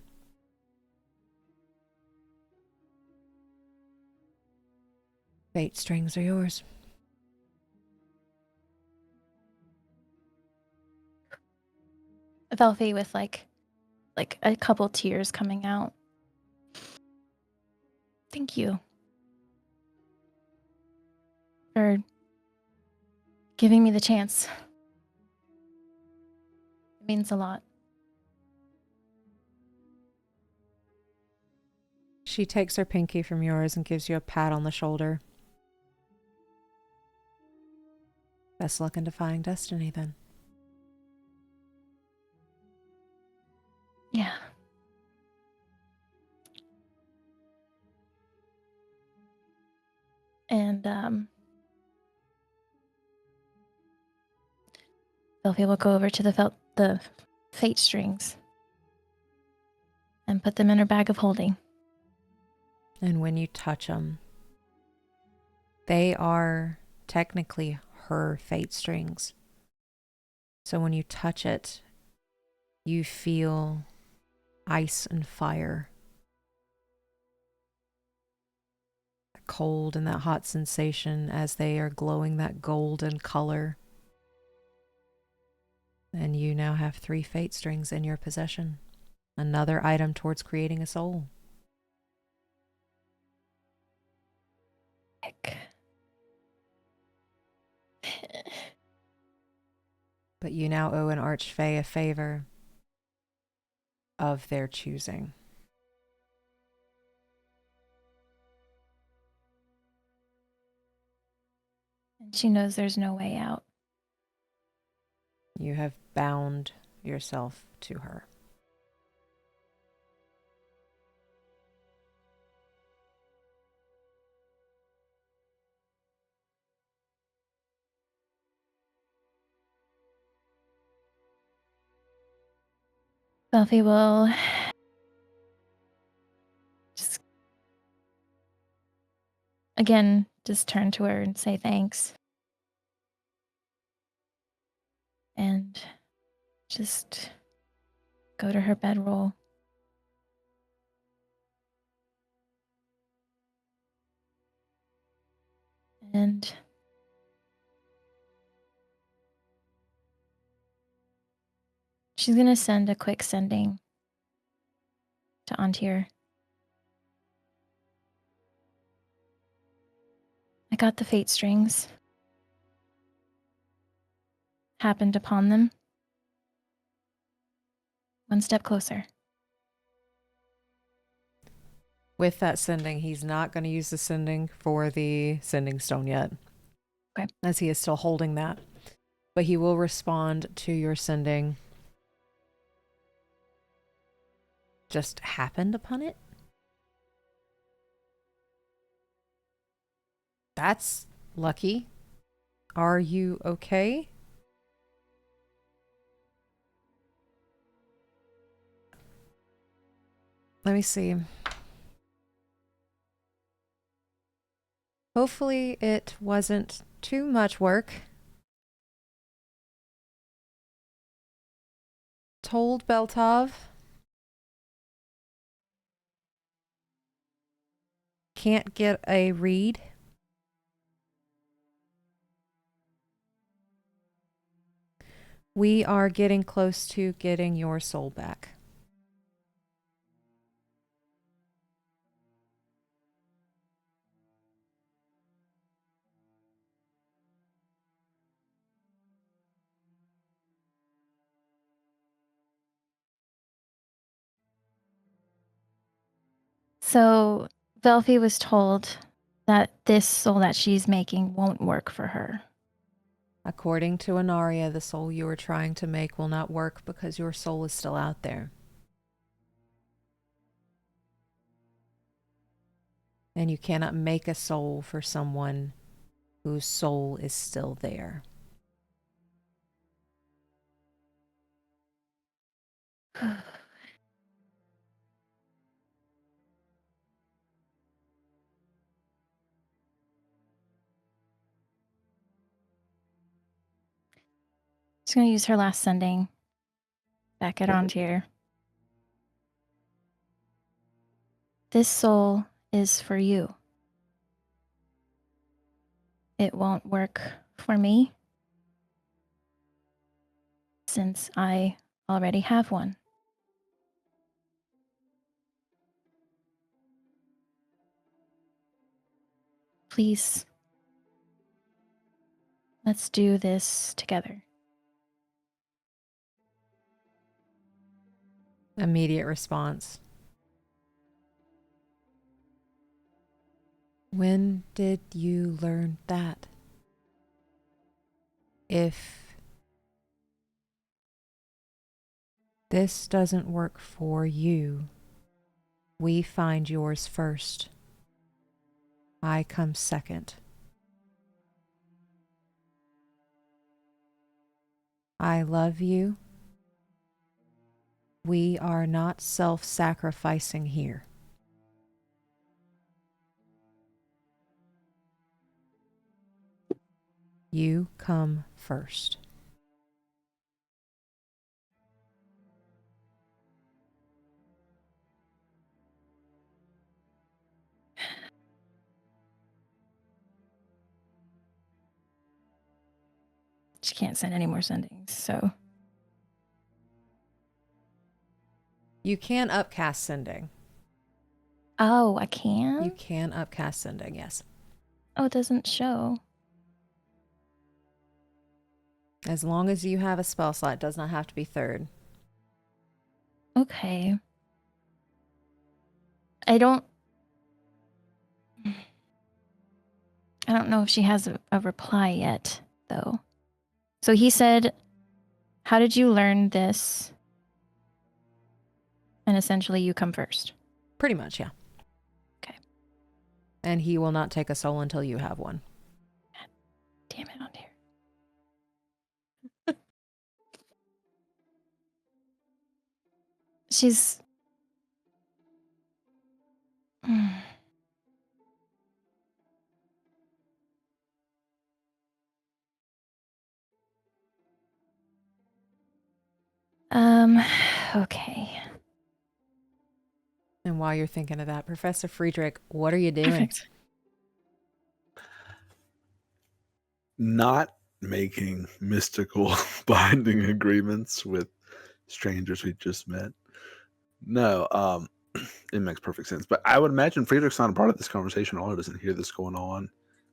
A: Fate strings are yours.
C: Velphie with like a couple tears coming out. Thank you for giving me the chance. It means a lot.
A: She takes her pinky from yours and gives you a pat on the shoulder. Best luck in defying destiny, then.
C: Yeah. And Velphie will go over to the fate strings and put them in her bag of holding.
A: And when you touch them, they are technically her fate strings. So when you touch it, you feel ice and fire. The cold and that hot sensation as they are glowing that golden color. And you now have 3 fate strings in your possession. Another item towards creating a soul.
C: Heck.
A: But you now owe an archfey a favor of their choosing.
C: And she knows there's no way out.
A: You have bound yourself to her.
C: Velphie will just again just turn to her and say thanks. And just go to her bedroll. And she's going to send a quick sending to Antir. I got the fate strings. Happened upon them. One step closer.
A: With that sending, he's not going to use the sending for the sending stone yet.
C: Okay.
A: As he is still holding that. But he will respond to your sending. Just happened upon it? That's lucky. Are you okay? Let me see. Hopefully it wasn't too much work. Told Beltov. Can't get a read. We are getting close to getting your soul back.
C: So Velphie was told that this soul that she's making won't work for her.
A: According to Anaria, the soul you are trying to make will not work because your soul is still out there. And you cannot make a soul for someone whose soul is still there.
C: She's going to use her last sending. Back it on here. This soul is for you. It won't work for me since I already have one. Please, let's do this together.
A: Immediate response. When did you learn that? If this doesn't work for you, we find yours first. I come second. I love you. We are not self-sacrificing here. You come first.
C: She can't send any more sendings, so.
A: You can upcast sending.
C: Oh, I can?
A: You can upcast sending, yes.
C: Oh, it doesn't show.
A: As long as you have a spell slot, it does not have to be third.
C: Okay. I don't know if she has a reply yet, though. So he said, how did you learn this? And essentially you come first.
A: Pretty much, yeah.
C: Okay.
A: And he will not take a soul until you have one.
C: Damn it, on here. She's... Okay.
A: And while you're thinking of that, Professor Friedrich, what are you doing?
C: Perfect.
B: Not making mystical binding agreements with strangers we just met. No, it makes perfect sense. But I would imagine Friedrich's not a part of this conversation at all. He doesn't hear this going on.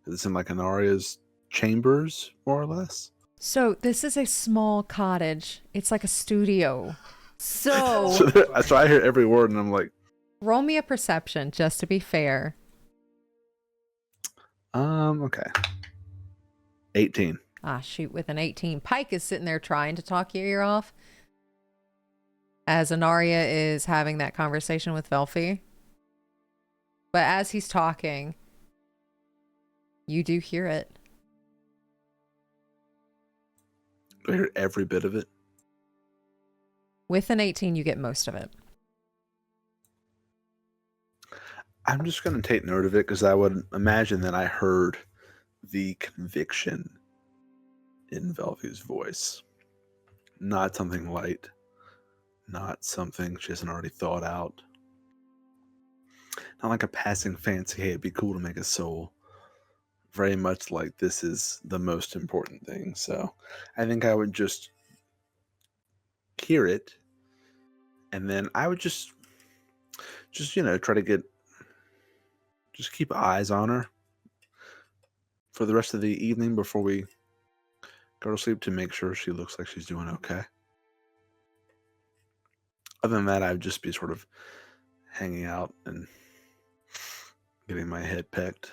B: It's in like Anaria's chambers, more or less.
A: So this is a small cottage. It's like a studio. So
B: So I hear every word and I'm like,
A: roll me a perception just to be fair.
B: okay. 18.
A: Ah, shoot, with an 18. Pike is sitting there trying to talk your ear off as Anaria is having that conversation with Velphie. But as he's talking, you do hear it.
B: I hear every bit of it.
A: With an 18, you get most of it.
B: I'm just going to take note of it because I would imagine that I heard the conviction in Velphie's voice. Not something light. Not something she hasn't already thought out. Not like a passing fancy, hey, it'd be cool to make a soul. Very much like this is the most important thing. So I think I would just hear it, and then I would just try to just keep eyes on her for the rest of the evening before we go to sleep to make sure she looks like she's doing okay. Other than that, I would just be sort of hanging out and getting my head pecked.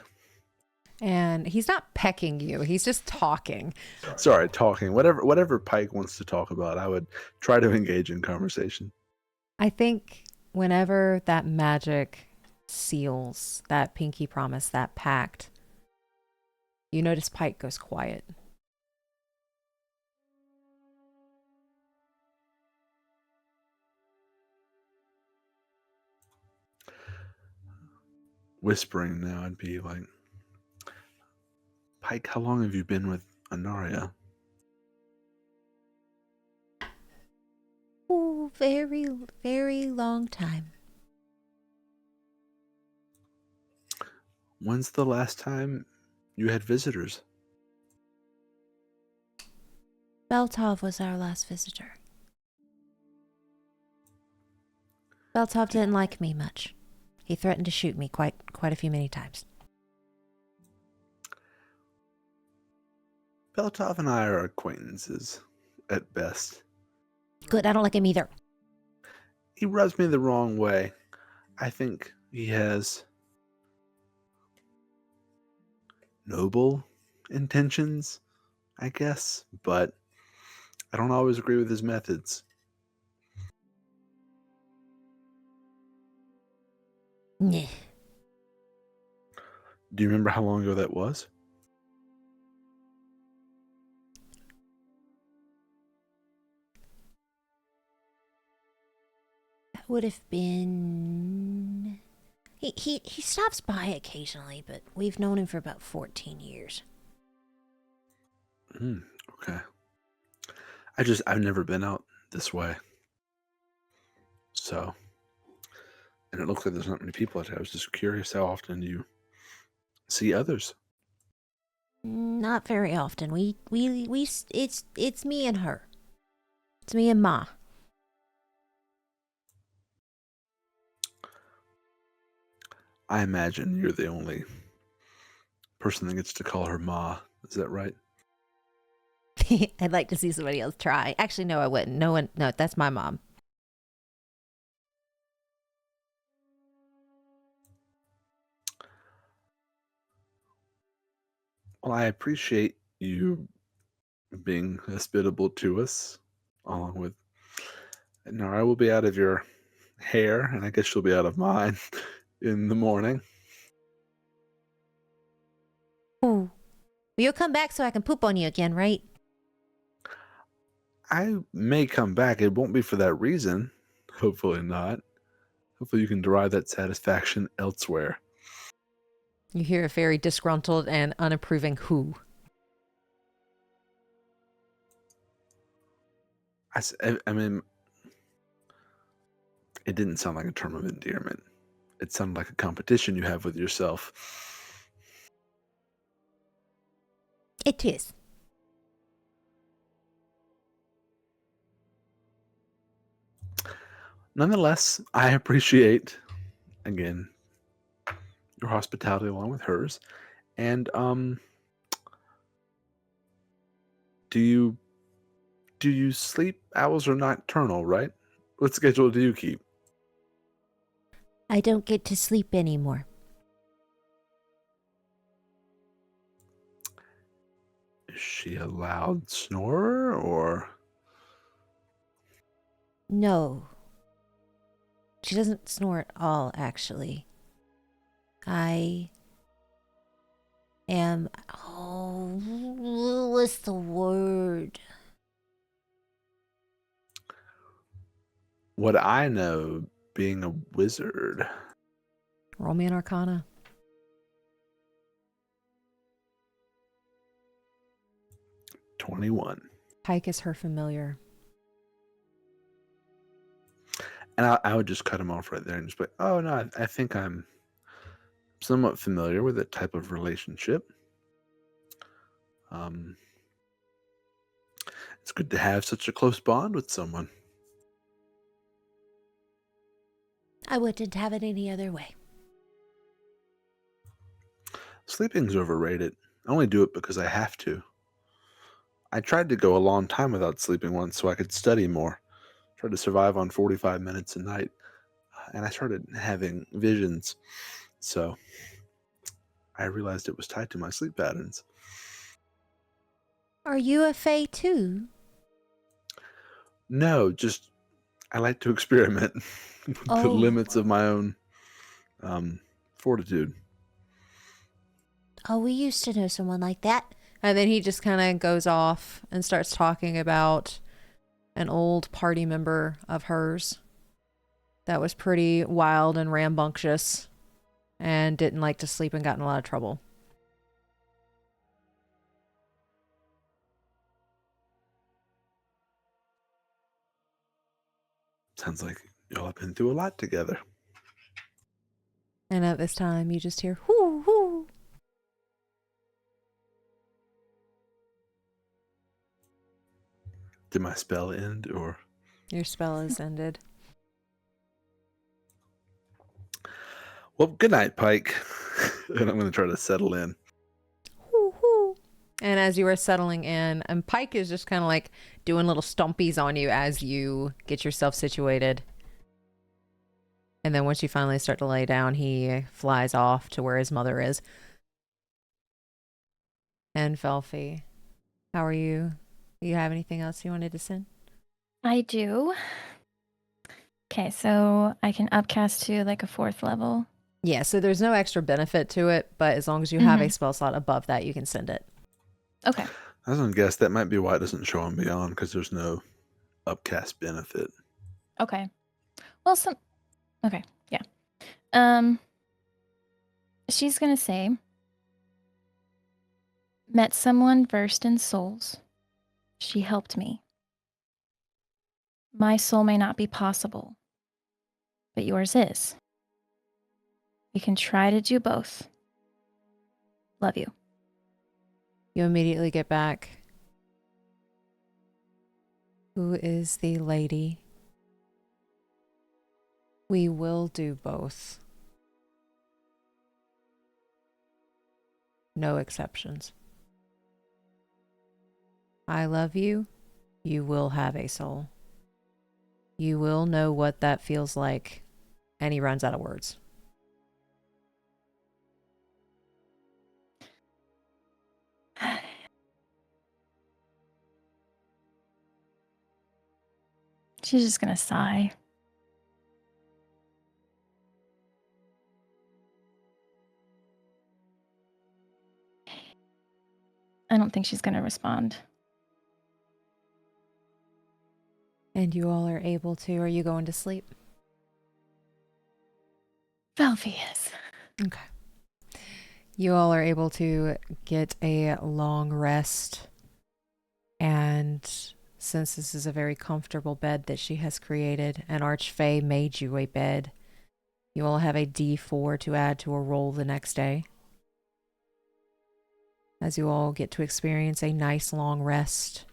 A: And he's not pecking you. He's just talking.
B: Sorry, talking. Whatever Pike wants to talk about, I would try to engage in conversation.
A: I think whenever that magic seals that pinky promise, that pact, you notice Pike goes quiet.
B: Whispering now, I'd be like, Pike, how long have you been with Anaria?
D: Oh, very, very long time.
B: When's the last time you had visitors?
D: Beltov was our last visitor. Beltov didn't like me much. He threatened to shoot me quite many times.
B: Beltov and I are acquaintances, at best.
D: Good, I don't like him either.
B: He rubs me the wrong way. I think he has noble intentions, I guess, but I don't always agree with his methods.
D: Nah.
B: Do you remember how long ago that was?
D: That would have been... He stops by occasionally, but we've known him for about 14 years.
B: Okay. I've never been out this way. So, and it looks like there's not many people out here. I was just curious, how often you see others?
D: Not very often. It's me and her. It's me and Ma.
B: I imagine you're the only person that gets to call her Ma. Is that right?
D: I'd like to see somebody else try. Actually, no, I wouldn't. No, that's my mom.
B: Well, I appreciate you being hospitable to us, along with... Now, I will be out of your hair, and I guess you'll be out of mine in the morning.
D: Ooh. You'll come back so I can poop on you again, right?
B: I may come back. It won't be for that reason. Hopefully not. Hopefully you can derive that satisfaction elsewhere.
A: You hear a very disgruntled and unapproving who.
B: I mean, it didn't sound like a term of endearment. It sounded like a competition you have with yourself.
D: It is.
B: Nonetheless, I appreciate, again, your hospitality along with hers. And do you sleep? Owls are nocturnal, right? What schedule do you keep?
D: I don't get to sleep anymore.
B: Is she a loud snorer, or?
D: No. She doesn't snore at all, actually. I am... Oh, what's the word?
B: What I know, being a wizard...
A: Roll me an Arcana.
B: 21.
A: Pike is her familiar.
B: And I would just cut him off right there and just be like, oh, no, I think I'm somewhat familiar with that type of relationship. It's good to have such a close bond with someone.
D: I wouldn't have it any other way.
B: Sleeping's overrated. I only do it because I have to. I tried to go a long time without sleeping once so I could study more. Tried to survive on 45 minutes a night, and I started having visions. So I realized it was tied to my sleep patterns.
D: Are you a fae too?
B: No, just I like to experiment with the
D: Oh.
B: limits of my own fortitude.
D: Oh, we used to know someone like that.
A: And then he just kind of goes off and starts talking about an old party member of hers that was pretty wild and rambunctious and didn't like to sleep and got in a lot of trouble.
B: Sounds like y'all have been through a lot together.
A: And at this time, you just hear, whoo, whoo.
B: Did my spell end, or?
A: Your spell is ended.
B: Well, good night, Pike. And I'm going to try to settle in.
A: Whoo, whoo. And as you are settling in, and Pike is just kind of like doing little stompies on you as you get yourself situated. And then once you finally start to lay down, he flies off to where his mother is. And Velphie, how are you? Do you have anything else you wanted to send?
C: I do. Okay, so I can upcast to like a 4th level.
A: Yeah, so there's no extra benefit to it, but as long as you have a spell slot above that, you can send it.
C: Okay.
B: I was going to guess that might be why it doesn't show on Beyond, because there's no upcast benefit.
C: Okay. Well, okay, yeah. She's gonna say, met someone versed in souls. She helped me. My soul may not be possible, but yours is. We can try to do both. Love you.
A: You immediately get back. Who is the lady? We will do both. No exceptions. I love you. You will have a soul. You will know what that feels like. And he runs out of words.
C: She's just gonna sigh. I don't think she's gonna respond.
A: And you all are able to. Are you going to sleep?
C: Velphie is.
A: Okay. You all are able to get a long rest. And since this is a very comfortable bed that she has created, and Archfey made you a bed, you all have a D4 to add to a roll the next day. As you all get to experience a nice long rest.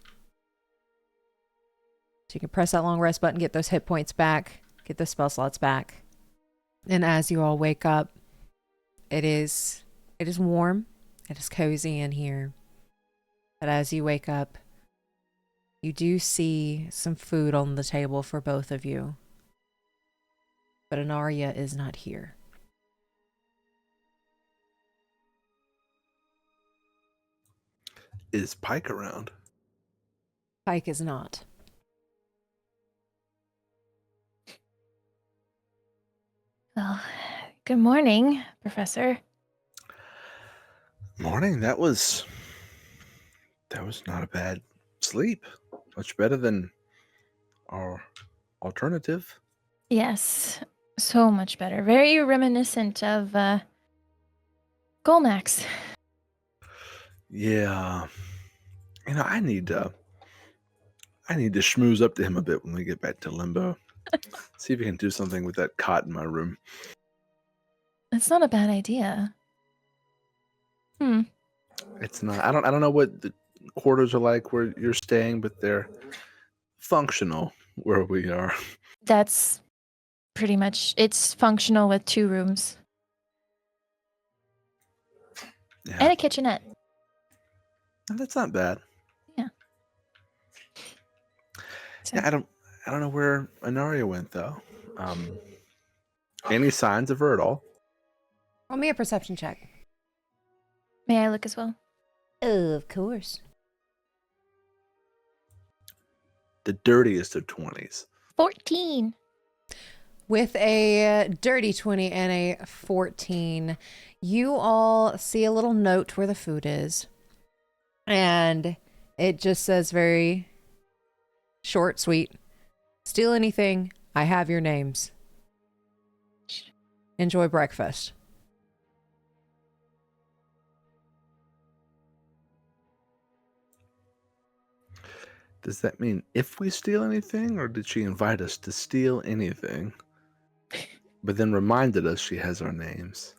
A: So you can press that long rest button, get those hit points back, get those spell slots back. And as you all wake up, it is warm, it is cozy in here. But as you wake up, you do see some food on the table for both of you. But Anaria is not here.
B: Is Pike around?
A: Pike is not.
C: Well, good morning, Professor.
B: Morning. That was not a bad sleep. Much better than our alternative.
C: Yes, so much better. Very reminiscent of Golmax.
B: Yeah. I need to schmooze up to him a bit when we get back to Limbo. See if we can do something with that cot in my room.
C: That's not a bad idea.
B: It's not. I don't know what the quarters are like where you're staying, but they're functional where we are.
C: That's pretty much, it's functional with 2 rooms
B: Yeah,
C: and a kitchenette.
B: that's not bad.
C: Yeah. So,
B: Yeah, I don't know where Anaria went though. Any signs of her at all?
A: Roll me a perception check.
C: may I look as well?
D: Of course.
B: The dirtiest of 20s.
C: 14.
A: With a dirty 20 and a 14, you all see a little note where the food is. And it just says very short, sweet. Steal anything, I have your names. Enjoy breakfast.
B: Does that mean if we steal anything, or did she invite us to steal anything? But then reminded us she has our names.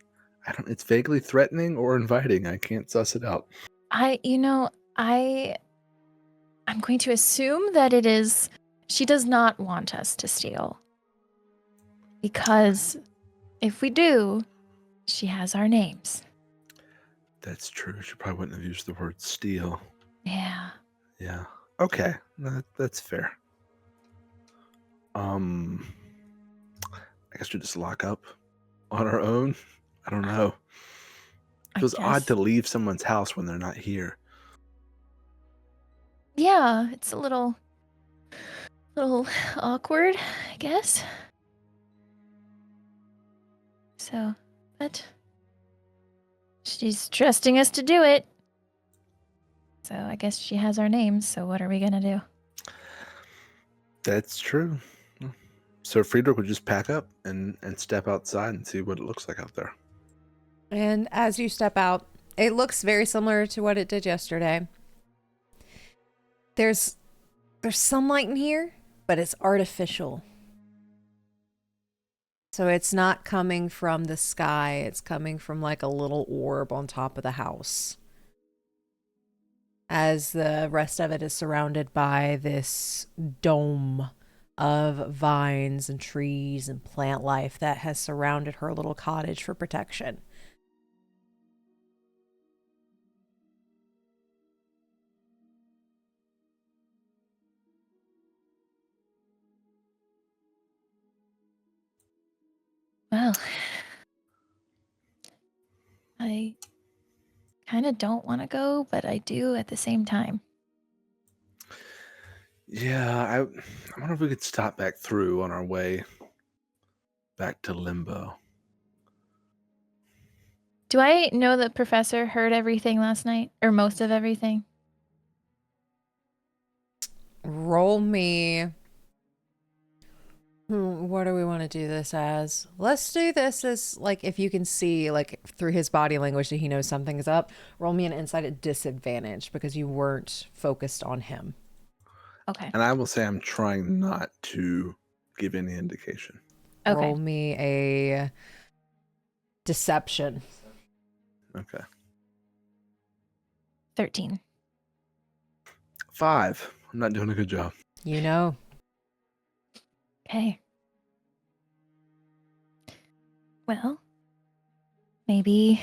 B: It's vaguely threatening or inviting. I can't suss it out.
C: I'm going to assume that it is, she does not want us to steal. Because if we do, she has our names.
B: That's true. She probably wouldn't have used the word steal.
C: Yeah.
B: Yeah. Okay. That's fair. I guess we just lock up on our own. I don't know. It feels odd to leave someone's house when they're not here.
C: Yeah, it's a little awkward, I guess. So, but she's trusting us to do it. So I guess she has our names, so what are we gonna do?
B: That's true. So Friedrich would just pack up and step outside and see what it looks like out there.
A: And as you step out, it looks very similar to what it did yesterday. There's sunlight in here, but it's artificial. So it's not coming from the sky. It's coming from like a little orb on top of the house. As the rest of it is surrounded by this dome of vines and trees and plant life that has surrounded her little cottage for protection.
C: Well, I kind of don't want to go, but I do at the same time.
B: Yeah, I wonder if we could stop back through on our way back to Limbo.
C: Do I know that Professor heard everything last night? Or most of everything?
A: Roll me. What do we want to do this as? Let's do this as, like, if you can see, like, through his body language that he knows something's up. Roll me an insight at disadvantage because you weren't focused on him.
C: Okay.
B: And I will say I'm trying not to give any indication.
C: Okay.
A: Roll me a deception.
B: Okay.
C: 13.
B: 5. I'm not doing a good job.
A: You know.
C: Okay. Well, maybe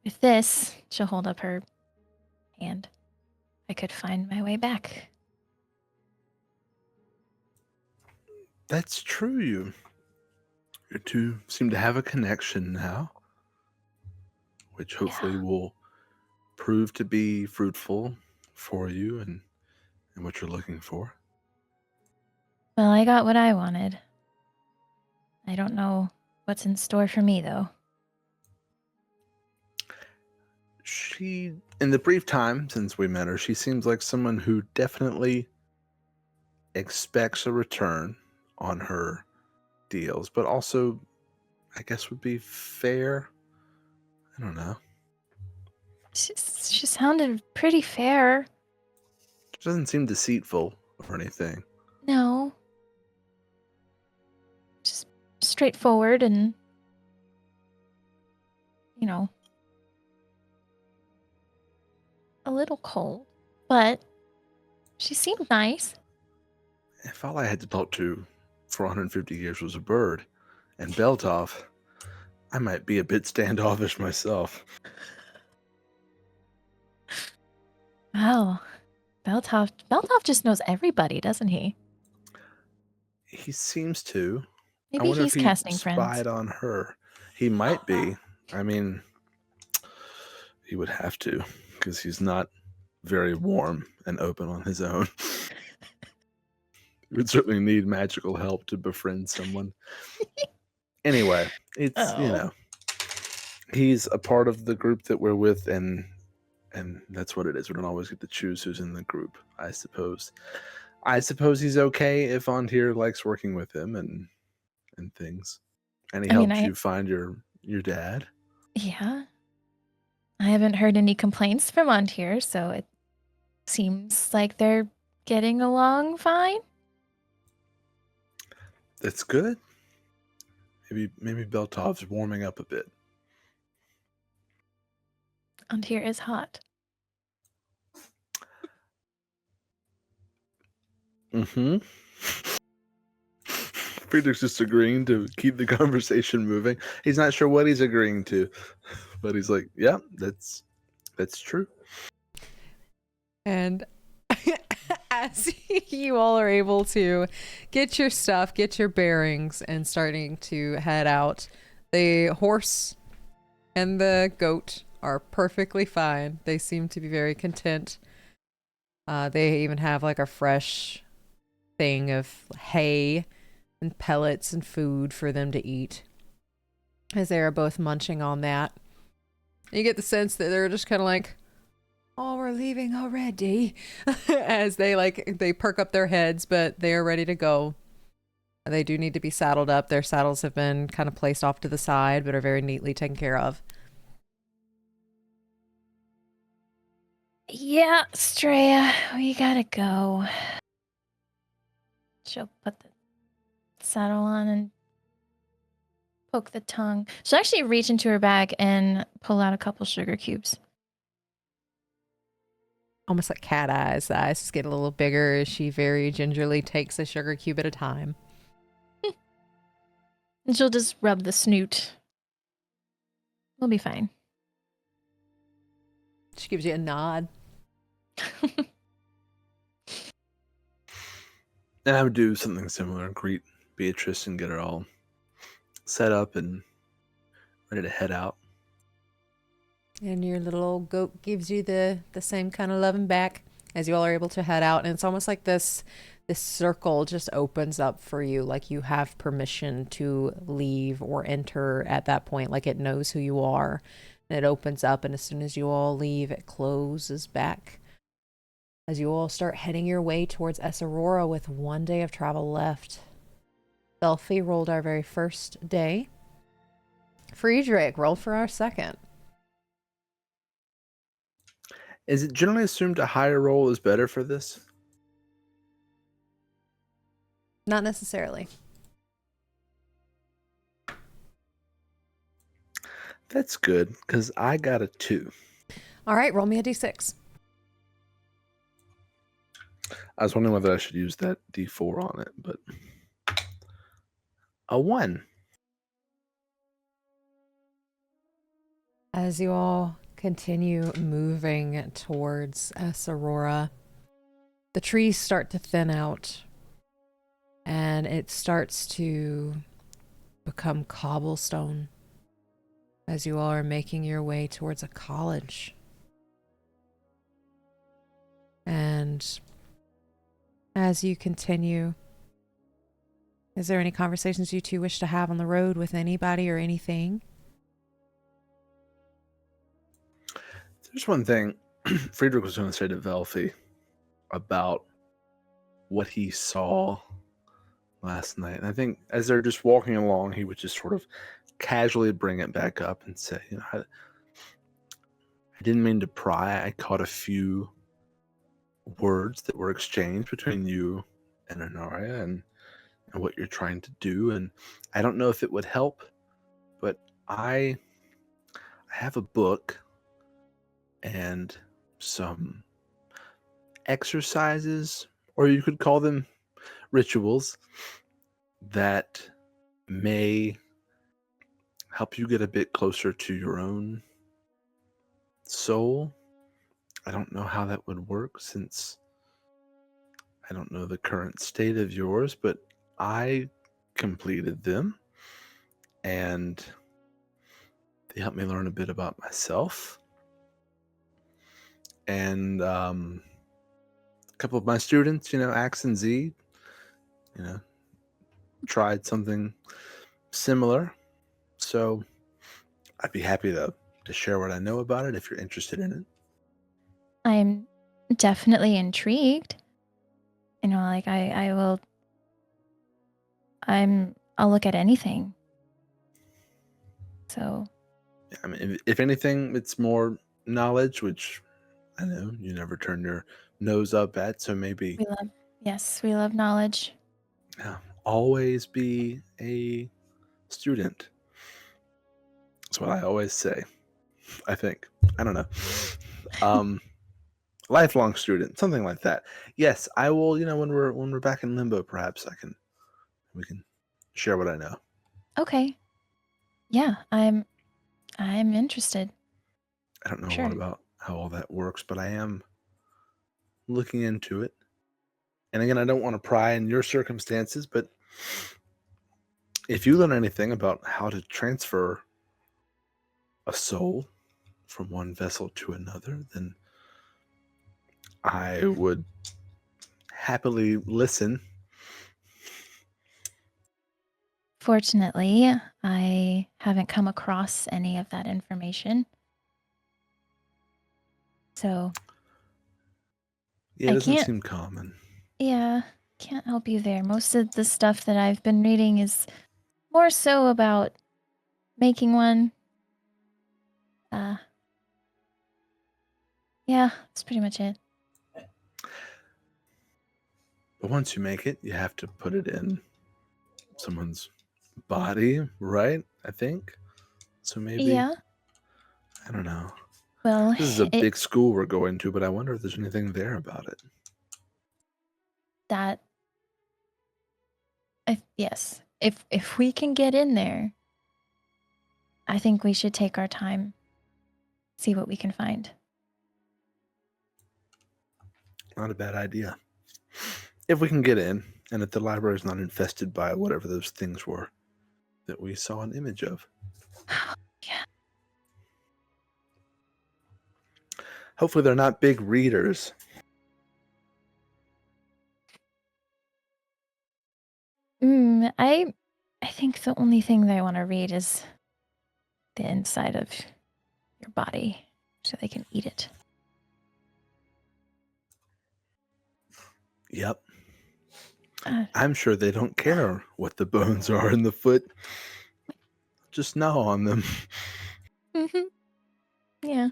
C: with this, she'll hold up her hand. I could find my way back.
B: That's true. You two seem to have a connection now, which hopefully will prove to be fruitful for you and what you're looking for.
C: Well, I got what I wanted. I don't know what's in store for me, though.
B: She, in the brief time since we met her, she seems like someone who definitely expects a return on her deals, but also, I guess, would be fair. I don't know.
C: She sounded pretty fair.
B: She doesn't seem deceitful or anything.
C: No. Just straightforward and, you know, a little cold. But she seemed nice.
B: If all I had to talk to for 150 years was a bird. And Beltov, I might be a bit standoffish myself.
C: Wow. Beltov just knows everybody, doesn't he?
B: He seems to.
C: Maybe
B: I wonder
C: he's
B: if he
C: casting
B: spied
C: friends.
B: on her. He might be. I mean, he would have to, because he's not very warm and open on his own. He would certainly need magical help to befriend someone. Anyway, it's, he's a part of the group that we're with, and that's what it is. We don't always get to choose who's in the group, I suppose. I suppose he's okay if Ontir likes working with him and things. And he helps you find your dad.
C: Yeah. I haven't heard any complaints from Ontir, so it seems like they're getting along fine.
B: That's good. Maybe Beltov's warming up a bit.
C: Ontir is hot.
B: Mm-hmm. Friedrich's just agreeing to keep the conversation moving. He's not sure what he's agreeing to, but he's like, yeah, that's true.
A: And as you all are able to get your stuff, get your bearings, and starting to head out, the horse and the goat are perfectly fine. They seem to be very content. They even have like a fresh thing of hay and pellets and food for them to eat, as they are both munching on that. You get the sense that they're just kind of like, oh, we're leaving already, as they perk up their heads, but they are ready to go. They do need to be saddled up. Their saddles have been kind of placed off to the side, but are very neatly taken care of.
C: Yeah, Straya, we gotta go. She'll put the saddle on and poke the tongue. She'll actually reach into her bag and pull out a couple sugar cubes.
A: Almost like cat eyes. The eyes just get a little bigger as she very gingerly takes a sugar cube at a time.
C: And she'll just rub the snoot. We'll be fine.
A: She gives you a nod.
B: And I would do something similar and greet Beatrice and get her all set up and ready to head out.
A: And your little old goat gives you the same kind of loving back as you all are able to head out. And it's almost like this circle just opens up for you, like you have permission to leave or enter at that point, like it knows who you are. And it opens up, and as soon as you all leave, it closes back. As you all start heading your way towards Esarora with 1 day of travel left. Velphie rolled our very first day. Friedrich rolled for our second.
B: Is it generally assumed a higher roll is better for this?
A: Not necessarily.
B: That's good, because I got a 2.
A: All right, roll me a d6.
B: I was wondering whether I should use that D4 on it, but a 1.
A: As you all continue moving towards Esarora, the trees start to thin out, and it starts to become cobblestone as you all are making your way towards a college. And as you continue, is there any conversations you two wish to have on the road with anybody or anything?
B: There's one thing Friedrich was going to say to Velphie about what he saw last night. And I think as they're just walking along, he would just sort of casually bring it back up and say, I didn't mean to pry. I caught a few words that were exchanged between you and Anaria and what you're trying to do. And I don't know if it would help, but I have a book and some exercises, or you could call them rituals, that may help you get a bit closer to your own soul. I don't know how that would work since I don't know the current state of yours, but I completed them and they helped me learn a bit about myself. And a couple of my students, Axe and Z, tried something similar. So I'd be happy to share what I know about it if you're interested in it.
C: I'm definitely intrigued. Like I will. I'll look at anything. So.
B: Yeah, I mean, if anything, it's more knowledge, which I know you never turn your nose up at. So maybe
C: We love knowledge.
B: Yeah, always be a student. That's what I always say. I think. I don't know. Lifelong student, something like that. Yes, I will. When we're back in Limbo, perhaps we can share what I know.
C: Okay. Yeah, I'm interested.
B: I don't know a
C: Sure.
B: lot about how all that works, but I am looking into it. And again, I don't want to pry in your circumstances, but if you learn anything about how to transfer a soul from one vessel to another, then I would happily listen.
C: Fortunately, I haven't come across any of that information. So.
B: Yeah,
C: I
B: it doesn't
C: can't-
B: seem common.
C: Yeah, can't help you there. Most of the stuff that I've been reading is more so about making one. Yeah, that's pretty much it.
B: But once you make it, you have to put it in someone's body, right? I think. So maybe.
C: Yeah.
B: I don't know.
C: Well,
B: This is a big school we're going to, but I wonder if there's anything there about it.
C: Yes. If we can get in there, I think we should take our time, see what we can find.
B: Not a bad idea. If we can get in, and if the library is not infested by whatever those things were that we saw an image of.
C: Yeah.
B: Hopefully they're not big readers.
C: I think the only thing that I want to read is the inside of your body so they can eat it.
B: Yep. I'm sure they don't care what the bones are in the foot. Just gnaw on them.
C: Mm-hmm. Yeah.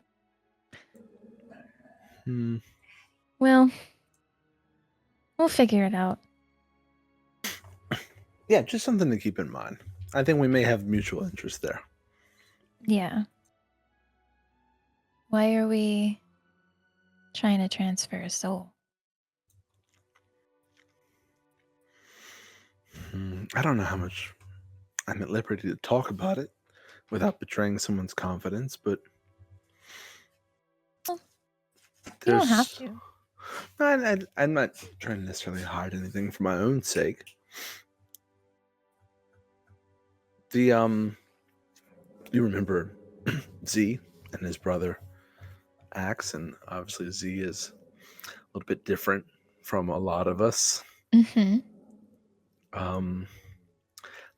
B: Well,
C: we'll figure it out.
B: Yeah, just something to keep in mind. I think we may have mutual interest there.
C: Yeah. Why are we trying to transfer a soul?
B: I don't know how much I'm at liberty to talk about it without betraying someone's confidence, but
C: you don't have to.
B: I'm not trying to necessarily hide anything for my own sake. You remember Z and his brother Axe, and obviously Z is a little bit different from a lot of us.
C: Mm-hmm.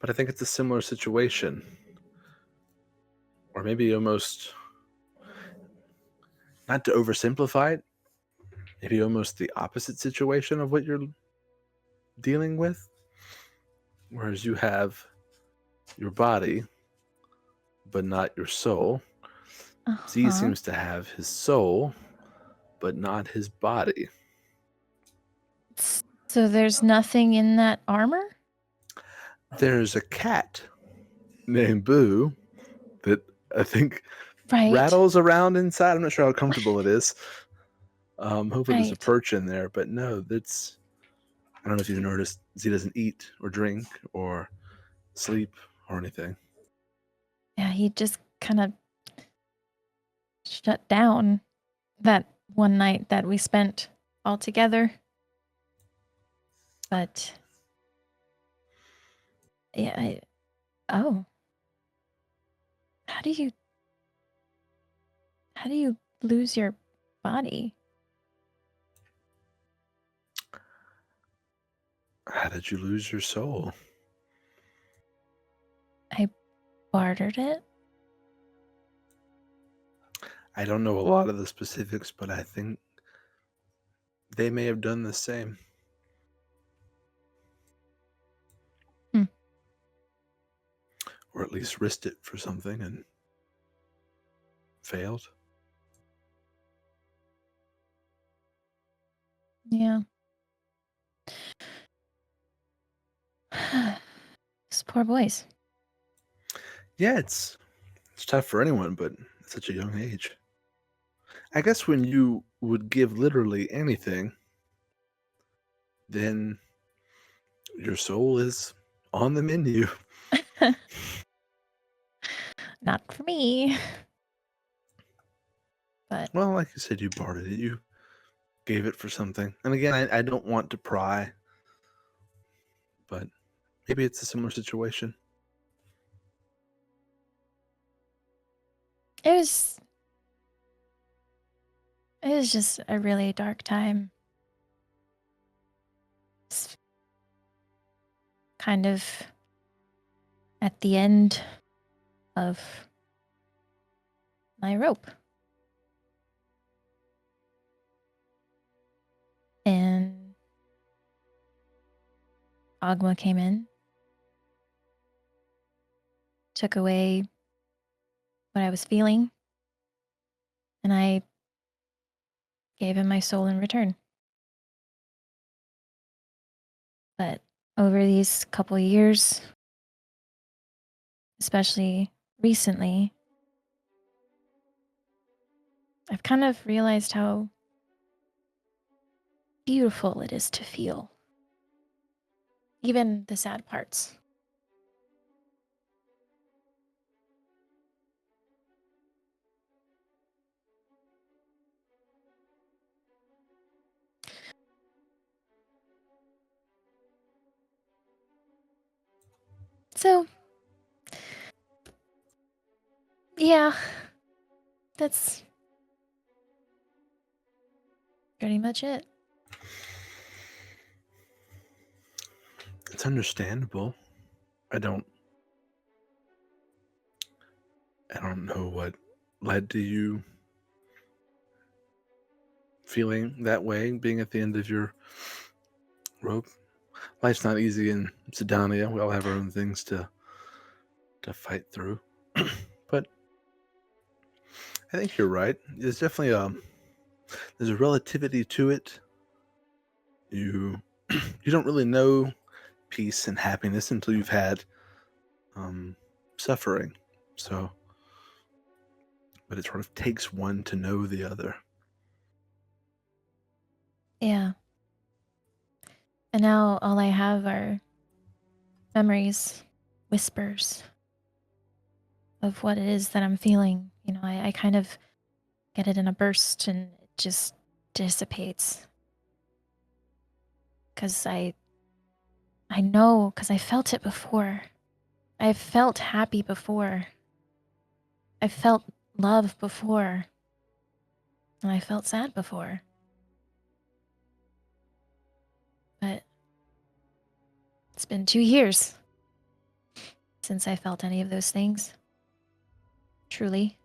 B: But I think it's a similar situation, or maybe almost, not to oversimplify it, maybe almost the opposite situation of what you're dealing with. Whereas you have your body, but not your soul. Z seems to have his soul, but not his body.
C: So there's nothing in that armor?
B: There's a cat named Boo that I think
C: Right.
B: rattles around inside. I'm not sure how comfortable it is. Hopefully there's a perch in there, but no, I don't know if you've noticed, he doesn't eat or drink or sleep or anything.
C: Yeah, he just kind of shut down that one night that we spent all together. But yeah, oh, how do you lose your body?
B: How did you lose your soul?
C: I bartered it.
B: I don't know a lot of the specifics, but I think they may have done the same. Or at least risked it for something and failed.
C: Yeah. These poor boys.
B: Yeah, it's tough for anyone, but at such a young age. I guess when you would give literally anything, then your soul is on the menu.
C: Not for me. But
B: Well, like you said, you bartered it. You gave it for something. And again, I don't want to pry, but maybe it's a similar situation.
C: it was just a really dark time. It's kind of at the end of my rope. And Agma came in, took away what I was feeling, and I gave him my soul in return. But over these couple of years, especially recently, I've kind of realized how beautiful it is to feel. Even the sad parts. So, yeah, that's pretty much it.
B: It's understandable. I don't know what led to you feeling that way, being at the end of your rope. Life's not easy in Sydonea. We all have our own things to fight through. But I think you're right. There's definitely there's a relativity to it. You you don't really know peace and happiness until you've had suffering. So, but it sort of takes one to know the other.
C: Yeah. And now all I have are memories, whispers of what it is that I'm feeling. You know, I kind of get it in a burst and it just dissipates. Because I know, because I felt it before. I've felt happy before. I felt love before. And I felt sad before. But it's been 2 years since I felt any of those things. Truly.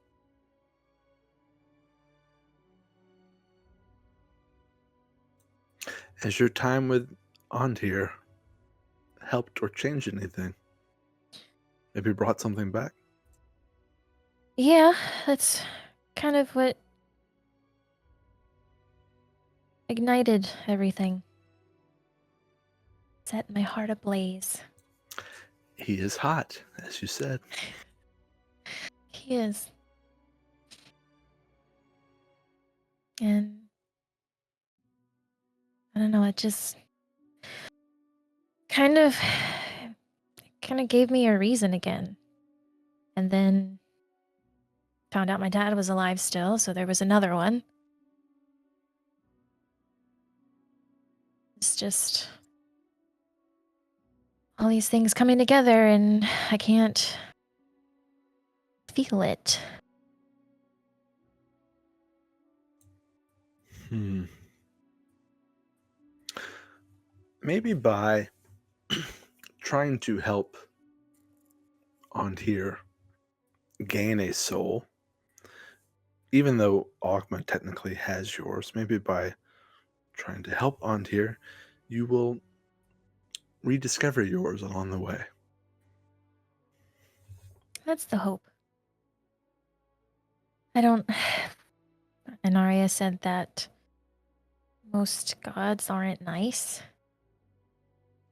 B: Has your time with Antir helped or changed anything? Maybe brought something back?
C: Yeah, that's kind of what ignited everything. Set my heart ablaze.
B: He is hot, as you said.
C: He is. And I don't know, it just kind of gave me a reason again. And then found out my dad was alive still, so there was another one. It's just all these things coming together and I can't feel it.
B: Maybe by trying to help Ontir gain a soul, even though Ogma technically has yours, maybe by trying to help Ontir, you will rediscover yours along the way.
C: That's the hope. I don't... Inaria said that most gods aren't nice.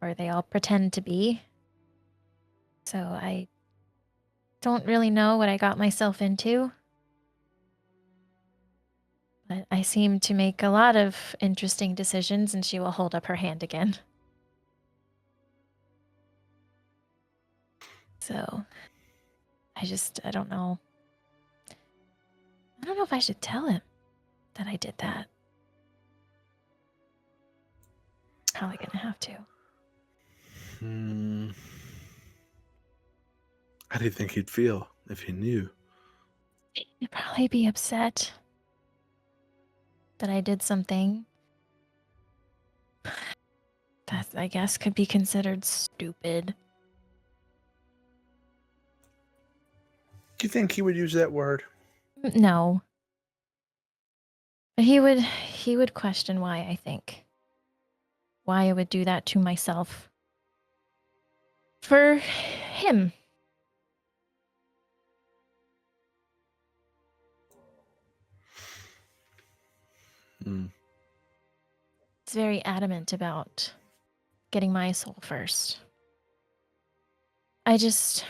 C: Or they all pretend to be. So I don't really know what I got myself into. But I seem to make a lot of interesting decisions, and she will hold up her hand again. So, I don't know. I don't know if I should tell him that I did that. Probably gonna have to.
B: How do you think he'd feel if he knew?
C: He'd probably be upset that I did something that I guess could be considered stupid.
B: Do you think he would use that word?
C: No. But he would question why, I think. Why I would do that to myself. For him. He's very adamant about getting my soul first. With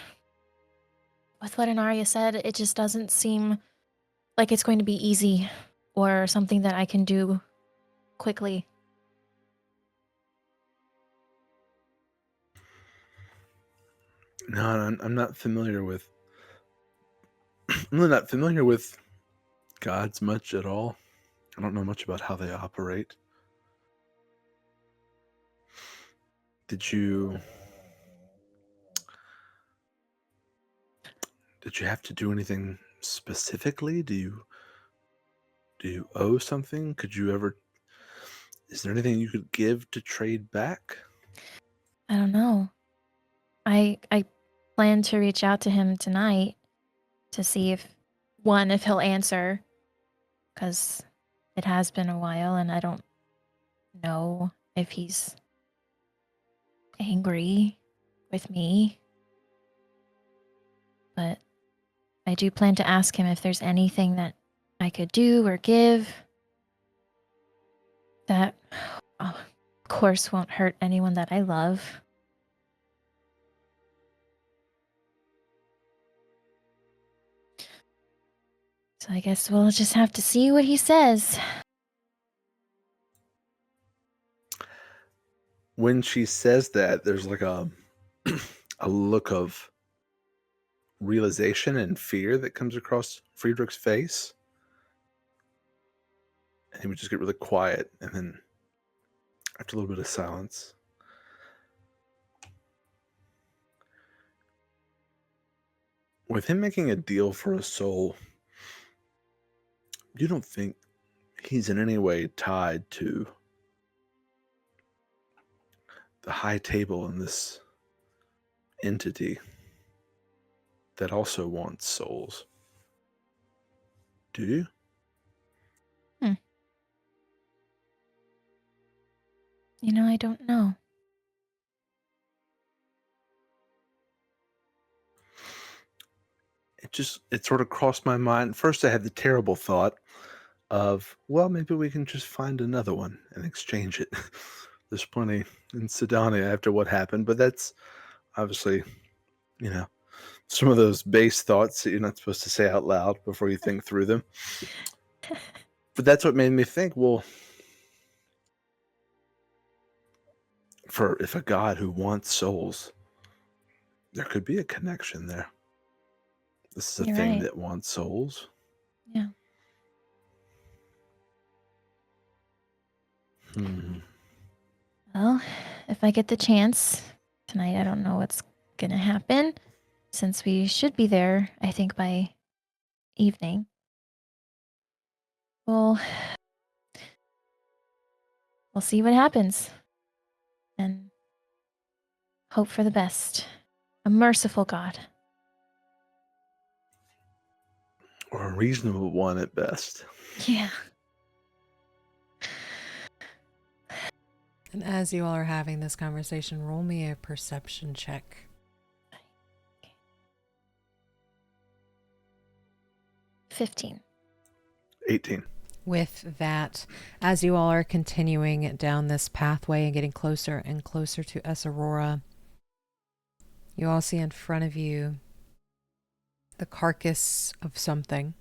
C: what Inaria said, it just doesn't seem like it's going to be easy or something that I can do quickly.
B: No, I'm not familiar with... I'm really not familiar with gods much at all. I don't know much about how they operate. Did you have to do anything specifically? Do you owe something? Is there anything you could give to trade back?
C: I don't know. I plan to reach out to him tonight to see if he'll answer, because it has been a while and I don't know if he's angry with me. But I do plan to ask him if there's anything that I could do or give that, of course, won't hurt anyone that I love. So I guess we'll just have to see what he says.
B: When she says that, there's like a look of realization and fear that comes across Friedrich's face. And he would just get really quiet, and then after a little bit of silence, with him making a deal for a soul, you don't think he's in any way tied to the high table in this entity that also wants souls? Do you?
C: I don't know.
B: It sort of crossed my mind. First, I had the terrible thought of, well, maybe we can just find another one and exchange it. There's plenty in Sydonea after what happened, but that's obviously, some of those base thoughts that you're not supposed to say out loud before you think through them. But that's what made me think, well, For if a god who wants souls, there could be a connection there. This is a
C: You're
B: thing
C: right.
B: that wants souls.
C: Yeah. Well, if I get the chance tonight, I don't know what's gonna happen, since we should be there, I think, by evening. Well, we'll see what happens. And hope for the best. A merciful God.
B: Or a reasonable one at best.
C: Yeah.
A: And as you all are having this conversation, roll me a perception check.
C: 15.
B: 18.
A: With that, as you all are continuing down this pathway and getting closer and closer to Esarora, you all see in front of you the carcass of something.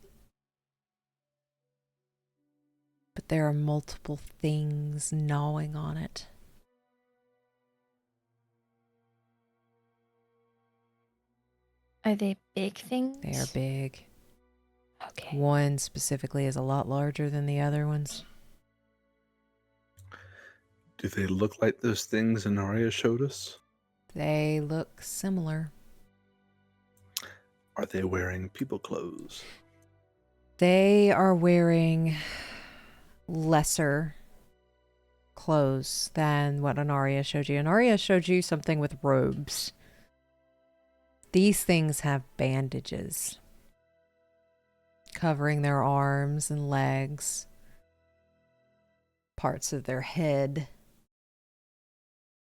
A: But there are multiple things gnawing on it.
C: Are they big things?
A: They are big.
C: Okay.
A: One specifically is a lot larger than the other ones.
B: Do they look like those things Inaria showed us?
A: They look similar.
B: Are they wearing people clothes?
A: They are wearing lesser clothes than what Anaria showed you. Anaria showed you something with robes. These things have bandages covering their arms and legs, parts of their head.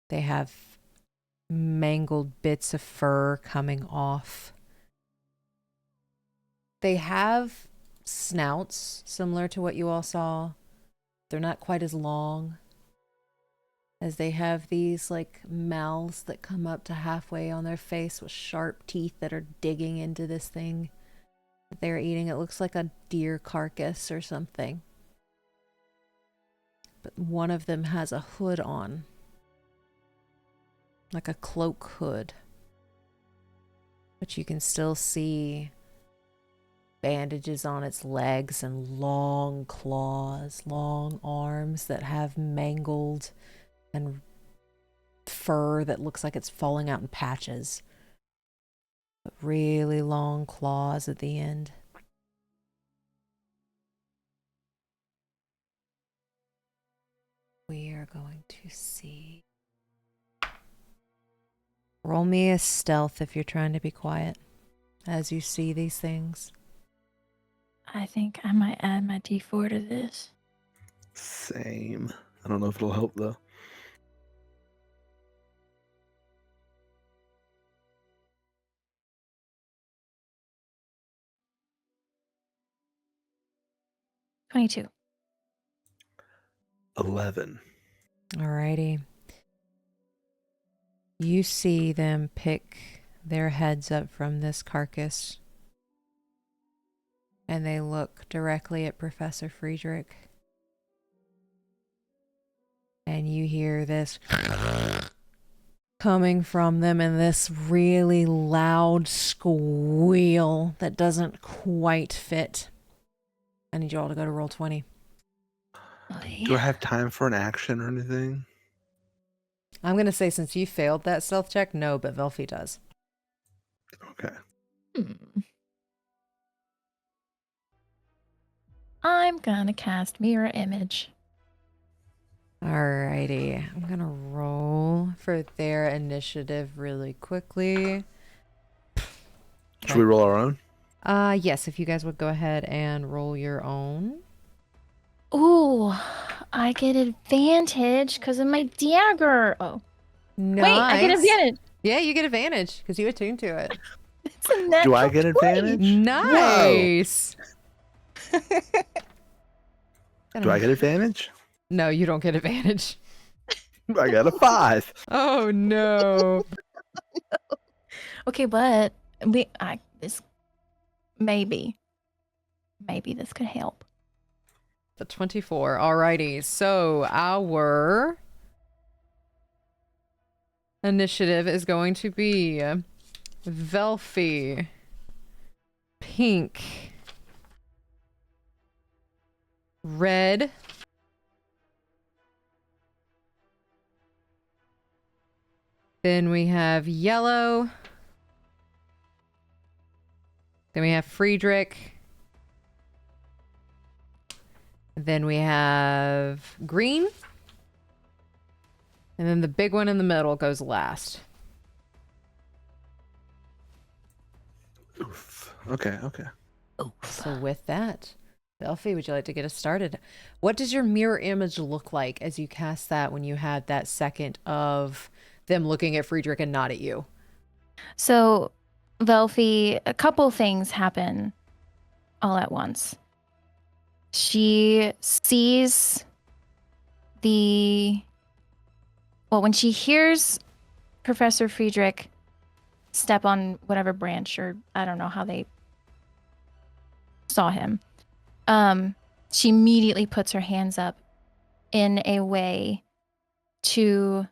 A: They have mangled bits of fur coming off. They have snouts similar to what you all saw. They're not quite as long, as they have these like mouths that come up to halfway on their face with sharp teeth that are digging into this thing that they're eating. It looks like a deer carcass or something. But one of them has a hood on, like a cloak hood. But you can still see bandages on its legs and long claws, long arms that have mangled and fur that looks like it's falling out in patches. But really long claws at the end. We are going to see. Roll me a stealth if you're trying to be quiet as you see these things.
C: I think I might add my D4 to this.
B: Same. I don't know if it'll help though.
C: $22.
B: 11.
A: Alrighty. You see them pick their heads up from this carcass, and they look directly at Professor Friedrich. And you hear this coming from them and this really loud squeal that doesn't quite fit. I need you all to go to roll 20.
C: Oh,
B: Do I
C: yeah.
B: have time for an action or anything?
A: I'm going to say since you failed that stealth check, no, but Velphie does.
B: Okay.
C: I'm gonna cast Mirror Image.
A: Alrighty. I'm going to roll for their initiative really quickly.
B: Should we roll our own?
A: Yes, if you guys would go ahead and roll your own.
C: Ooh, I get advantage because of my dagger. Oh,
A: Nice.
C: wait, I get advantage.
A: Yeah, you get advantage because you attuned to it.
C: It's a natural
B: Do I get
C: 20.
B: advantage?
A: Nice.
B: Do I get advantage?
A: No, you don't get advantage.
B: I got a 5.
A: Oh no.
C: Okay, but this maybe this could help.
A: The 24. Alrighty. So our initiative is going to be Velphie, pink, red, then we have yellow, then we have Friedrich, then we have green, and then the big one in the middle goes last.
B: Oof. Okay.
A: So with that, Velphie, would you like to get us started? What does your mirror image look like as you cast that when you had that second of them looking at Friedrich and not at you?
C: So, Velphie, a couple things happen all at once. She sees when she hears Professor Friedrich step on whatever branch, or I don't know how they saw him, she immediately puts her hands up in a way to,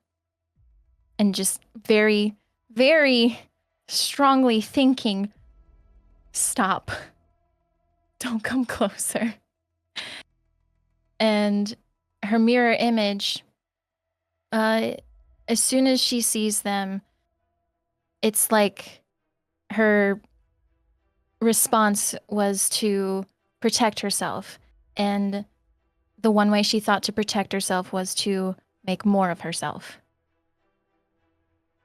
C: and just very, very strongly thinking, stop. Don't come closer. And her mirror image, as soon as she sees them, it's like her response was to protect herself. And the one way she thought to protect herself was to make more of herself.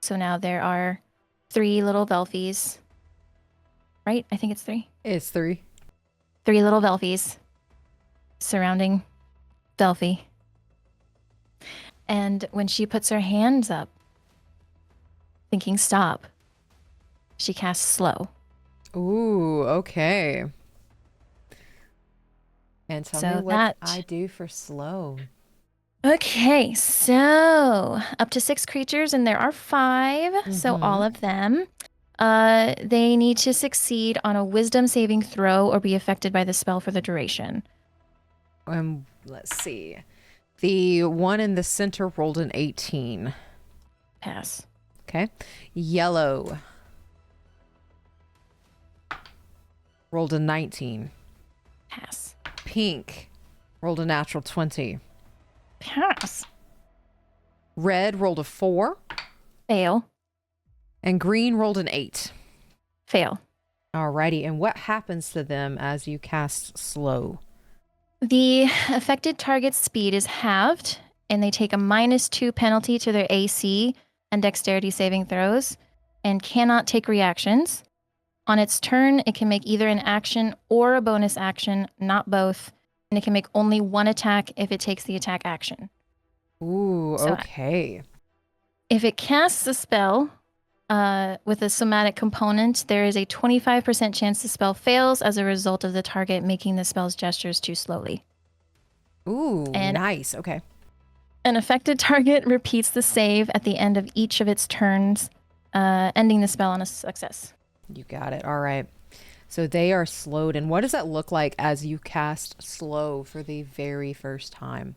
C: So now there are 3 little Velphies. Right? I think it's 3.
A: It's 3.
C: 3 little Velphies surrounding Velphie. And when she puts her hands up, thinking stop, she casts slow.
A: Ooh, okay. And tell me what I do for slow.
C: Okay, so up to 6 creatures, and there are 5, so all of them. They need to succeed on a wisdom saving throw or be affected by the spell for the duration.
A: Let's see. The one in the center rolled an 18.
C: Pass.
A: Okay. Yellow rolled a 19.
C: Pass.
A: Pink rolled a natural 20.
C: Pass.
A: Red rolled a 4.
C: Fail.
A: And green rolled an 8.
C: Fail.
A: Alrighty. And what happens to them as you cast slow?
C: The affected target's speed is halved, and they take a -2 penalty to their AC and dexterity saving throws, and cannot take reactions. On its turn, it can make either an action or a bonus action, not both, and it can make only one attack if it takes the attack action.
A: Ooh,
C: So,
A: okay.
C: if it casts a spell with a somatic component, there is a 25% chance the spell fails as a result of the target making the spell's gestures too slowly.
A: Ooh,
C: And
A: nice. Okay.
C: an affected target repeats the save at the end of each of its turns, ending the spell on a success.
A: You got it. All right. So they are slowed. And what does that look like as you cast slow for the very first time?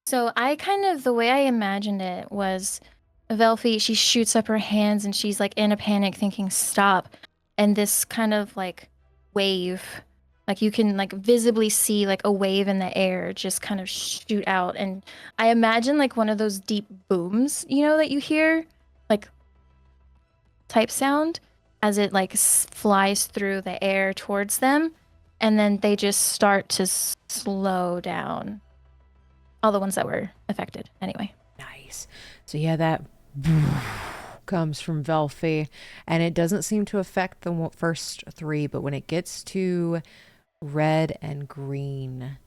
C: So the way I imagined it was Velphie, she shoots up her hands and she's like in a panic thinking stop. And this kind of like wave, like you can like visibly see like a wave in the air just kind of shoot out. And I imagine like one of those deep booms, that you hear, like type sound as it like flies through the air towards them. And then they just start to slow down. All the ones that were affected anyway.
A: Nice. So yeah, that comes from Velphie, and it doesn't seem to affect the first 3, but when it gets to red and green,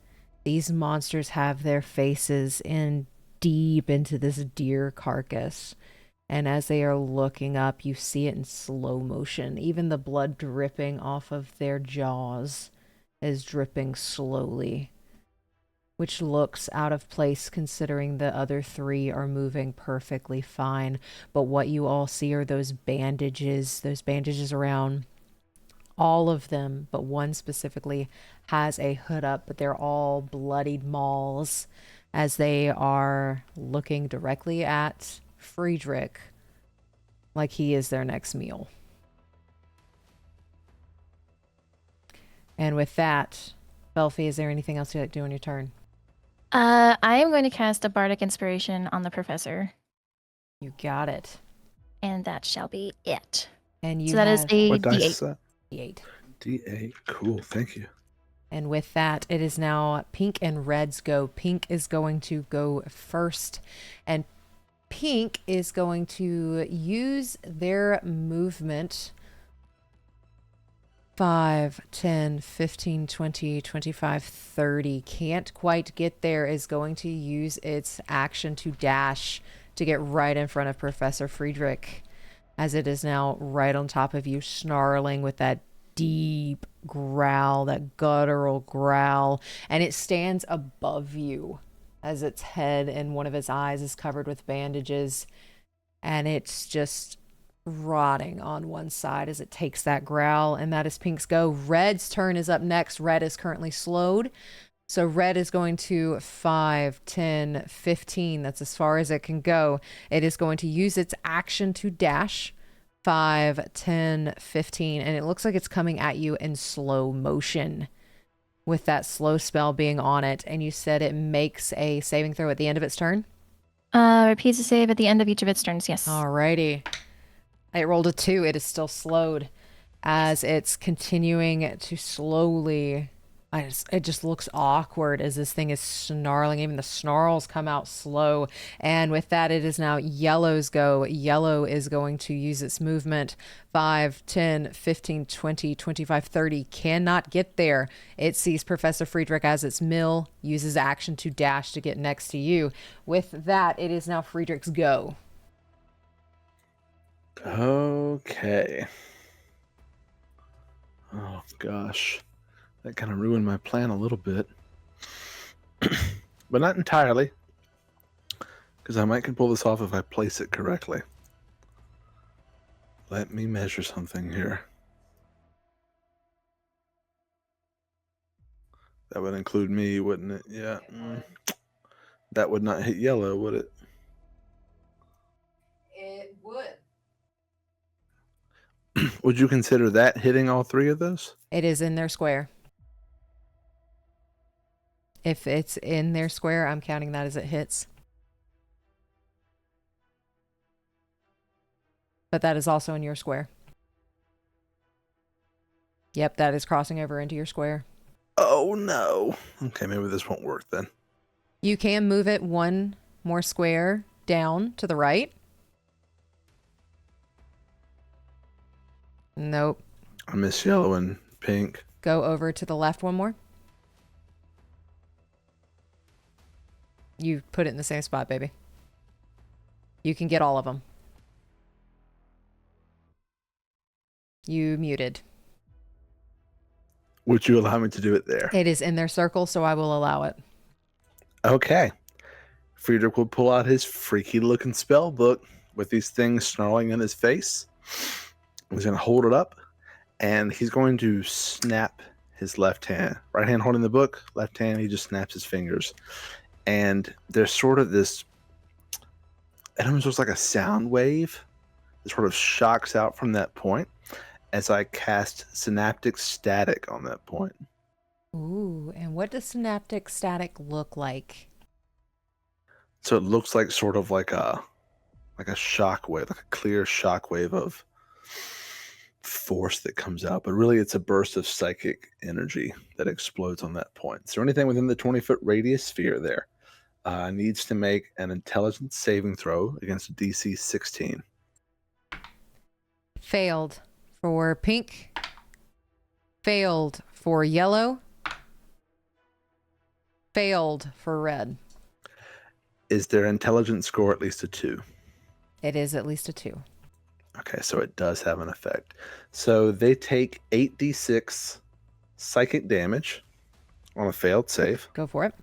A: these monsters have their faces in deep into this deer carcass. And as they are looking up, you see it in slow motion. Even the blood dripping off of their jaws is dripping slowly, which looks out of place considering the other 3 are moving perfectly fine. But what you all see are those bandages around all of them, but one specifically has a hood up, but they're all bloodied mauls as they are looking directly at Friedrich, like he is their next meal. And with that, Velphie, is there anything else you'd like to do on your turn?
C: I am going to cast a bardic inspiration on the professor,
A: You got it.
C: and that shall be it.
A: And you
C: So that is
A: have
C: a
B: What dice is
C: D8.
B: that?
A: D8.
B: D8. Cool. Thank you.
A: And with that, it is now Pink and Red's go. Pink is going to go first. And Pink is going to use their movement 5, 10, 15, 20, 25, 30. Can't quite get there. Is going to use its action to dash to get right in front of Professor Friedrich, as it is now right on top of you, snarling with that deep growl, that guttural growl. And it stands above you as its head and one of its eyes is covered with bandages. And it's just rotting on one side as it takes that growl. And that is Pink's go. Red's turn is up next. Red is currently slowed. So Red is going to 5, 10, 15. That's as far as it can go. It is going to use its action to dash. 5, 10, 15. And it looks like it's coming at you in slow motion with that slow spell being on it. And you said it makes a saving throw at the end of its turn?
C: Repeats a save at the end of each of its turns, yes.
A: Alrighty. It rolled a 2. It is still slowed as it's continuing to slowly... it just looks awkward as this thing is snarling. Even the snarls come out slow. And with that, it is now Yellow's go. Yellow is going to use its movement. 5, 10, 15, 20, 25, 30. Cannot get there. It sees Professor Friedrich as its mill, uses action to dash to get next to you. With that, it is now Friedrich's go.
B: Okay. Oh, gosh. That kind of ruined my plan a little bit. But not entirely. Because I might can pull this off if I place it correctly. Let me measure something here. That would include me, wouldn't it? Yeah. That would not hit Yellow, would it?
A: It would.
B: Would you consider that hitting all 3 of those?
A: It is in their square. If it's in their square, I'm counting that as it hits. But that is also in your square. Yep, that is crossing over into your square.
B: Oh, no. Okay, maybe this won't work then.
A: You can move it one more square down to the right. Nope.
B: I miss Yellow and Pink.
A: Go over to the left one more. You put it in the same spot, baby. You can get all of them. You muted.
B: Would you allow me to do it there?
A: It is in their circle, so I will allow it.
B: Okay. Friedrich will pull out his freaky looking spell book with these things snarling in his face. He's going to hold it up, and he's going to snap his left hand. Right hand holding the book, left hand, he just snaps his fingers. And there's sort of this, it almost looks like a sound wave that sort of shocks out from that point as I cast Synaptic Static on that point.
A: Ooh, and what does synaptic static look like?
B: So it looks like sort of like a shock wave, like a clear shock wave of force that comes out, but really it's a burst of psychic energy that explodes on that point. So anything within the 20-foot radius sphere there needs to make an intelligence saving throw against a DC 16.
A: Failed for Pink. Failed for Yellow. Failed for Red.
B: Is their intelligence score at least a 2?
A: It is at least a 2.
B: Okay, so it does have an effect. So they take 8d6 psychic damage on a failed save.
A: Go for it.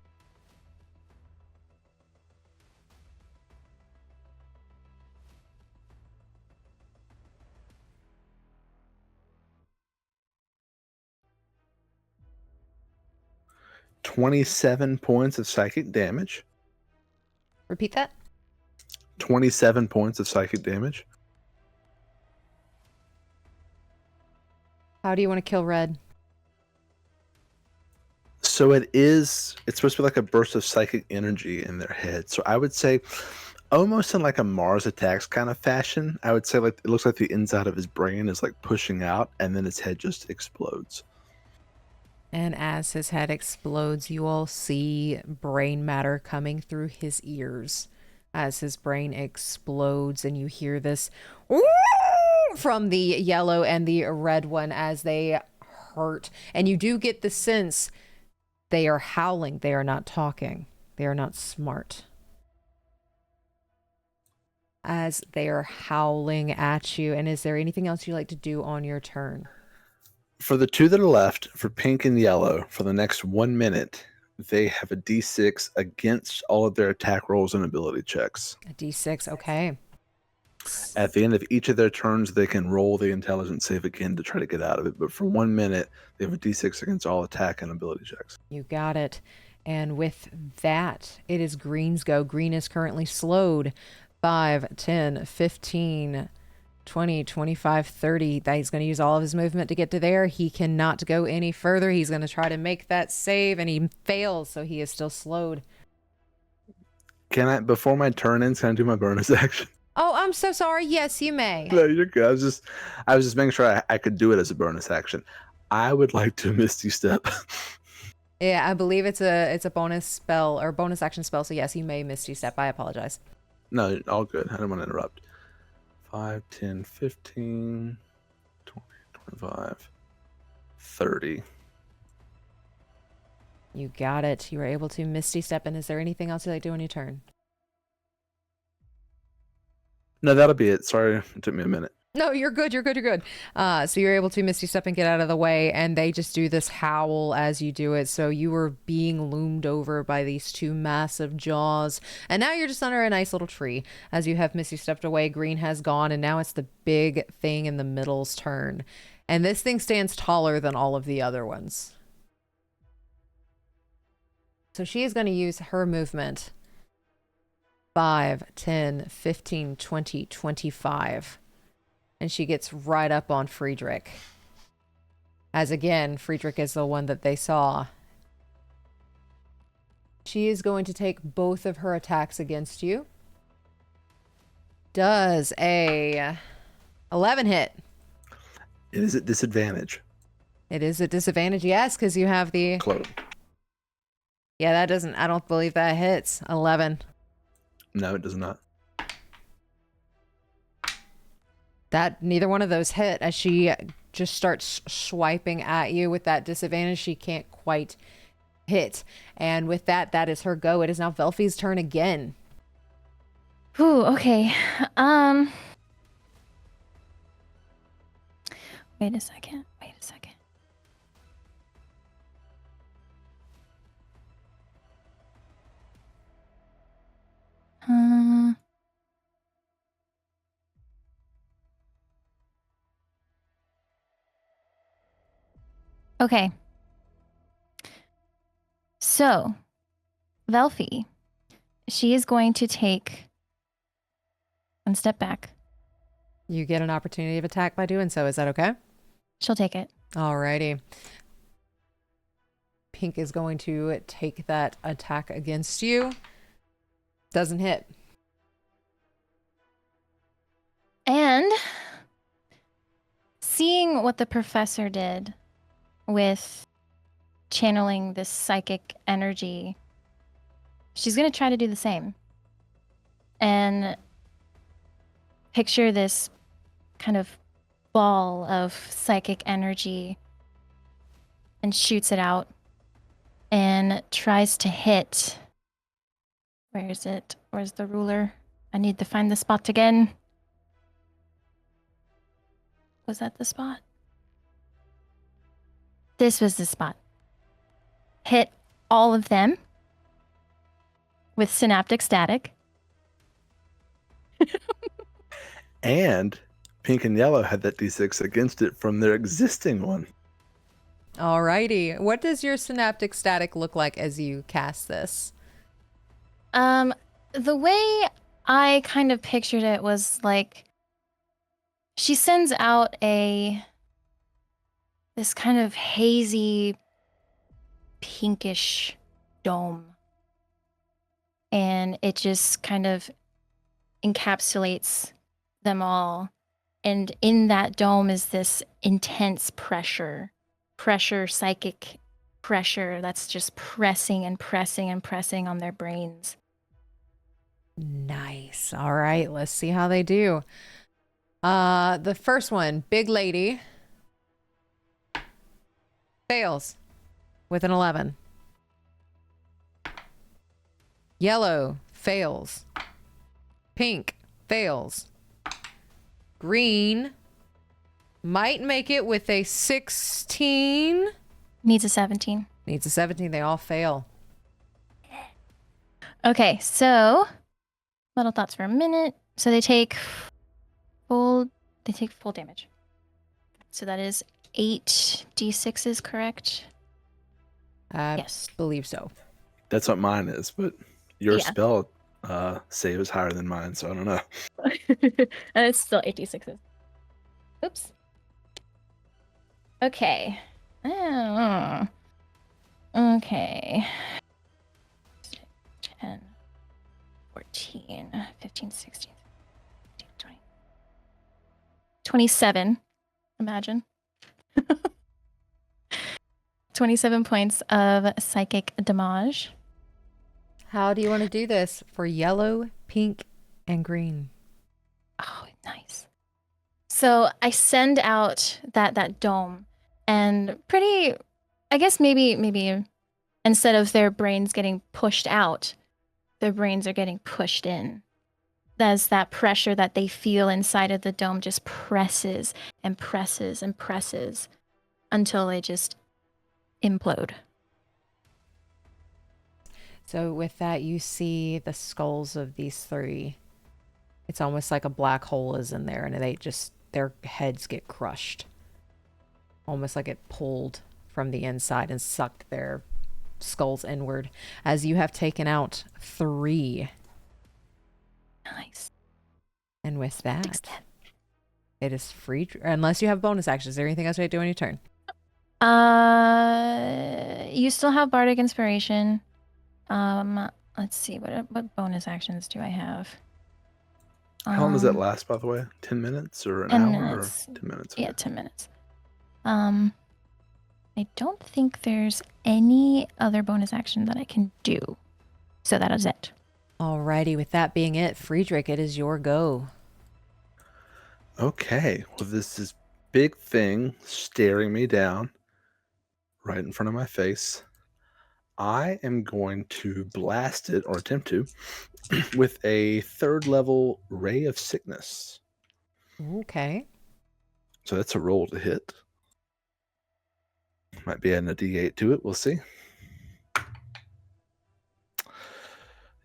B: $27 points of psychic damage.
A: Repeat that.
B: 27 points of psychic damage.
A: How do you want to kill Red?
B: So it's supposed to be like a burst of psychic energy in their head. So I would say almost in like a Mars Attacks kind of fashion. I would say like it looks like the inside of his brain is like pushing out and then his head just explodes.
A: And as his head explodes, you all see brain matter coming through his ears as his brain explodes, and you hear this from the yellow and the red one as they hurt. And you do get the sense they are howling. They are not talking. They are not smart. As they are howling at you. And is there anything else you'd like to do on your turn?
B: For the two that are left, for pink and yellow, for the next 1 minute, they have a d6 against all of their attack rolls and ability checks.
A: A d6, okay.
B: At the end of each of their turns, they can roll the intelligence save again to try to get out of it. But for 1 minute, they have a d6 against all attack and ability checks.
A: You got it. And with that, it is Green's go. Green is currently slowed 5, 10, 15, 20, 25, 30. He's going to use all of his movement to get to there. He cannot go any further. He's going to try to make that save, and he fails, so he is still slowed.
B: Can I, before my turn ends, can I do my bonus action?
A: Oh, I'm so sorry. Yes, you may.
B: No, you're good. I was just making sure I could do it as a bonus action. I would like to Misty Step.
A: Yeah, I believe it's a bonus spell or bonus action spell. So yes, you may Misty Step. I apologize.
B: No, all good. I don't want to interrupt. 5, 10, 15, 20, 25, 30.
A: You got it. You were able to Misty Step. And is there anything else you'd like to do on your turn?
B: No, that'll be it. Sorry, it took me a minute.
A: No, you're good. You're good. You're good. So you're able to Misty Step and get out of the way, and they just do this howl as you do it. So you were being loomed over by these two massive jaws, and now you're just under a nice little tree. As you have Misty Stepped away, Green has gone, and now it's the big thing in the middle's turn. And this thing stands taller than all of the other ones. So she is going to use her movement. 5, 10, 15, 20, 25. And she gets right up on Friedrich. As again, Friedrich is the one that they saw. She is going to take both of her attacks against you. Does a 11 hit?
B: It is at disadvantage.
A: It is a disadvantage, yes, because you have the...
B: Close.
A: Yeah, that doesn't... I don't believe that hits. 11.
B: No, it does not.
A: That neither one of those hit. As she just starts swiping at you with that disadvantage, she can't quite hit. And with that, that is her go. It is now Velphie's turn again.
C: Ooh, okay. Wait a second. Okay. So, Velphie, she is going to take one step back.
A: You get an opportunity of attack by doing so. Is that okay?
C: She'll take it.
A: Alrighty. Pink is going to take that attack against you. Doesn't hit.
C: And seeing what the professor did with channeling this psychic energy, she's going to try to do the same. And picture this kind of ball of psychic energy and shoots it out and tries to hit. Where is it? Where's the ruler? I need to find the spot again. Was that the spot? This was the spot. Hit all of them with synaptic static.
B: And pink and yellow had that d6 against it from their existing one.
A: Alrighty. What does your synaptic static look like as you cast this?
C: The way I kind of pictured it was like she sends out a this kind of hazy, pinkish dome. And it just kind of encapsulates them all. And in that dome is this intense pressure, psychic pressure that's just pressing and pressing and pressing on their brains.
A: Nice. All right, let's see how they do. The first one, big lady, fails with an 11. Yellow fails. Pink fails. Green might make it with a 16.
C: Needs a 17.
A: Needs a 17. They all fail.
C: Okay, so little thoughts for a minute. So they take full damage. So that is 8 d6s, correct?
A: I
C: Yes.
A: believe so.
B: That's what mine is, but your
C: Yeah.
B: spell save is higher than mine, so I don't know.
C: And it's still 8 d6s. Oops. Okay. Okay. 10, 14, 15, 16, 17, 20. 27. Imagine. 27 points of psychic damage.
A: How do you want to do this for yellow, pink, and green?
C: Oh, nice. So I send out that dome, and I guess maybe instead of their brains getting pushed out, their brains are getting pushed in. As that pressure that they feel inside of the dome just presses and presses and presses until they just implode.
A: So with that, you see the skulls of these three. It's almost like a black hole is in there, and their heads get crushed. Almost like it pulled from the inside and sucked their skulls inward, as you have taken out 3.
C: Nice.
A: And with that, it is free. Unless you have bonus actions. Is there anything else you have to do on your turn?
C: You still have Bardic Inspiration. Let's see, what bonus actions do I have?
B: How long does that last, by the way? 10 minutes or an
C: 10
B: hour?
C: minutes.
B: Or 10 minutes?
C: Yeah,
B: Okay.
C: 10 minutes. I don't think there's any other bonus action that I can do. So that is it.
A: Alrighty, with that being it, Friedrich, it is your go.
B: Okay. Well, this big thing staring me down right in front of my face. I am going to blast it, or attempt to, with a 3rd level Ray of Sickness.
A: Okay.
B: So that's a roll to hit. Might be adding a D8 to it. We'll see.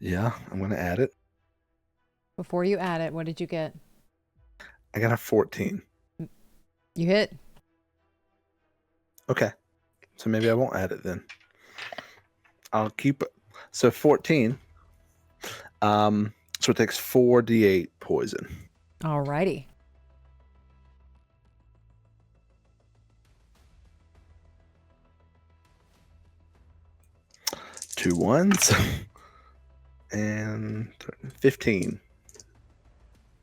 B: Yeah, I'm going to add it.
A: Before you add it, what did you get?
B: I got a 14.
A: You hit.
B: Okay. So maybe I won't add it then. I'll keep it. So 14. So it takes 4d8 poison.
A: Alrighty.
B: Two ones. And 15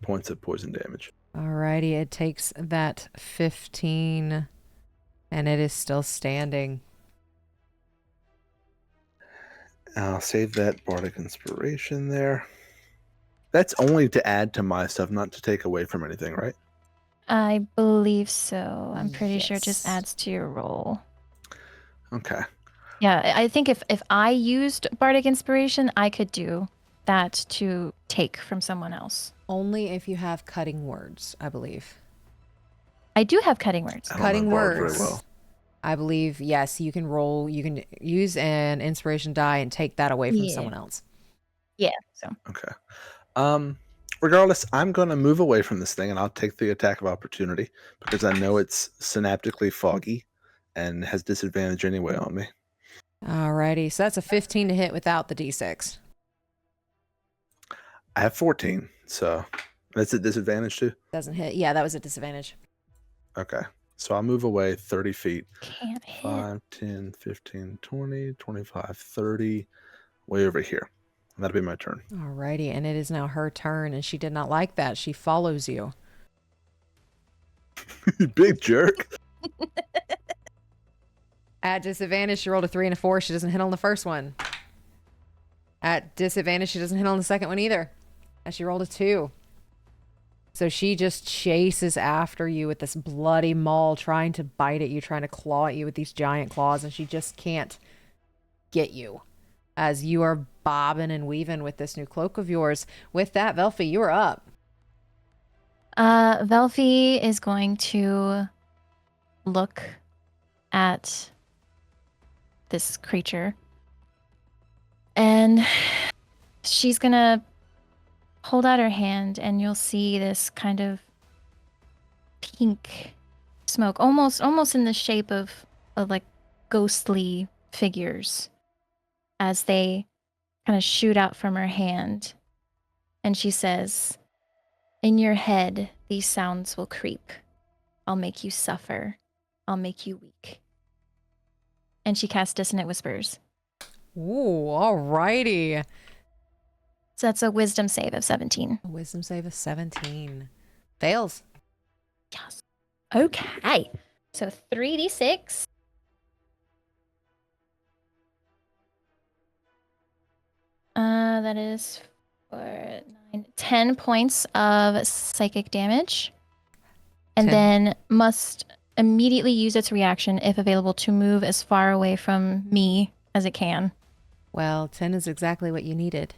B: points of poison damage.
A: Alrighty, it takes that 15 and it is still standing.
B: I'll save that Bardic Inspiration there. That's only to add to my stuff, not to take away from anything, right?
C: I believe so. I'm pretty sure it just
A: Yes.
C: adds to your roll.
B: Okay.
C: Yeah, I think if I used Bardic Inspiration, I could do that to take from someone else.
A: Only if you have cutting words, I believe.
C: I do have cutting words.
B: I don't
A: Cutting
B: know Bard
A: words.
B: very well.
A: I believe, yes, you can use an inspiration die and take that away from
C: Yeah.
A: someone else.
C: Yeah, so.
B: Okay. Regardless, I'm going to move away from this thing and I'll take the attack of opportunity because I know it's synaptically foggy and has disadvantage anyway on me.
A: Alrighty, so that's a 15 to hit without the d6.
B: I have 14, so that's a disadvantage too.
A: Doesn't hit. Yeah, that was a disadvantage.
B: Okay. So I'll move away 30 feet.
C: Can't hit.
B: 5, 10, 15, 20, 25, 30. Way over here. And that'll be my turn.
A: Alrighty, and it is now her turn, and she did not like that. She follows you.
B: Big jerk.
A: At disadvantage, she rolled a 3 and a 4. She doesn't hit on the first one. At disadvantage, she doesn't hit on the second one either. And she rolled a 2. So she just chases after you with this bloody maul, trying to bite at you, trying to claw at you with these giant claws, and she just can't get you as you are bobbing and weaving with this new cloak of yours. With that, Velphie, you are up.
C: Velphie is going to look at this creature, and she's gonna hold out her hand, and you'll see this kind of pink smoke, almost in the shape of like ghostly figures, as they kind of shoot out from her hand. And she says, "In your head, these sounds will creep. I'll make you suffer. I'll make you weak." And she casts Dissonant Whispers.
A: Ooh, alrighty.
C: So that's a wisdom save of 17.
A: A wisdom save of 17. Fails.
C: Yes. Okay. So 3d6. That is for 10 points of psychic damage. And
A: 10.
C: then must immediately use its reaction, if available, to move as far away from me as it can.
A: Well, 10 is exactly what you needed.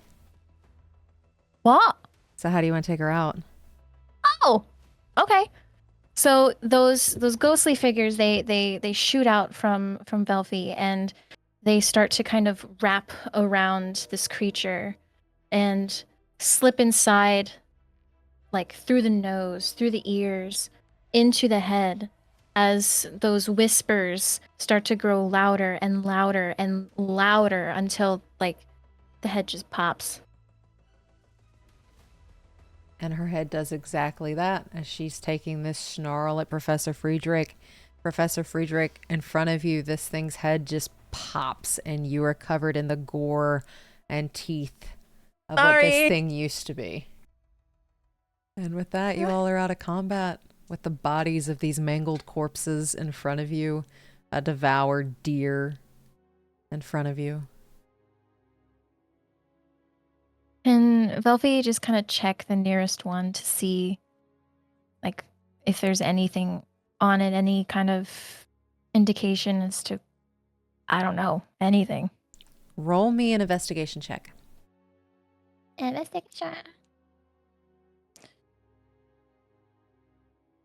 C: What?
A: So how do you want to take her out?
C: Oh, okay. So those ghostly figures, they shoot out from Velphie, and they start to kind of wrap around this creature and slip inside, like through the nose, through the ears, into the head, as those whispers start to grow louder and louder and louder until, like, the head just pops.
A: And her head does exactly that as she's taking this snarl at Professor Friedrich. Professor Friedrich, in front of you, this thing's head just pops, and you are covered in the gore and teeth of what this thing used to be. And with that, you all are out of combat with the bodies of these mangled corpses in front of you, a devoured deer in front of you.
C: Can Velphie just kind of check the nearest one to see, like, if there's anything on it, any kind of indication as to, I don't know, anything?
A: Roll me an investigation check.
C: Investigation.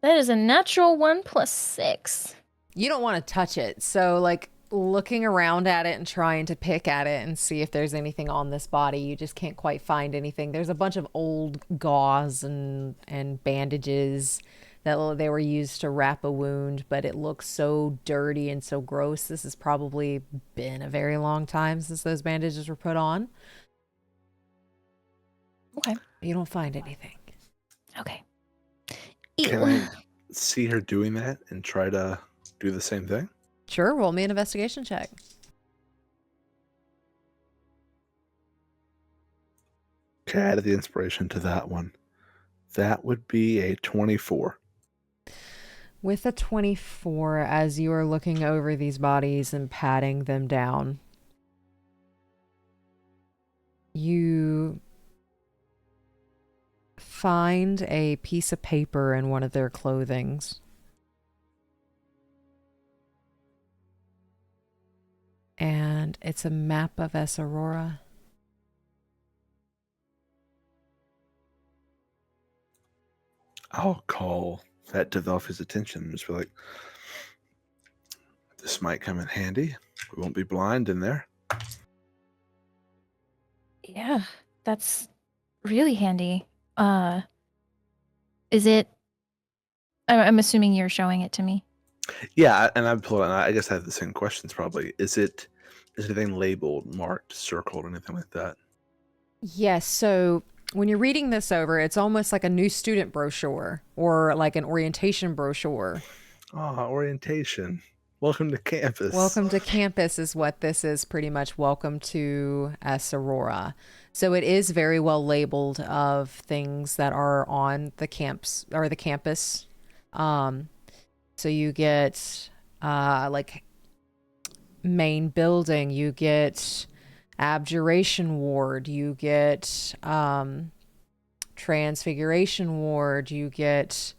C: That is a natural 1 + 6.
A: You don't want to touch it, so like looking around at it and trying to pick at it and see if there's anything on this body, you just can't quite find anything. There's a bunch of old gauze and bandages that they were used to wrap a wound, but it looks so dirty and so gross. This has probably been a very long time since those bandages were put on.
C: Okay.
A: You don't find anything.
C: Okay.
B: Can I see her doing that and try to do the same thing?
A: Sure, roll me an investigation check.
B: Okay, I added the inspiration to that one. That would be a 24.
A: With a 24, as you are looking over these bodies and patting them down, you find a piece of paper in one of their clothings. And it's a map of Esarora.
B: I'll call that to Velphie's attention and just be like, this might come in handy. We won't be blind in there.
C: Yeah, that's really handy. Is it? I'm assuming you're showing it to me.
B: Yeah, and I've pulled it. I guess I have the same questions probably. Is anything labeled, marked, circled, anything like that?
A: Yes, so when you're reading this over, it's almost like a new student brochure or like an orientation brochure.
B: Orientation. Welcome to campus.
A: Welcome to campus is what this is pretty much. Welcome to Esarora. So it is very well labeled of things that are on the camps or the campus. So you get like main building, you get abjuration ward, you get transfiguration ward, you get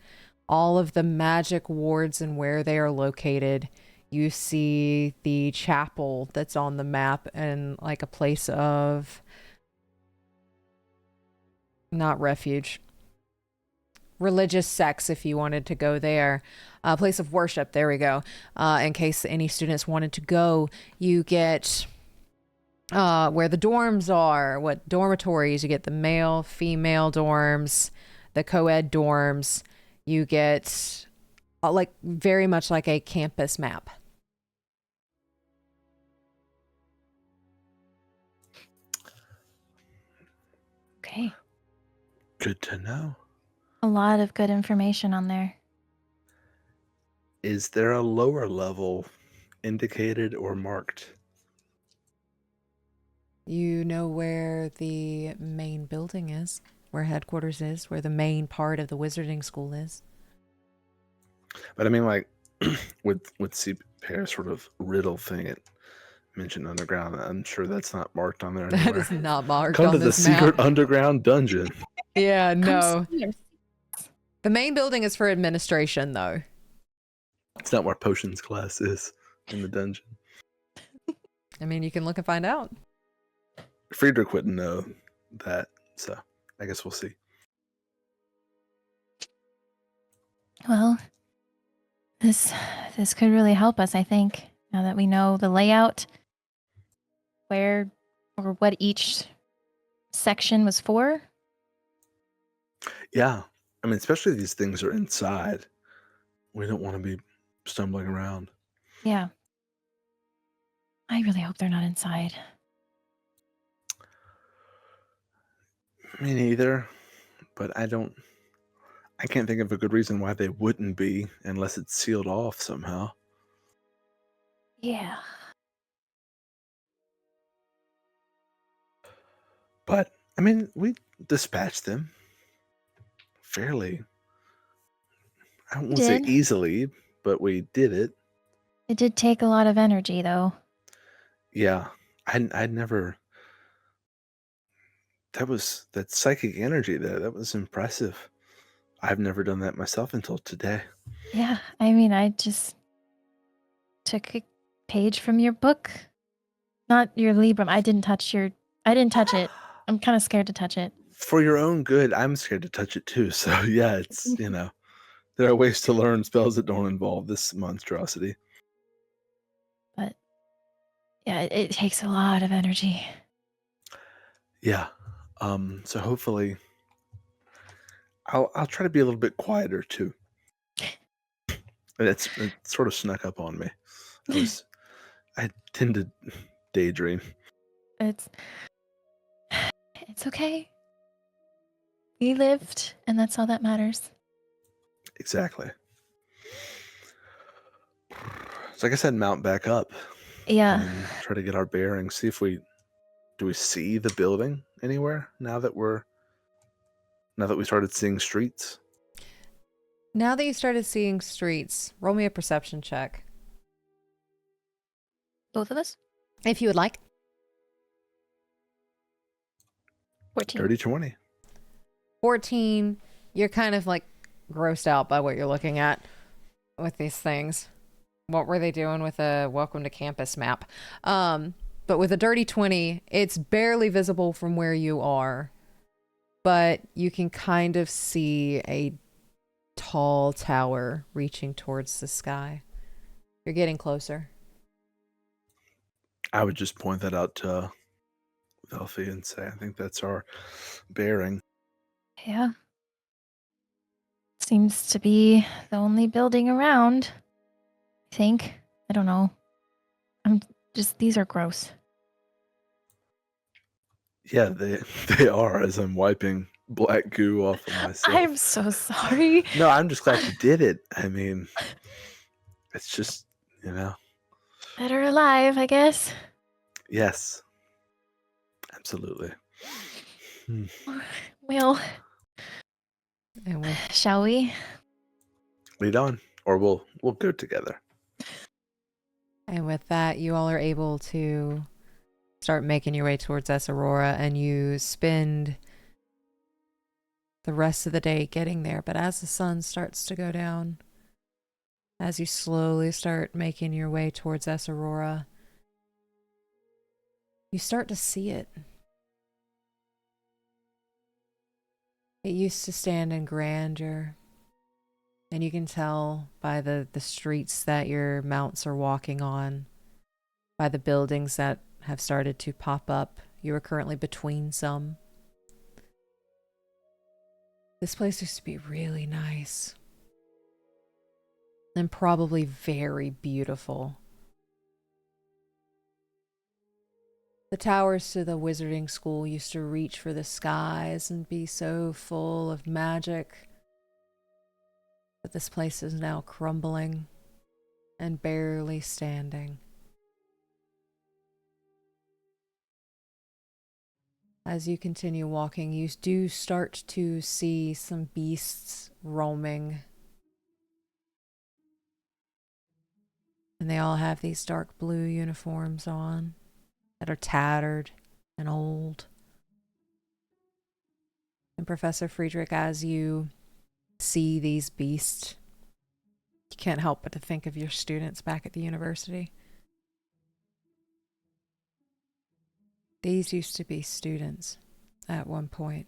A: all of the magic wards and where they are located. You see the chapel that's on the map and like a place of not refuge, religious sects if you wanted to go there, a place of worship, there we go. In case any students wanted to go, you get where the dorms are, what dormitories, you get the male, female dorms, the co-ed dorms, you get like very much like a campus map.
C: Okay.
B: Good to know.
C: A lot of good information on there.
B: Is there a lower level indicated or marked?
A: You know where the main building is, where headquarters is, where the main part of the wizarding school is.
B: But I mean, like, with CPAIR sort of riddle thing, it mentioned underground. I'm sure that's not marked on there anywhere.
A: That is not marked
B: Come
A: on
B: to the
A: this map.
B: secret underground dungeon.
A: Yeah, no.
C: Come see your-
A: The main building is for administration, though.
B: It's not where potions class is in the dungeon.
A: I mean, you can look and find out.
B: Friedrich wouldn't know that, so I guess we'll see.
C: Well, this could really help us, I think, now that we know the layout, where or what each section was for.
B: Yeah, I mean, especially these things are inside. We don't want to be stumbling around.
C: Yeah. I really hope they're not inside.
B: Me neither, but I can't think of a good reason why they wouldn't be unless it's sealed off somehow.
C: Yeah.
B: But, I mean, we dispatched them fairly, I won't say
C: did.
B: easily, but we did it.
C: It did take a lot of energy, though.
B: Yeah, I'd never... That psychic energy there, that was impressive. I've never done that myself until today.
C: Yeah, I mean, I just took a page from your book. Not your Librum. I didn't touch it. I'm kind of scared to touch it.
B: For your own good, I'm scared to touch it too. So yeah, it's, there are ways to learn spells that don't involve this monstrosity.
C: But yeah, it takes a lot of energy.
B: Yeah. So hopefully I'll try to be a little bit quieter too. It sort of snuck up on me. I tend to daydream.
C: It's okay. We lived, and that's all that matters.
B: Exactly. So I guess I'd mount back up.
C: Yeah.
B: And try to get our bearings. See if we see the building anywhere now that we started seeing streets.
A: Now that you started seeing streets, roll me a perception check.
C: Both of us?
A: If you would like.
C: 14.
B: Dirty 20.
A: 14, you're kind of like grossed out by what you're looking at with these things. What were they doing with a welcome to campus map? But with a dirty 20, it's barely visible from where you are, but you can kind of see a tall tower reaching towards the sky. You're getting closer.
B: I would just point that out to Velphie and say, I think that's our bearing.
C: Yeah. Seems to be the only building around. I think. I don't know. These are gross.
B: Yeah, they are, as I'm wiping black goo off of myself.
C: I'm so sorry.
B: No, I'm just glad you did it. I mean, It's just, you know.
C: Better alive, I guess.
B: Yes. Absolutely.
C: Well,
A: And with
C: shall we?
B: Lead on, or we'll go together.
A: that, you all are able to start making your way towards Esarora, and you spend the rest of the day getting there. But as the sun starts to go down, as you slowly start making your way towards Esarora, you start to see it. It used to stand in grandeur, and you can tell by the streets that your mounts are walking on, by the buildings that have started to pop up. You are currently between some. This place used to be really nice. And probably very beautiful. The towers to the wizarding school used to reach for the skies and be so full of magic. But this place is now crumbling and barely standing. As you continue walking, you do start to see some beasts roaming. And they all have these dark blue uniforms on that are tattered and old. And Professor Friedrich, as you see these beasts, you can't help but to think of your students back at the university. These used to be students at one point.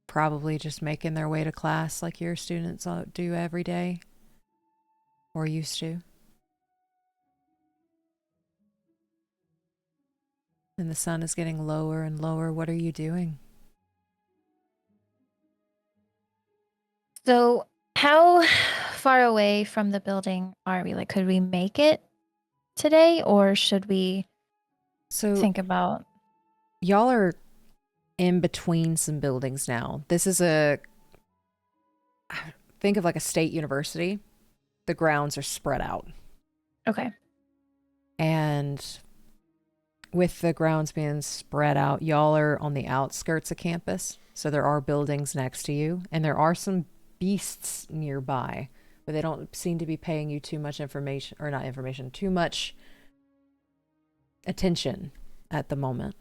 A: Probably just making their way to class like your students do every day. Or used to. And the sun is getting lower and lower. What are you doing?
C: So, how far away from the building are we? Like, could we make it today, or should we think about?
A: Y'all are in between some buildings now. This is think of like a state university. The grounds are spread out.
C: Okay.
A: And with the grounds being spread out, y'all are on the outskirts of campus. So there are buildings next to you, and there are some beasts nearby, but they don't seem to be paying you too much too much attention at the moment.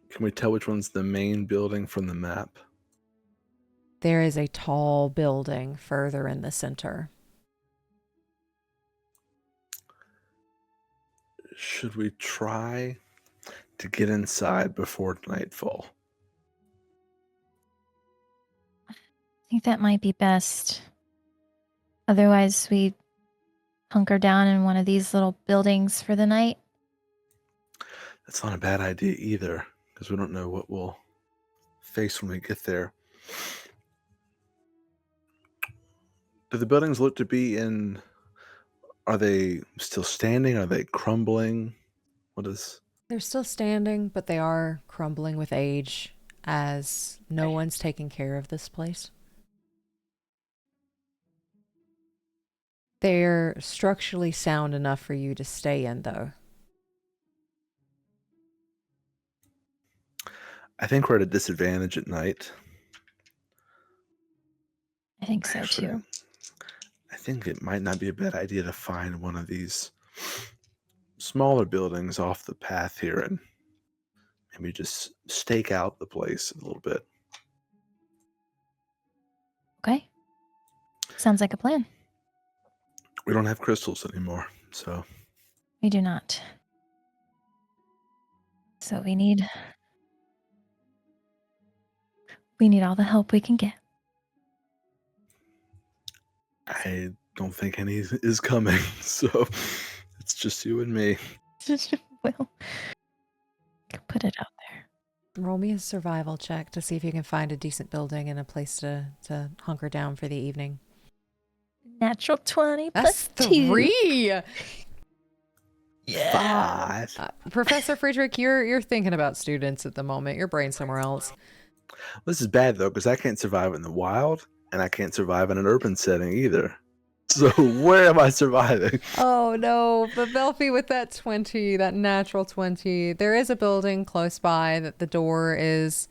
B: Can we tell which one's the main building from the map?
A: There is a tall building further in the center.
B: Should we try to get inside before nightfall?
C: I think that might be best. Otherwise, we hunker down in one of these little buildings for the night.
B: That's not a bad idea either, because we don't know what we'll face when we get there. Do the buildings look to be in... Are they still standing? Are they crumbling?
A: They're still standing, but they are crumbling with age, as no one's taking care of this place. They're structurally sound enough for you to stay in, though.
B: I think we're at a disadvantage at night.
C: I think so too.
B: I think it might not be a bad idea to find one of these smaller buildings off the path here and maybe just stake out the place a little bit.
C: Okay. Sounds like a plan.
B: We don't have crystals anymore, so...
C: We do not. So we need all the help we can get.
B: I don't think any is coming, so it's just you and me.
C: Well, put it out there.
A: Roll me a survival check to see if you can find a decent building and a place to hunker down for the evening.
C: Natural 20
A: That's
C: plus 2.
A: 3!
B: Yeah. God.
A: Professor Friedrich, you're thinking about students at the moment. Your brain's somewhere else.
B: This is bad though, because I can't survive in the wild, and I can't survive in an urban setting either. So where am I surviving?
A: Oh no, but Velphie with that 20, that natural 20, there is a building close by that the door is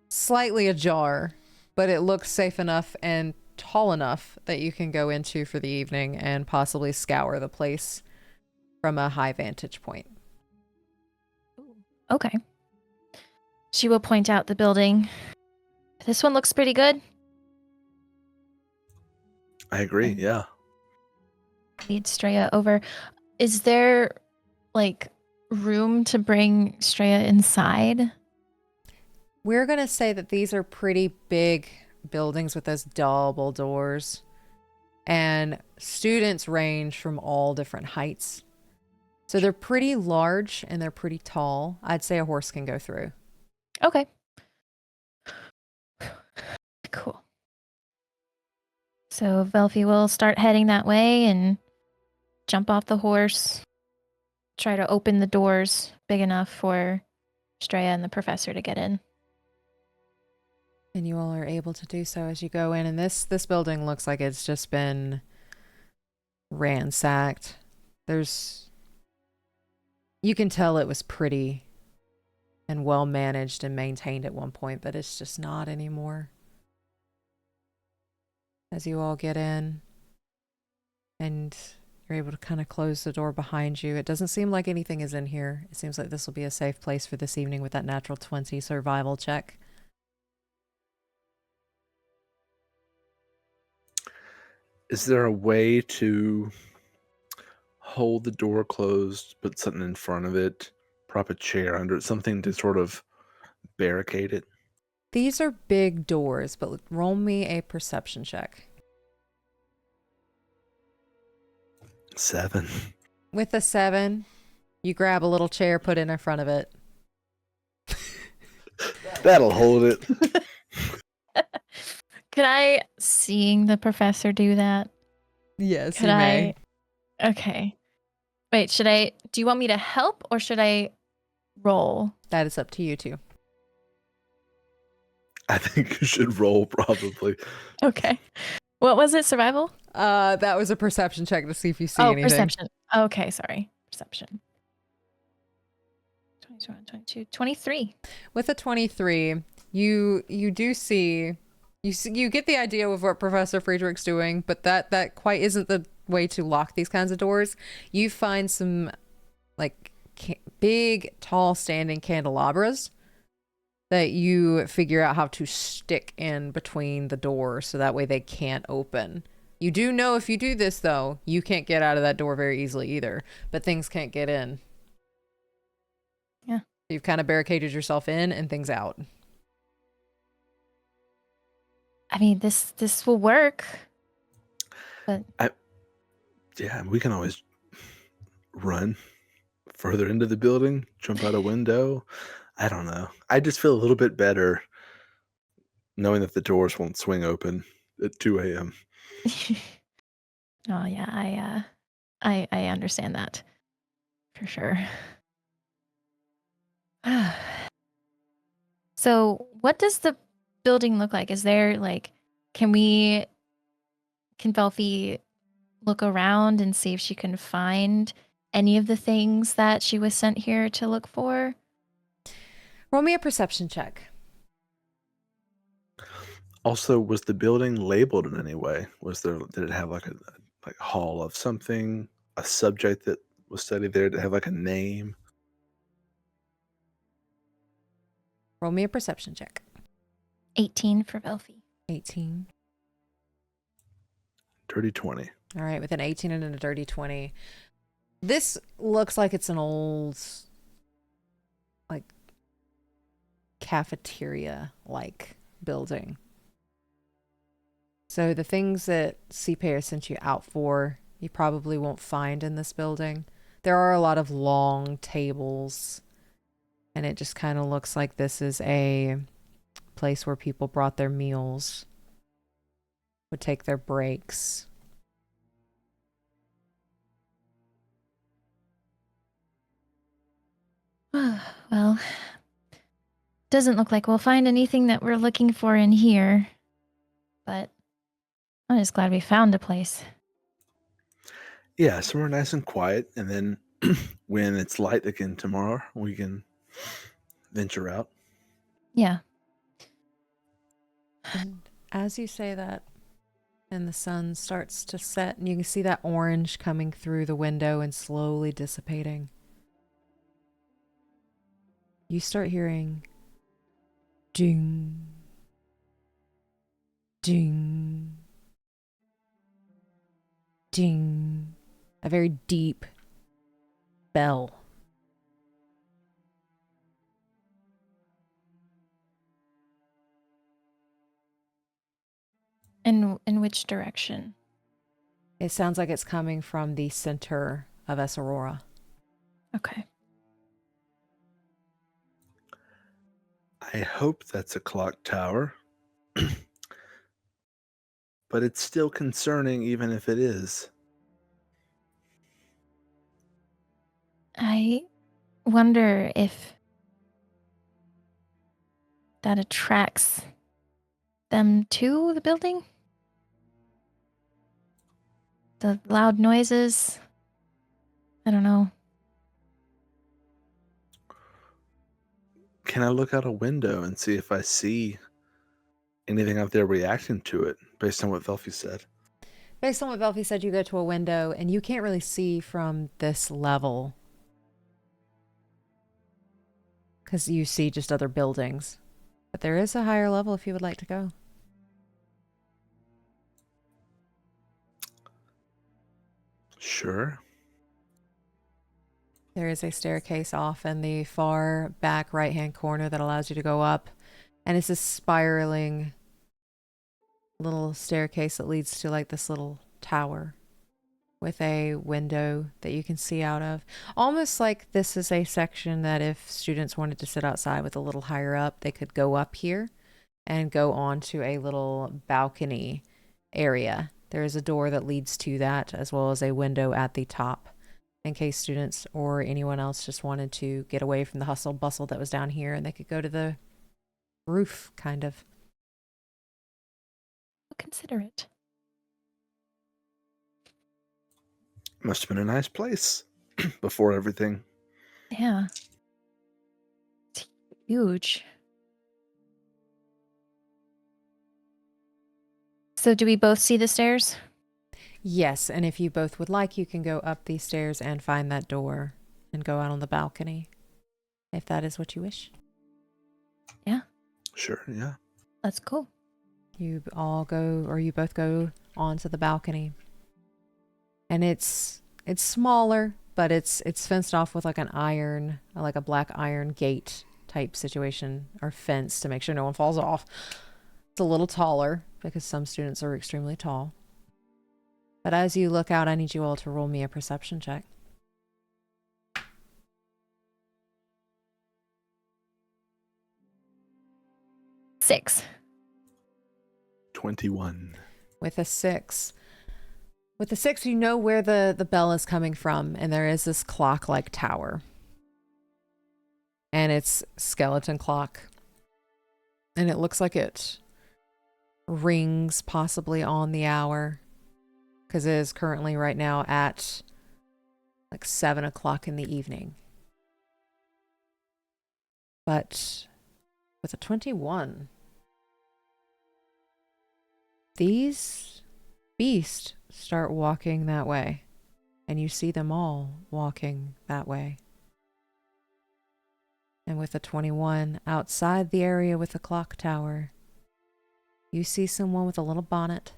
A: slightly ajar, but it looks safe enough and tall enough that you can go into for the evening and possibly scour the place from a high vantage point.
C: Okay. She will point out the building. This one looks pretty good.
B: I agree, yeah.
C: Lead Straya over. Is there, like, room to bring Straya inside?
A: We're going to say that these are pretty big buildings with those double doors, and students range from all different heights. So they're pretty large and they're pretty tall. I'd say a horse can go through.
C: Okay. Cool. So Velphie will start heading that way and jump off the horse, try to open the doors big enough for Straya and the professor to get in.
A: And you all are able to do so as you go in. And this building looks like it's just been ransacked. You can tell it was pretty and well managed and maintained at one point, but it's just not anymore. As you all get in and you're able to kind of close the door behind you, it doesn't seem like anything is in here. It seems like this will be a safe place for this evening with that natural 20 survival check.
B: Is there a way to hold the door closed, put something in front of it, prop a chair under it, something to sort of barricade it?
A: These are big doors, but roll me a perception check.
B: 7.
A: With a 7, you grab a little chair, put it in front of it.
B: That'll hold it.
C: Could I, seeing the professor do that?
A: Yes,
C: Could
A: you may.
C: Okay. Wait, do you want me to help or should I roll?
A: That is up to you two.
B: I think you should roll, probably.
C: Okay. What was it? Survival?
A: That was a perception check to see if you see anything.
C: Perception. Okay, sorry. Perception. 21, 22, 23.
A: With a 23, you do see, you get the idea of what Professor Friedrich's doing, but that quite isn't the way to lock these kinds of doors. You find some like big, tall, standing candelabras that you figure out how to stick in between the doors so that way they can't open. You do know if you do this, though, you can't get out of that door very easily either, but things can't get in.
C: Yeah.
A: You've kind of barricaded yourself in and things out.
C: I mean, this will work. But
B: Yeah, we can always run further into the building, jump out a window. I don't know. I just feel a little bit better knowing that the doors won't swing open at 2 a.m.
C: Oh yeah, I understand that for sure. So, what does the building look like? Is there like, can Velphie look around and see if she can find any of the things that she was sent here to look for?
A: Roll me a perception check.
B: Also, was the building labeled in any way? Did it have like a hall of something, a subject that was studied there? Did it have like a name?
A: Roll me a perception check.
C: 18 for Velphie.
A: 18.
B: Dirty 20.
A: All right, with an 18 and a dirty 20. This looks like it's an old, like, cafeteria-like building. So the things that CPAIR sent you out for, you probably won't find in this building. There are a lot of long tables, and it just kind of looks like this is a place where people brought their meals, would take their breaks.
C: Well, doesn't look like we'll find anything that we're looking for in here. But I'm just glad we found a place.
B: Yeah, somewhere nice and quiet, and then when it's light again tomorrow, we can venture out.
C: Yeah.
A: And as you say that, and the sun starts to set, and you can see that orange coming through the window and slowly dissipating, you start hearing ding, ding, ding, a very deep bell.
C: In which direction?
A: It sounds like it's coming from the center of Esarora.
C: Okay.
B: I hope that's a clock tower. But it's still concerning even if it is.
C: I wonder if that attracts them to the building? The loud noises? I don't know.
B: Can I look out a window and see if I see anything out there reacting to it based on what Velphie said?
A: Based on what Velphie said, you go to a window, and you can't really see from this level because you see just other buildings. But there is a higher level if you would like to go.
B: Sure.
A: There is a staircase off in the far back right-hand corner that allows you to go up. And it's a spiraling little staircase that leads to like this little tower with a window that you can see out of. Almost like this is a section that if students wanted to sit outside with a little higher up, they could go up here and go on to a little balcony area. There is a door that leads to that, as well as a window at the top in case students or anyone else just wanted to get away from the hustle bustle that was down here, and they could go to the roof, kind of.
C: Consider it.
B: Must have been a nice place before everything.
C: Yeah. It's huge. So do we both see the stairs?
A: Yes, and if you both would like, you can go up these stairs and find that door and go out on the balcony, if that is what you wish.
C: Yeah.
B: Sure, yeah.
C: Let's go.
A: You all go, or you both go onto the balcony. And it's smaller, but it's fenced off with like an iron, like a black iron gate type situation, or fence to make sure no one falls off. It's a little taller because some students are extremely tall. But as you look out, I need you all to roll me a perception check.
C: Six.
B: 21.
A: With a 6. With the 6, you know where the bell is coming from, and there is this clock-like tower. And it's skeleton clock. And it looks like it rings possibly on the hour, because it is currently right now at like 7 o'clock in the evening. But with a 21, these beasts start walking that way, and you see them all walking that way. And with a 21, outside the area with the clock tower, you see someone with a little bonnet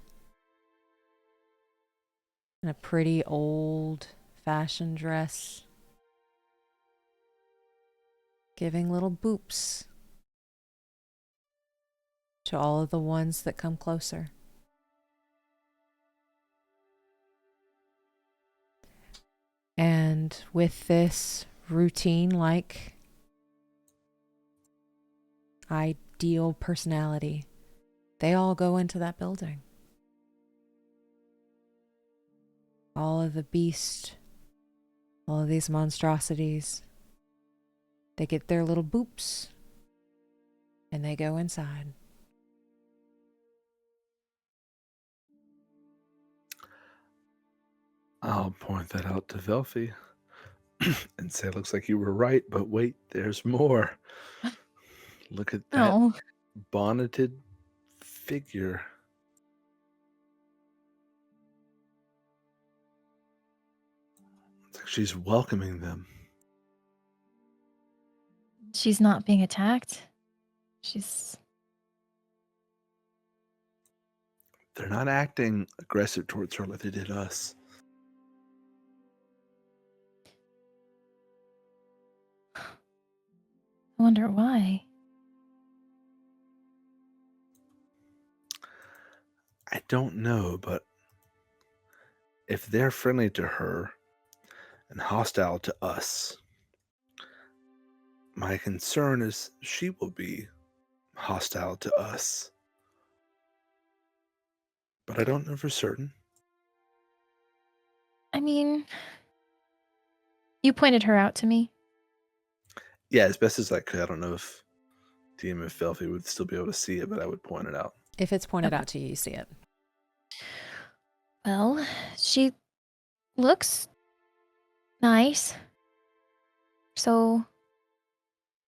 A: and a pretty old-fashioned dress, giving little boops to all of the ones that come closer. And with this routine-like ideal personality, they all go into that building. All of the beasts, all of these monstrosities, They get their little boops and they go inside.
B: I'll point that out to Velphie and say, looks like you were right, but wait, there's more. Look at that
C: Oh,
B: bonneted figure. It's like she's welcoming them.
C: she's not being attacked.
B: They're not acting aggressive towards her like they did us.
C: I wonder why.
B: I don't know, but if they're friendly to her and hostile to us, my concern is she will be hostile to us. But I don't know for certain.
C: I mean, you pointed her out to me.
B: Yeah, as best as I could. I don't know if DM and Velphie would still be able to see it, but I would point it out.
A: If it's pointed
C: Okay.
A: out to you, you see it.
C: Well, she looks nice. So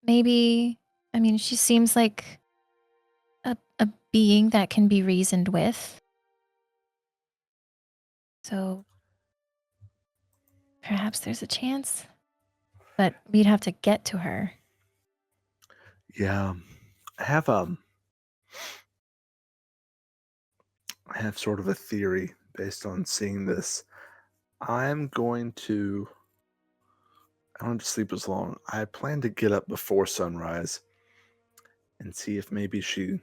C: maybe, I mean, she seems like a being that can be reasoned with. So perhaps there's a chance. But we'd have to get to her.
B: Yeah, I have sort of a theory based on seeing this. I don't have to sleep as long. I plan to get up before sunrise and see if maybe she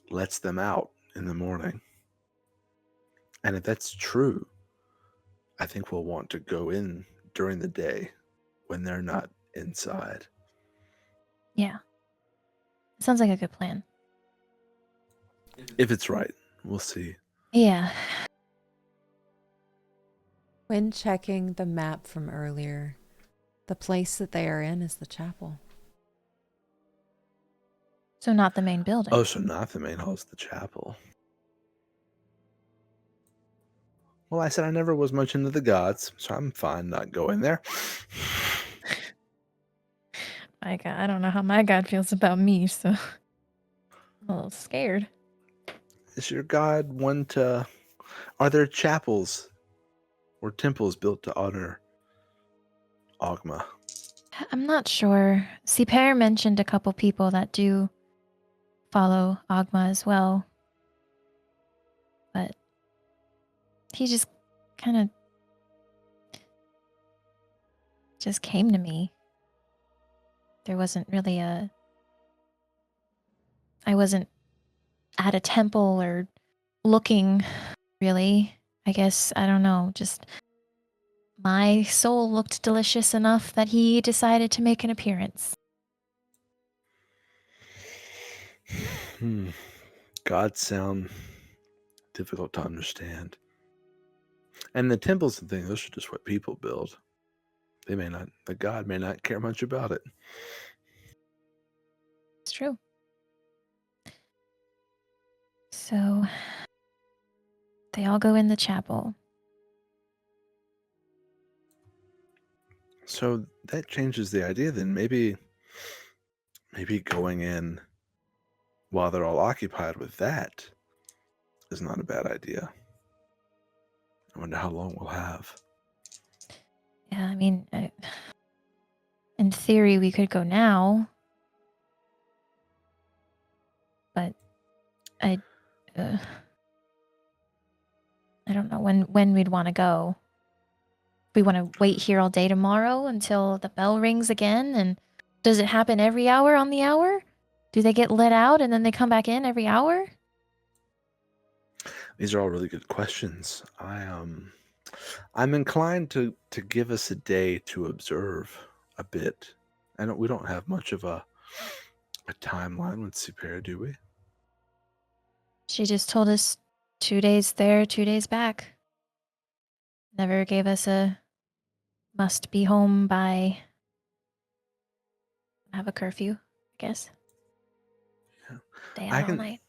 B: lets them out in the morning. And if that's true, I think we'll want to go in during the day when they're not inside.
C: Yeah. Sounds like a good plan.
B: If it's right, we'll see.
C: Yeah.
A: When checking the map from earlier, the place that they are in is the chapel.
C: So not the main building.
B: Oh, so not the main hall, it's the chapel. Well, I said I never was much into the gods, so I'm fine not going there.
C: My God, I don't know how my God feels about me, so I'm a little scared.
B: Is your god one to... Are there chapels or temples built to honor Ogma?
C: I'm not sure. Siper mentioned a couple people that do follow Ogma as well. But he just kind of just came to me. There wasn't really I wasn't at a temple or looking, really. I guess, I don't know, just my soul looked delicious enough that he decided to make an appearance.
B: Gods sound difficult to understand. And the temples and things, those are just what people build. The god may not care much about it.
C: It's true. So they all go in the chapel.
B: So that changes the idea then. Maybe going in while they're all occupied with that is not a bad idea. I wonder how long we'll have.
C: Yeah, I mean, in theory, we could go now. But I don't know when we'd want to go. We want to wait here all day tomorrow until the bell rings again? And does it happen every hour on the hour? Do they get let out and then they come back in every hour?
B: These are all really good questions. I'm inclined to give us a day to observe a bit. We don't have much of a timeline with Superior, do we?
C: She just told us 2 days there, 2 days back. Never gave us a must be home by have a curfew, I guess.
B: Yeah.
C: Stay
B: I
C: out all
B: can
C: night.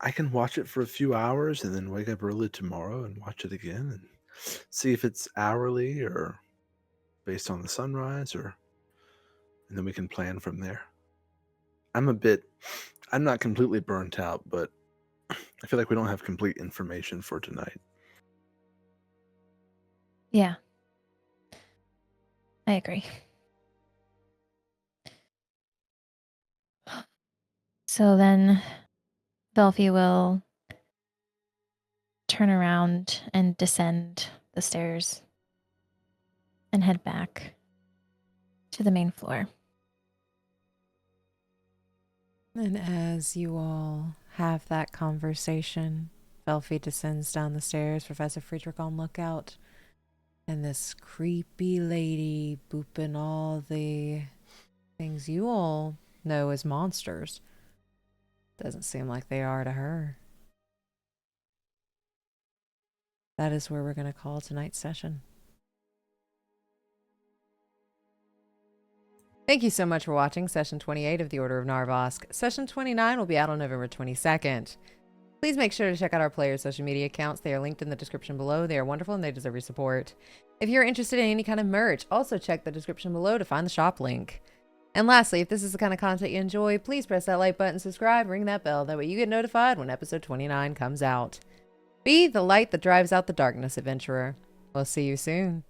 B: I can watch it for a few hours and then wake up early tomorrow and watch it again and see if it's hourly or based on the sunrise, or and then we can plan from there. I'm not completely burnt out, but I feel like we don't have complete information for tonight.
C: Yeah. I agree. So then Velphie will turn around and descend the stairs and head back to the main floor.
A: And as you all have that conversation, Velphie descends down the stairs, Professor Friedrich on lookout, and this creepy lady booping all the things you all know as monsters. Doesn't seem like they are to her. That is where we're going to call tonight's session. Thank you so much for watching Session 28 of the Order of Narvosc. Session 29 will be out on November 22nd. Please make sure to check out our players' social media accounts. They are linked in the description below. They are wonderful and they deserve your support. If you're interested in any kind of merch, also check the description below to find the shop link. And lastly, if this is the kind of content you enjoy, please press that like button, subscribe, ring that bell. That way you get notified when episode 29 comes out. Be the light that drives out the darkness, adventurer. We'll see you soon.